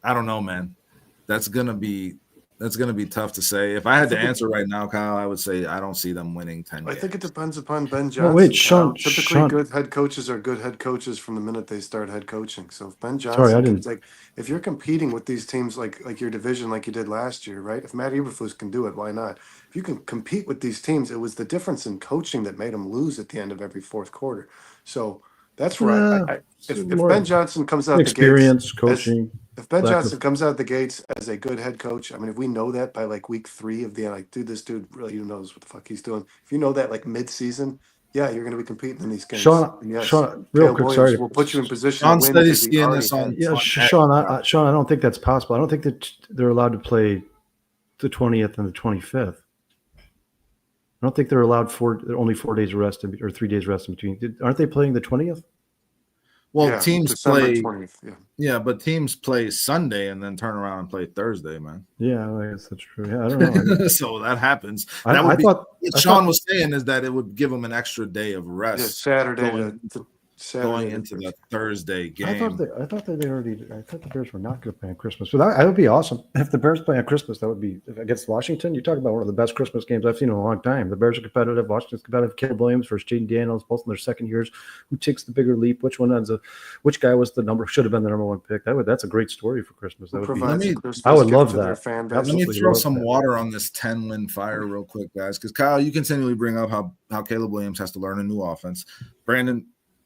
don't know, man. That's gonna be tough to say. If I had to answer right now, Kyle, I would say I don't see them winning 10 I games. think it depends upon Ben Johnson. Wait, Sean. Typically, good head coaches are good head coaches from the minute they start head coaching. So if Ben Johnson, if you're competing with these teams like your division, like you did last year, right? If Matt Eberflus can do it, why not? If you can compete with these teams, it was the difference in coaching that made them lose at the end of every fourth quarter. So that's right. If Ben Johnson comes out experience, the gates, coaching. If Ben Johnson comes out the gates as a good head coach, I mean, if we know that by like week 3 of this dude really knows what the fuck he's doing. If you know that like mid-season, yeah, you're going to be competing in these games. Sean, real quick, sorry. We'll put you in position Sean to win. steady skiing this on. Yeah, Sean, I don't think that's possible. I don't think that they're allowed to play the 20th and the 25th. I don't think they're allowed only 4 days rest or 3 days rest in between. Aren't they playing the 20th? Well, teams December play 20th, but teams play Sunday and then turn around and play Thursday, man. Yeah, I guess that's true. Yeah, I don't know. So that happens. I thought what Sean was saying is that it would give them an extra day of rest. Yeah, Saturday going into the Thursday game. I thought the Bears were not going to play on Christmas. So that would be awesome. If the Bears play on Christmas, that would be against Washington. You talk about one of the best Christmas games I've seen in a long time. The Bears are competitive. Washington's competitive. Caleb Williams versus Jaden Daniels, both in their second years. Who takes the bigger leap? Which guy was should have been the number one pick? That's a great story for Christmas. That would I would love that. Let me throw some water on this 10-win fire real quick, guys, because Kyle, you continually bring up how Caleb Williams has to learn a new offense.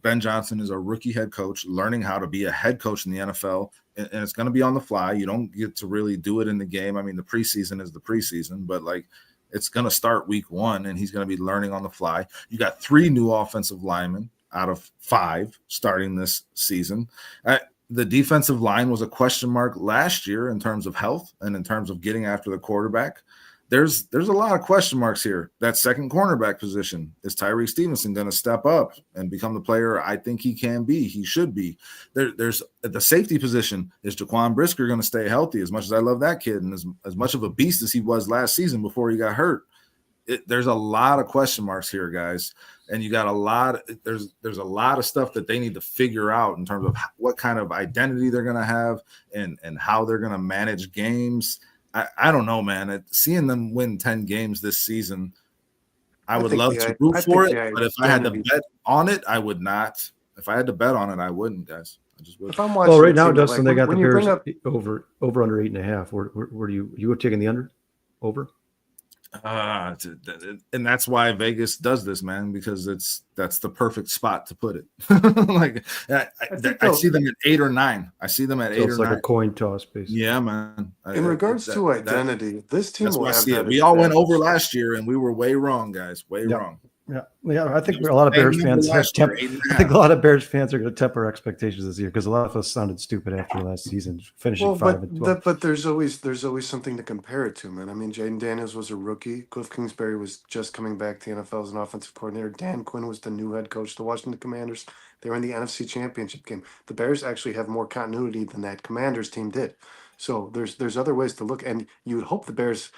Ben Johnson is a rookie head coach learning how to be a head coach in the NFL, and it's going to be on the fly. You don't get to really do it in the game. I mean, the preseason is the preseason, but It's going to start week 1, and he's going to be learning on the fly. You got 3 new offensive linemen out of 5 starting this season. The defensive line was a question mark last year in terms of health and in terms of getting after the quarterback. There's a lot of question marks here. That second cornerback position, is Tyreek Stevenson going to step up and become the player I think he can be? He should be. There's at the safety position, is Jaquan Brisker going to stay healthy? As much as I love that kid and as much of a beast as he was last season before he got hurt, there's a lot of question marks here, guys. And you got there's a lot of stuff that they need to figure out in terms of what kind of identity they're going to have and how they're going to manage games. I don't know, man. Seeing them win 10 games this season, I would love to root for it. But if I had to bet on it, I would not. If I had to bet on it, I wouldn't, guys. I just would. If I'm watching, well, right now, Dustin, like, they got the Bears up, over under 8.5. Where do you were taking the under over? And that's why Vegas does this, man, because that's the perfect spot to put it. Like I see them at 8 or 9. I see them at 8 or 9. It's like a coin toss, basically. Yeah, man. In regards to identity, this team will have that. We all went over last year, and we were way wrong, guys. Way wrong. Yeah. I think a lot of Bears fans I think a lot of Bears fans are going to temper expectations this year because a lot of us sounded stupid after last season, finishing 5-12. But there's always something to compare it to, man. I mean, Jaden Daniels was a rookie. Cliff Kingsbury was just coming back to the NFL as an offensive coordinator. Dan Quinn was the new head coach of the Washington Commanders. They were in the NFC Championship game. The Bears actually have more continuity than that Commanders team did. So there's other ways to look, and you would hope the Bears,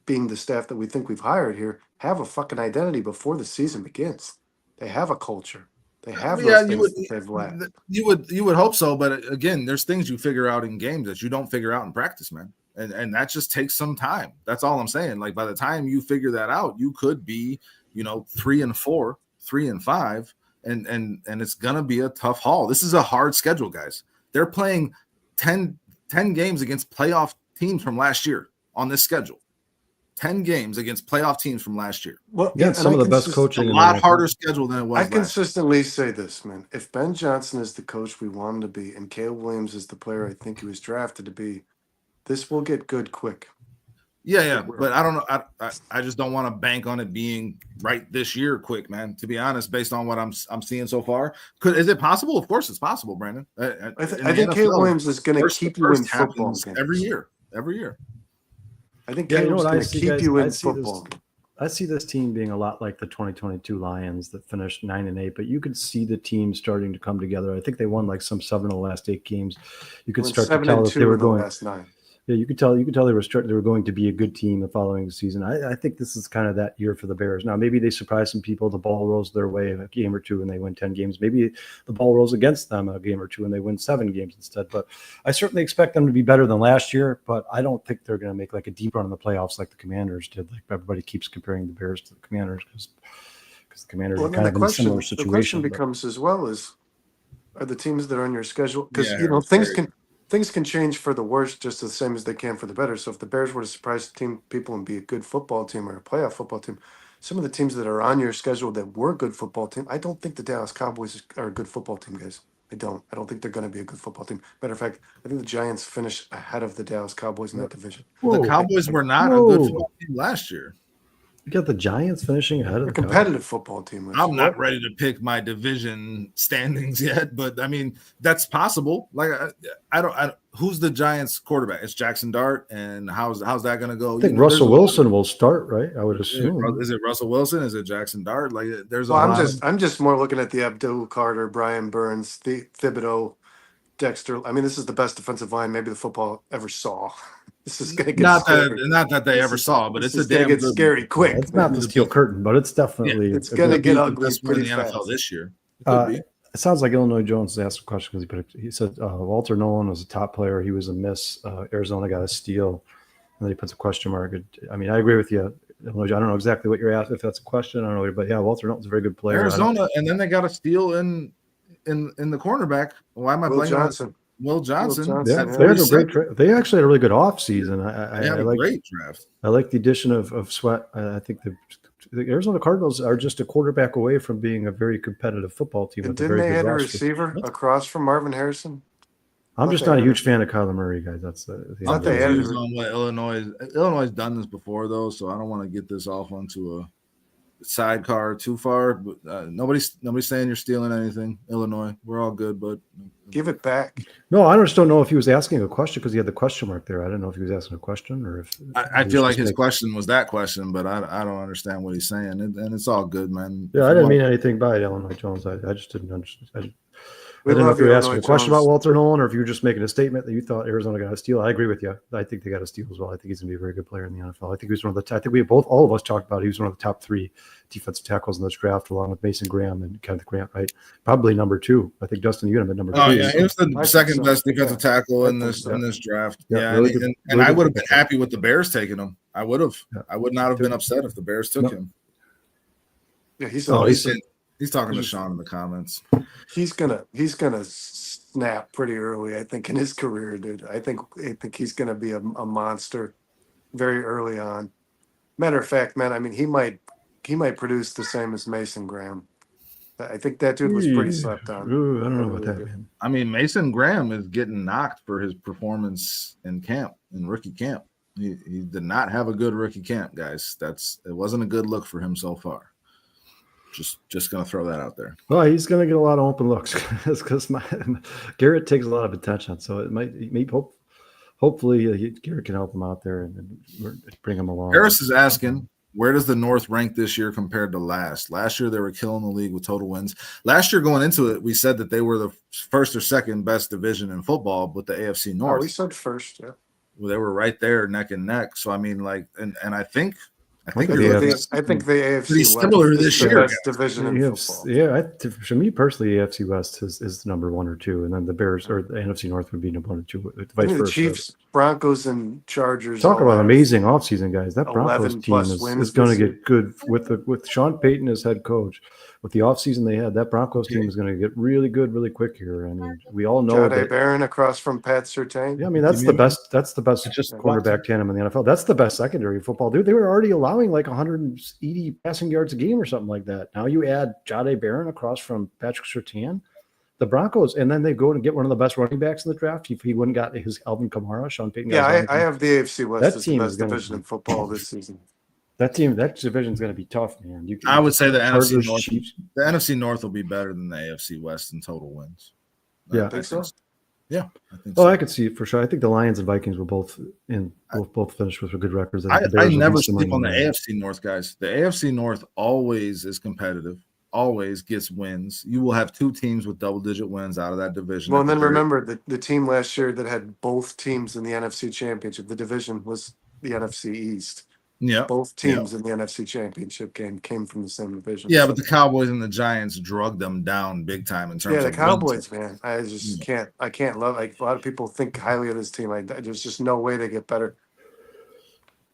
being the staff that we think we've hired here, have a fucking identity before the season begins. They have a culture. They have those things that they've lacked. You would hope so, but again, there's things you figure out in games that you don't figure out in practice, man. And that just takes some time. That's all I'm saying. Like by the time you figure that out, you could be, 3-4, 3-5, and it's gonna be a tough haul. This is a hard schedule, guys. They're playing 10 games against playoff teams from last year on this schedule. 10 games against playoff teams from last year. Well, some of the best coaching. A lot harder schedule than it was. I consistently say this, man. If Ben Johnson is the coach we want him to be, and Caleb Williams is the player I think he was drafted to be, this will get good quick. Yeah, but I don't know. I just don't want to bank on it being right this year, quick, man. To be honest, based on what I'm seeing so far, is it possible? Of course, it's possible, Brandon. I think Caleb Williams is going to keep you in football games. Every year. I think Caleb's going to keep you in football. I see this team being a lot like the 2022 Lions that finished 9-8, but you could see the team starting to come together. I think they won like some 7 of the last 8 games. You could start to tell if they were going. Last 9. Yeah, you could tell they were going to be a good team the following season. I think this is kind of that year for the Bears. Now, maybe they surprise some people. The ball rolls their way a game or two and they win 10 games. Maybe the ball rolls against them a game or two and they win 7 games instead. But I certainly expect them to be better than last year, but I don't think they're going to make like a deep run in the playoffs like the Commanders did. Like everybody keeps comparing the Bears to the Commanders because the Commanders are kind of in a similar situation. The question becomes as well is, are the teams that are on your schedule? Because, things can change for the worse just the same as they can for the better. So if the Bears were to surprise people and be a good football team or a playoff football team, some of the teams that are on your schedule that were a good football team, I don't think the Dallas Cowboys are a good football team, guys. I don't think they're going to be a good football team. Matter of fact, I think the Giants finished ahead of the Dallas Cowboys in that division. The Cowboys were not a good football team last year. You got the Giants finishing ahead of the competitive football team. I'm not ready to pick my division standings yet, but I mean that's possible. Like I don't. Who's the Giants quarterback? It's Jackson Dart, and how's that going to go? I think Russell Wilson will start, right? I would assume. Is it Russell Wilson? Is it Jackson Dart? Like there's. I'm just more looking at the Abdul Carter, Brian Burns, Thibodeau, Dexter. I mean, this is the best defensive line maybe the football ever saw. This is going to get not that they ever saw, but it's a damn get scary quick. It's not the steel curtain, but it's definitely it's going to get ugly pretty in the fast. NFL this year. It sounds like Illinois Jones asked a question because he said Walter Nolan was a top player. He was a miss. Arizona got a steal, and then he puts a question mark. I mean, I agree with you. Illinois, I don't know exactly what you're asking. If that's a question, I don't know. But yeah, Walter Nolan's a very good player. Arizona, and then they got a steal in the cornerback. Why am I blaming Johnson? Will Johnson. Yeah, they actually had a really good offseason. I like great draft. I like the addition of Sweat. I think the Arizona Cardinals are just a quarterback away from being a very competitive football team. And didn't they have a receiver across from Marvin Harrison? I'm just not a huge fan of Kyler Murray, guys. That's the Not I'm they added confused her. on what Illinois has done this before though, so I don't want to get this off onto a sidecar too far. But nobody's saying you're stealing anything, Illinois. We're all good, but Give it back. No, I just don't know if he was asking a question because he had the question mark there. I didn't know if he was asking a question or if I feel like his question was that question, but I don't understand what he's saying, and it's all good, man. Yeah, I didn't mean anything by it, Illinois Jones. I just didn't understand. I We didn't know love if you you, were asking Illinois a question Jones. about Walter Nolan or if you were just making a statement that you thought Arizona got a steal. I agree with you. I think they got a steal as well. I think he's going to be a very good player in the NFL. I think he was one of the. I think all of us talked about he was one of the top 3 defensive tackles in this draft, along with Mason Graham and Kenneth Grant. Right, probably number 2. I think Dustin, you had him at number 2. Oh yeah, he was the I second think so. best defensive Yeah, tackle I in think this so. in this draft. Yeah, Yeah, really and, good- and really I good would have been football player. happy with the Bears taking him. I would have. Yeah. I would not have been upset if the Bears took No. him. Yeah, he's Oh, He's awesome. talking to he's- Sean in the comments. He's gonna snap pretty early, I think, in his career, dude. I think he's gonna be a monster very early on. Matter of fact, man, I mean, he might produce the same as Mason Graham. I think that dude was pretty slept on. Ooh, I don't know about that, man. I mean, Mason Graham is getting knocked for his performance in rookie camp. He did not have a good rookie camp, guys. It wasn't a good look for him so far. Just gonna throw that out there. Well, he's going to get a lot of open looks because Garrett takes a lot of attention. So hopefully Garrett can help him out there and bring him along. Harris is asking, where does the North rank this year compared to last? Last year, they were killing the league with total wins. Last year, going into it, we said that they were the first or second best division in football with the AFC North. Oh, we said first, yeah. Well, they were right there, neck and neck. So, I mean, and I think I think you're the looking AFC pretty West similar is this the year. best division in football. Yeah, for me personally, the AFC West is the number 1 or 2, and then the Bears or the NFC North would be number 1 or 2, vice The versa. Chiefs, Broncos, and Chargers. Talk all about have amazing offseason, guys. That Broncos 11 team plus wins is going to this year. get good with Sean Payton as head coach. With the offseason they had, that Broncos team is going to get really good really quick here. I mean, we all know Jahdae Barron across from Pat Surtain. Yeah, I mean that's the best cornerback tandem in the NFL. That's the best secondary in football, dude. They were already allowing like 180 passing yards a game or something like that. Now you add Jahdae Barron across from Patrick Surtain, the Broncos, and then they go and get one of the best running backs in the draft. If he wouldn't got his Alvin Kamara, Sean Payton. Yeah, I have the AFC West That as the team best is gonna- division in football this season. That division is going to be tough, man. I would say the NFC Chargers, North. Chiefs. The NFC North will be better than the AFC West in total wins. Yeah. I think so. Yeah, I think Oh, so. I could see it for sure. I think the Lions and Vikings will both finish with good records. I think the Bears will never be similar sleep on the to AFC North, guys. The AFC North always is competitive, always gets wins. You will have 2 teams with double-digit wins out of that division. Well, and then remember the team last year that had both teams in the NFC Championship. The division was the NFC East. Yeah, Both teams in the NFC Championship game came from the same division. yeah, So- but the Cowboys and the Giants drugged them down big time in terms of the wins. Cowboys, man. I just can't. I can't love. Like a lot of people think highly of this team. There's just no way they get better.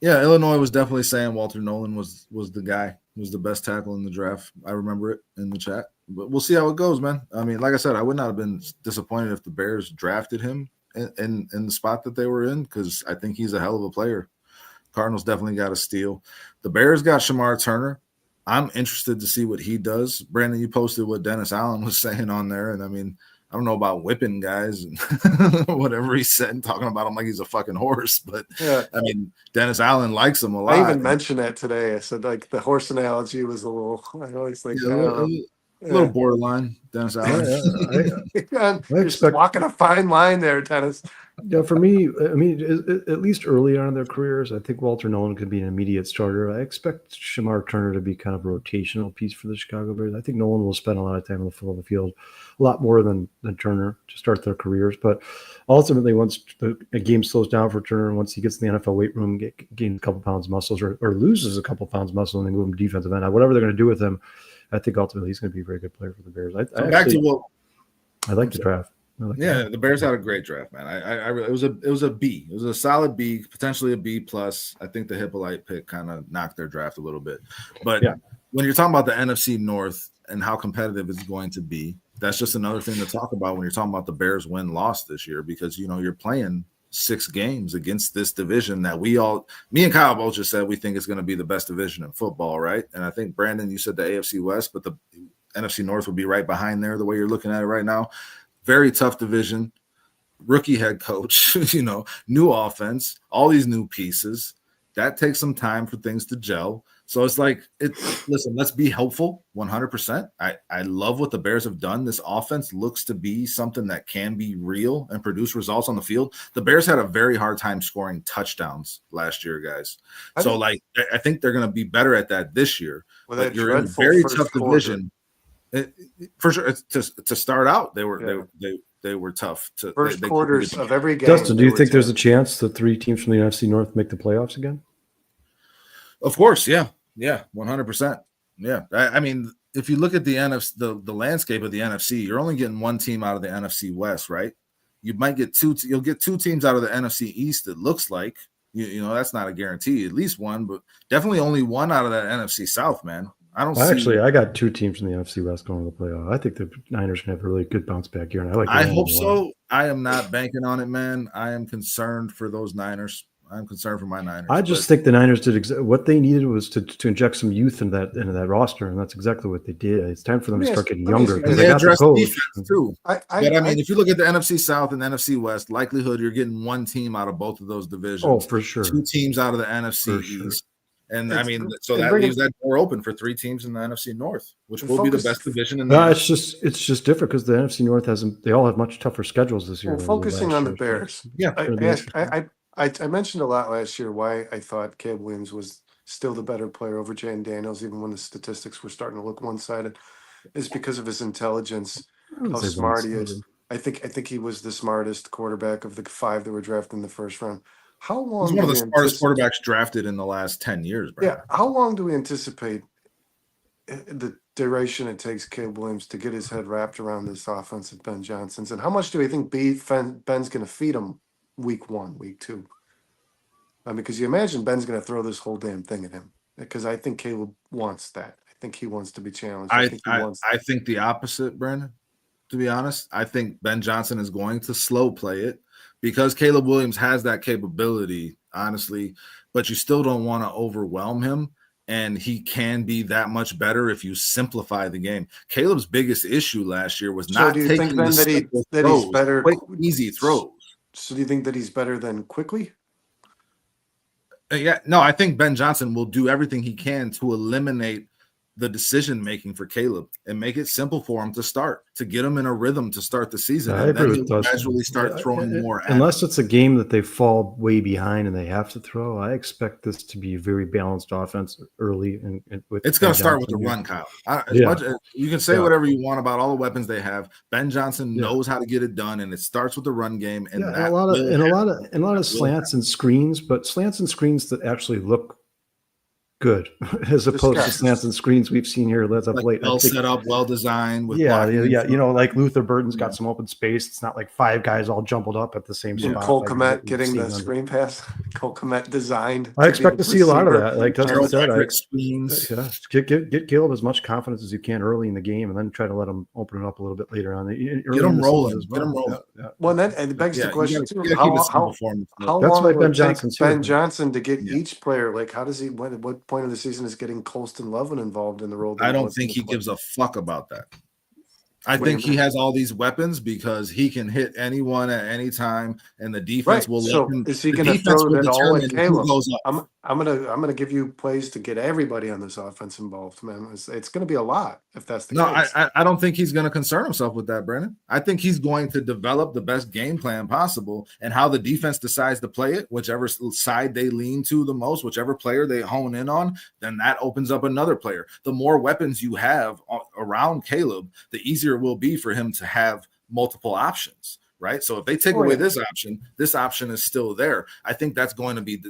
Yeah, Illinois was definitely saying Walter Nolan was the guy, was the best tackle in the draft. I remember it in the chat, but we'll see how it goes, man. I mean, like I said, I would not have been disappointed if the Bears drafted him in the spot that they were in because I think he's a hell of a player. Cardinals definitely got a steal. The Bears got Shamar Turner. I'm interested to see what he does. Brandon, you posted what Dennis Allen was saying on there, and I mean, I don't know about whipping guys and whatever he said, talking about him like he's a fucking horse. But Yeah. I mean, Dennis Allen likes him a lot. I even mentioned that today. I said like the horse analogy was a little. I always think a little borderline. Dennis Allen. You're just walking a fine line there, Dennis. Yeah, for me, I mean, at least early on in their careers, I think Walter Nolan could be an immediate starter. I expect Shamar Turner to be kind of a rotational piece for the Chicago Bears. I think Nolan will spend a lot of time on the foot of the field, a lot more than Turner to start their careers. But ultimately, once a game slows down for Turner, once he gets in the NFL weight room, gains a couple pounds of muscles or loses a couple pounds of muscle and they move him defensive end, whatever they're going to do with him, I think ultimately he's going to be a very good player for the Bears. I like the draft. The Bears had a great draft, man. It was a B. It was a solid B, potentially a B plus. I think the Hippolyte pick kind of knocked their draft a little bit. But when you're talking about the NFC North and how competitive it's going to be, that's just another thing to talk about when you're talking about the Bears win-loss this year because you're playing 6 games against this division that me and Kyle both just said we think is going to be the best division in football, right? And I think Brandon, you said the AFC West, but the NFC North would be right behind there the way you're looking at it right now. Very tough division. rookie head coach, new offense, all these new pieces. That takes some time for things to gel. So it's like, listen, let's be helpful 100%. I love what the Bears have done. This offense looks to be something that can be real and produce results on the field. The Bears had a very hard time scoring touchdowns last year, guys. So I think they're going to be better at that this year. Well, but that you're in a dreadful very first tough quarter. division. For sure, to start out, they were tough. First quarters of every game. Dustin, do you think there's a chance that 3 teams from the NFC North make the playoffs again? Of course, yeah, 100%. Yeah, I mean, if you look at the NFC, the landscape of the NFC, you're only getting one team out of the NFC West, right? You might get you'll get 2 teams out of the NFC East. It looks like that's not a guarantee. At least one, but definitely only one out of that NFC South, man. I got 2 teams from the NFC West going to the playoff. I think the Niners can have a really good bounce back year, and I hope so. I am not banking on it, man. I am concerned for those Niners. I'm concerned for my Niners. I just think the Niners did what they needed was to inject some youth into that roster, and that's exactly what they did. It's time for them to start getting younger because they got the coach defense too. But if you look at the NFC South and NFC West, likelihood you're getting one team out of both of those divisions. Oh, for sure. 2 teams out of the NFC East. And so that leaves that door open for 3 teams in the NFC North, which will be the best division in the NFC. It's just different because the NFC North they all have much tougher schedules this year. Well, focusing on the Bears. Yeah. I mentioned a lot last year why I thought Caleb Williams was still the better player over Jane Daniels, even when the statistics were starting to look one-sided, is because of his intelligence, how smart he is. I think he was the smartest quarterback of the 5 that were drafted in the first round. How long? He's one of the smartest quarterbacks drafted in the last 10 years, bro. Yeah. How long do we anticipate the duration it takes Caleb Williams to get his head wrapped around this offense at Ben Johnson's? And how much do we think Ben's going to feed him week 1, week 2? Because you imagine Ben's going to throw this whole damn thing at him. Because I think Caleb wants that. I think he wants to be challenged. I think the opposite, Brandon, to be honest. I think Ben Johnson is going to slow play it. Because Caleb Williams has that capability, honestly, but you still don't want to overwhelm him, and he can be that much better if you simplify the game. Caleb's biggest issue last year was not taking he's better, quick, easy throws. So do you think that he's better than Quickly? Yeah, no, I think Ben Johnson will do everything he can to eliminate the decision making for Caleb and make it simple for him to get him in a rhythm to start the season. And then he'll gradually start throwing more. Unless it's a game that they fall way behind and they have to throw, I expect this to be a very balanced offense early. It's going to start with the run, Kyle. You can say whatever you want about all the weapons they have. Ben Johnson knows how to get it done, and it starts with the run game. And a lot of slants and screens, but slants and screens that actually look good as opposed to slants and screens we've seen here as of late. Well set up, well designed. With like Luther Burton's got some open space. It's not like 5 guys all jumbled up at the same spot. Cole Kmet getting the screen pass. Cole Kmet designed. I expect to see a lot of that. Like Dustin said, screens. Get Caleb as much confidence as you can early in the game, and then try to let him open it up a little bit later on. Get him rolling. Get him rolling. Well, then it begs the question: how long will Ben it take Ben Johnson to get each player? Like, how does he? What point of the season is getting Colston Lovin involved in the role? I don't think he gives a fuck about that. I think he has all these weapons because he can hit anyone at any time, and the defense will let him. Is he going to throw that all at Caleb? I'm gonna give you plays to get everybody on this offense involved, man. It's going to be a lot if that's the case. I don't think he's going to concern himself with that, Brennan. I think he's going to develop the best game plan possible, and how the defense decides to play it, whichever side they lean to the most, whichever player they hone in on, then that opens up another player. The more weapons you have around Caleb, the easier it will be for him to have multiple options, right? So if they take away this option is still there. I think that's going to be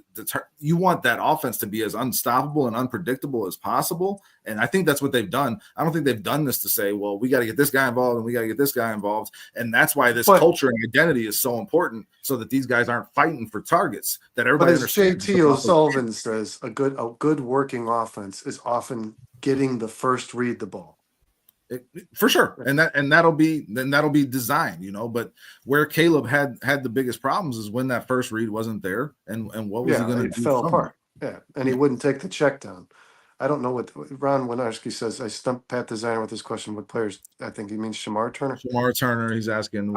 you want that offense to be as unstoppable and unpredictable as possible, and I think that's what they've done. I don't think they've done this to say, well, we got to get this guy involved and we got to get this guy involved, and that's why this culture and identity is so important, so that these guys aren't fighting for targets. That everybody understands. JT O'Sullivan says, a good working offense is often getting the first read the ball. For sure, and that'll be designed, but where Caleb had the biggest problems is when that first read wasn't there, and what was he going to do? It fell apart. Yeah, and he wouldn't take the check down. I don't know what Ron Winarski says. I stumped Pat Designer with this question. What players? I think he means Shamar Turner. Shamar Turner. He's asking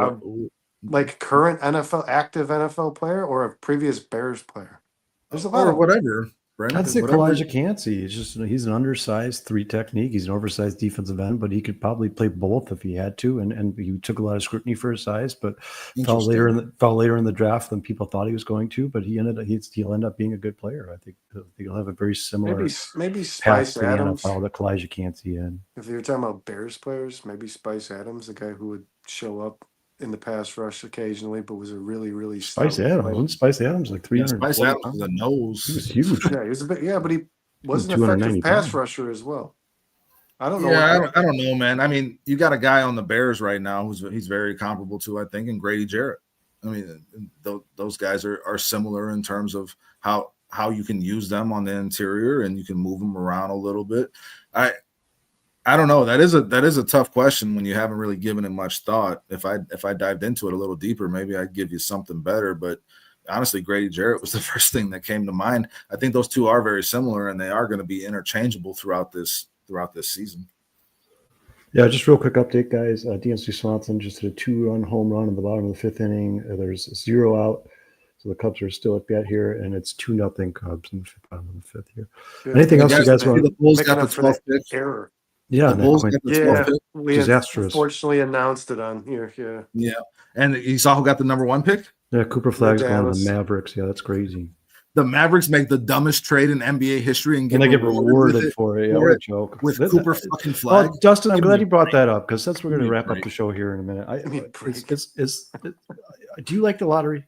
like current active NFL player or a previous Bears player? There's a lot or of whatever, Brandon. I'd say Whatever. Kalijah Cansey. He's an undersized 3 technique. He's an oversized defensive end, but he could probably play both if he had to. And he took a lot of scrutiny for his size, but fell later in the draft than people thought he was going to. But he'll end up being a good player. I think he'll have a very similar maybe path Spice to the Adams. NFL that Kalijah Cansey in. If you're talking about Bears players, maybe Spice Adams, the guy who would show up in the pass rush occasionally, but was a really, really Spice stout Adams. player. Wasn't Spice Adams like 300? Spice Adams was a nose. He was huge. Yeah, he was a bit. Yeah, but he was an 290 effective pass pounds. rusher as well. I don't know. Yeah, I don't know, man. I mean, you got a guy on the Bears right now he's very comparable to, I think, and Grady Jarrett. I mean, those guys are similar in terms of how you can use them on the interior and you can move them around a little bit. I don't know. That is a tough question when you haven't really given it much thought. If I dived into it a little deeper, maybe I'd give you something better. But honestly, Grady Jarrett was the first thing that came to mind. I think those two are very similar, and they are going to be interchangeable throughout this season. Yeah, just real quick update, guys. DNC Swanson just hit a 2-run home run in the bottom of the 5th inning. There's 0 out. So the Cubs are still at bat here, and it's 2-0 Cubs in the bottom of the 5th here. Yeah. Anything else you guys want? The Bulls got the 12th pick. Error. Yeah, The Bulls got the 12th pick. We Disastrous. unfortunately announced it on here. Yeah. Yeah. And you saw who got the number 1 pick? Yeah, Cooper Flagg's going to Dallas. the Mavericks. Yeah, that's crazy. The Mavericks make the dumbest trade in NBA history and they get rewarded for it. Yeah, what a joke. With Cooper fucking Flag. Oh, Dustin, I'm glad you brought that up because that's we're going to wrap up the show here in a minute. Do you like the lottery?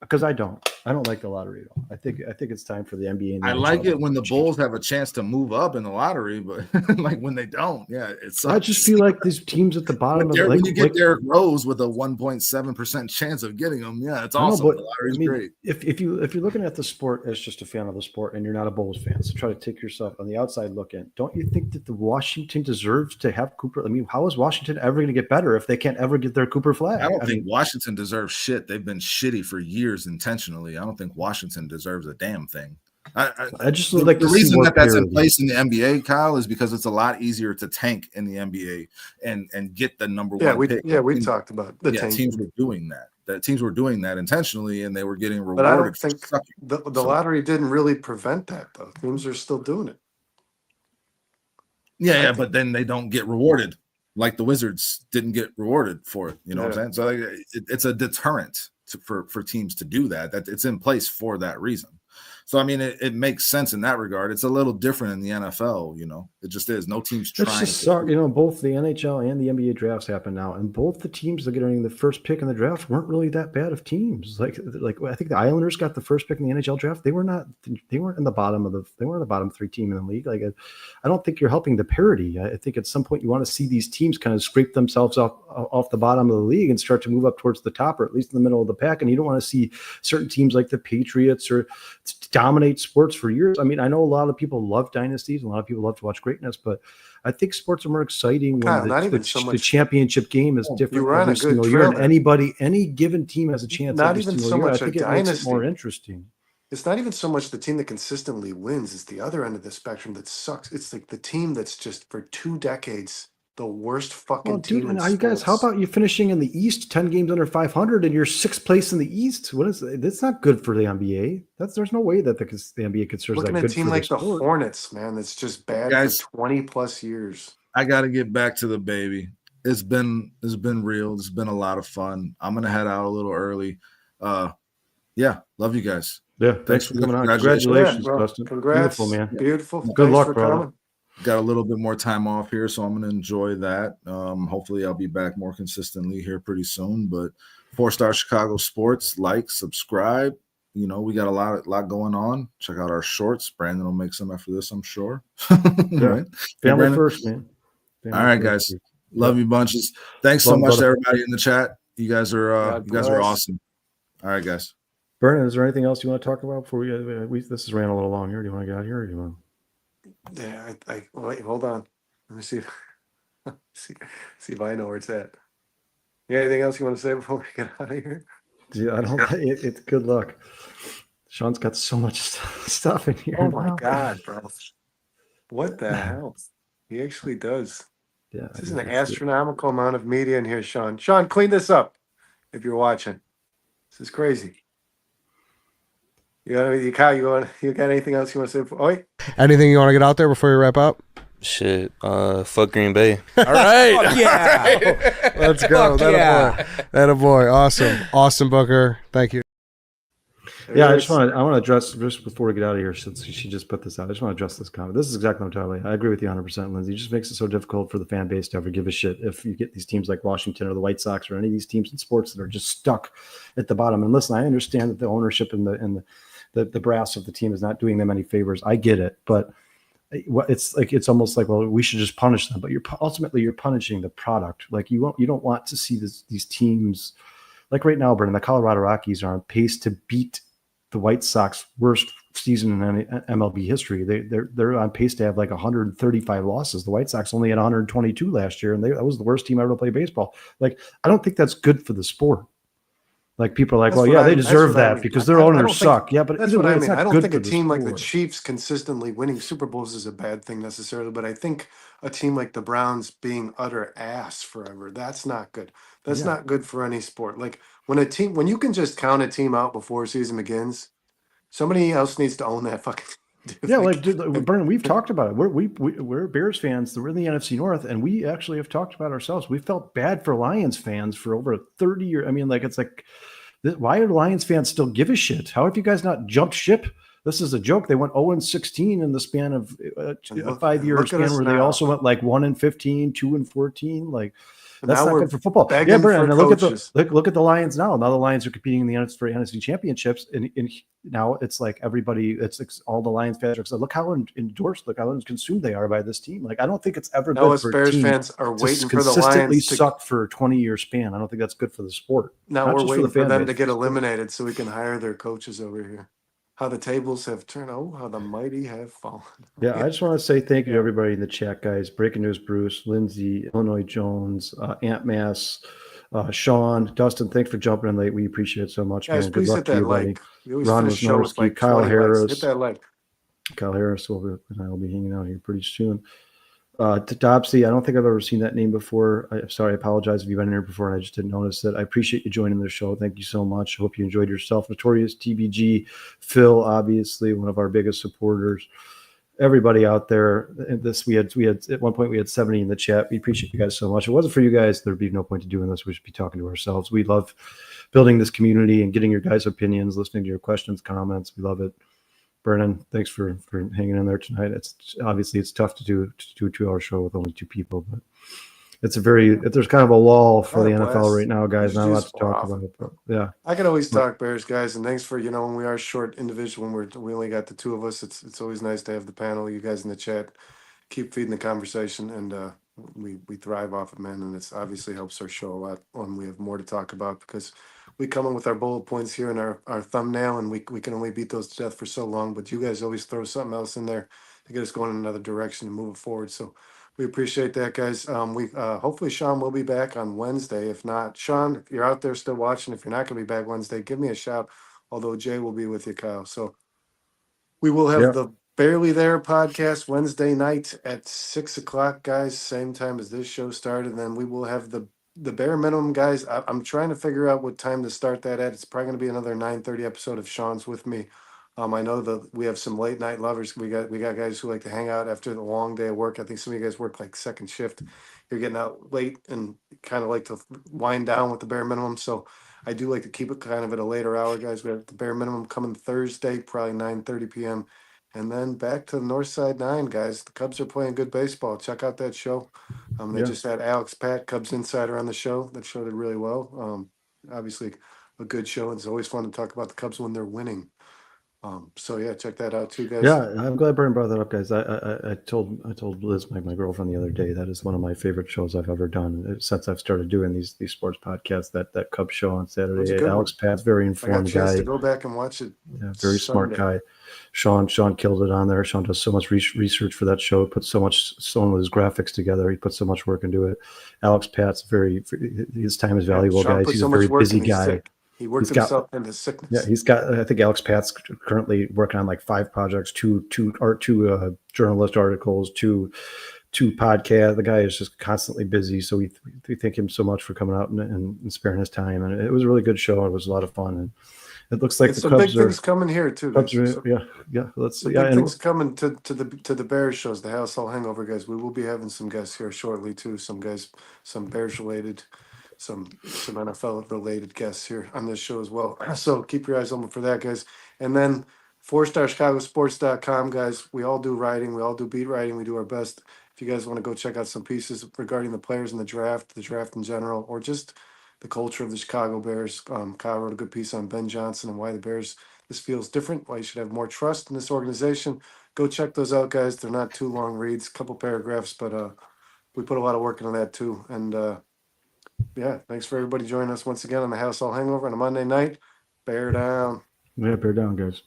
Because I don't. I don't like the lottery at all. I think it's time for the NBA. And the I like it when the Bulls have a chance to move up in the lottery, but like when they don't, yeah, it's. I just feel like these teams at the bottom of the when you get Derrick Rose with a 1.7% chance of getting them, yeah, it's awesome. The lottery's great. If you're looking at the sport as just a fan of the sport and you're not a Bulls fan, so try to take yourself on the outside look in. Don't you think that the Washington deserves to have Cooper? I mean, how is Washington ever going to get better if they can't ever get their Cooper Flag? I don't think Washington deserves shit. They've been shitty for years intentionally. I don't think Washington deserves a damn thing. I just would like the to reason see that's in place in the NBA, Kyle, is because it's a lot easier to tank in the NBA and get the number 1 pick. We talked about the tank. Teams were doing that. The teams were doing that intentionally, and they were getting rewarded. But I don't think the lottery didn't really prevent that, though. Teams are still doing it. Yeah, but then they don't get rewarded like the Wizards didn't get rewarded for it. You know what I'm saying? So it's a deterrent for teams to do that. That it's in place for that reason. So I mean, it makes sense in that regard. It's a little different in the NFL. You know, it just is. No team's trying. Both the NHL and the NBA drafts happen now, and both the teams that are getting the first pick in the draft weren't really that bad of teams. Like I think the Islanders got the first pick in the NHL draft. They weren't in the bottom 3 team in the league. Like I don't think you're helping the parity. I think at some point you want to see these teams kind of scrape themselves off the bottom of the league and start to move up towards the top, or at least in the middle of the pack. And you don't want to see certain teams like the Patriots or dominate sports for years. I mean, I know a lot of people love dynasties and a lot of people love to watch greatness, but I think sports are more exciting when the championship game is different every single year. And any given team has a chance. Not even so much I think it makes it more interesting. It's not even so much the team that consistently wins. It's the other end of the spectrum that sucks. It's like the team that's just for 2 decades the worst fucking team. Dude, you guys, how about you finishing in the East 10 games under 500 and you're 6th place in the East? What is that's not good for the NBA. There's no way that the NBA considers that good. Looking at a team like the Hornets, man, that's just bad for 20 plus years. I got to get back to the baby. It's been real. It's been a lot of fun. I'm gonna head out a little early. Yeah, love you guys. Yeah, thanks for coming on. Congratulations, Dustin. Congrats, beautiful man. Beautiful. Good luck, brother. Got a little bit more time off here, so I'm going to enjoy that. Hopefully, I'll be back more consistently here pretty soon. But 4-Star Chicago Sports, like, subscribe. You know, we got a lot going on. Check out our shorts. Brandon will make some after this, I'm sure. Right. Family first, man. All right, guys. Love you bunches. Thanks so much to everybody in the chat. You guys are awesome. All right, guys. Brandon, is there anything else you want to talk about before we this has ran a little long here? Do you want to get out here, or do you want? Yeah, wait, hold on. Let me see. see if I know where it's at. You got anything else you want to say before we get out of here? Yeah, I don't. It's good luck. Sean's got so much stuff in here. Oh my God, bro! What the hell? He actually does. Yeah, this is an astronomical amount of media in here, Sean. Sean, clean this up. if you're watching. This is crazy. Kyle, you got anything else you want to say? Oi? Anything you want to get out there before you wrap up? Shit, fuck Green Bay. All right. Fuck yeah. All right. Let's go. Fuck yeah. That a boy. Awesome, Booker. Thank you. Yeah, I want to address just before we get out of here, since she just put this out. I just want to address this comment. This is exactly what I'm talking about. I agree with you 100%, Lindsay. It just makes it so difficult for the fan base to ever give a shit if you get these teams like Washington or the White Sox or any of these teams in sports that are just stuck at the bottom. And listen, I understand that the ownership and the brass of the team is not doing them any favors. I get it, but it's almost like, well, we should just punish them. But ultimately you're punishing the product. Like you don't want to see these teams like right now, Brendan. The Colorado Rockies are on pace to beat the White Sox worst season in MLB history. They're on pace to have like 135 losses. The White Sox only had 122 last year, and that was the worst team ever to play baseball. Like, I don't think that's good for the sport. Like, people are like, well, yeah, they deserve that because their owners suck. Yeah, but that's what I mean. I don't think a the team like the sport. Chiefs consistently winning Super Bowls is a bad thing necessarily, but I think a team like the Browns being utter ass forever, that's not good. That's not good for any sport. Like when you can just count a team out before season begins, somebody else needs to own that fucking. Yeah, Brennan, we've talked about it. We're Bears fans. We're in the NFC North, and we actually have talked about ourselves. We felt bad for Lions fans for over 30 years. I mean, like, it's like, why do Lions fans still give a shit? How have you guys not jumped ship? This is a joke. They went 0-16 in the span of a 5-year span where they also went like 1-15, 2-14. Like, that's not good for football. Yeah, Brennan, look at the Lions now. Now the Lions are competing in the NFC championships, and now it's like everybody. It's all the Lions fans are saying, look how endorsed, look how consumed they are by this team. Like, I don't think it's ever good for Bears a team fans are waiting for the consistently Lions to suck for a 20-year span. I don't think that's good for the sport. Now we're waiting for them to get eliminated so we can hire their coaches over here. How the tables have turned. Oh, how the mighty have fallen. Yeah, I just want to say thank you to everybody in the chat, guys. Breaking News, Bruce, Lindsay, Illinois Jones, Ant Mass, Sean, Dustin. Thanks for jumping in late. We appreciate it so much, Guys, man. Good please luck hit to you, that buddy. like. We always Ron finish show with Wisnowski, like Kyle 20 likes. Harris. Hit that like. Kyle Harris and I will be hanging out here pretty soon. To Dobsy, I don't think I've ever seen that name before. I'm sorry, I apologize if you've been here before and I just didn't notice it. I appreciate you joining the show. Thank you so much. I hope you enjoyed yourself. Notorious TBG, Phil, obviously one of our biggest supporters. Everybody out there. We had at one point we had 70 in the chat. We appreciate you guys so much. If it wasn't for you guys, there'd be no point to doing this. We should be talking to ourselves. We love building this community and getting your guys' opinions, listening to your questions, comments. We love it. Brennan, thanks for hanging in there tonight. It's tough to do a 2-hour show with only 2 people, but there's kind of a lull for the NFL right now, guys. Not a lot to talk about it, but yeah. I can always talk Bears, guys, and thanks for when we are short individual, when we only got the 2 of us. It's always nice to have the panel, you guys in the chat, keep feeding the conversation, and we thrive off it, man. And it's obviously helps our show a lot when we have more to talk about because we come in with our bullet points here in our thumbnail, and we can only beat those to death for so long. But you guys always throw something else in there to get us going in another direction and move it forward. So we appreciate that, guys. We hopefully Sean will be back on Wednesday. If not, Sean, if you're out there still watching, if you're not going to be back Wednesday, give me a shout. Although Jay will be with you, Kyle. So we will have the Barely There podcast Wednesday night at 6:00, guys. Same time as this show started. And then we will have the bare minimum, guys. I'm trying to figure out what time to start that at. It's probably going to be another 9:30 episode of Sean's with me. I know that we have some late night lovers. We got guys who like to hang out after the long day of work. I think some of you guys work like second shift. You're getting out late and kind of like to wind down with the bare minimum. So I do like to keep it kind of at a later hour, guys. We have the bare minimum coming Thursday, probably 9:30 p.m. And then back to the Northside 9, guys. The Cubs are playing good baseball. Check out that show. They just had Alex Pat, Cubs Insider, on the show. That show did really well. Obviously, a good show. It's always fun to talk about the Cubs when they're winning. So yeah, check that out too, guys. Yeah, I'm glad Brian brought that up, guys. I told Liz, my girlfriend, the other day, that is one of my favorite shows I've ever done since I've started doing these sports podcasts. That Cubs show on Saturday. Alex Pat's very informed guy. To go back and watch it. Yeah, very smart guy. Sean killed it on there. Sean does so much research for that show. Puts so of his graphics together. He puts so much work into it. Alex Pat's his time is valuable, guys. He's a very busy guy. He worked himself into sickness. Yeah, he's got. I think Alex Pat's currently working on like 5 projects, two journalist articles, 2 2 podcasts. The guy is just constantly busy, so we thank him so much for coming out and sparing his time. And it was a really good show. It was a lot of fun, and it looks like It's the some big Cubs are. things coming here too, Cubs guys. are, yeah. Let's Some yeah, big and things coming to the Bears shows, the Halas Hall Hangover guys. We will be having some guests here shortly too. Some guys, some Bears related, some NFL related guests here on this show as well. So keep your eyes open for that, guys. And then 4starchicagosports.com, guys. We all do writing. We all do beat writing. We do our best. If you guys want to go check out some pieces regarding the players in the draft in general, or just the culture of the Chicago Bears, Kyle wrote a good piece on Ben Johnson and why the Bears, this feels different, why you should have more trust in this organization. Go check those out, guys. They're not too long reads, a couple paragraphs, but we put a lot of work into that too. And yeah, thanks for everybody joining us once again on the Halas Hall Hangover on a Monday night. Bear down. Yeah, bear down, guys.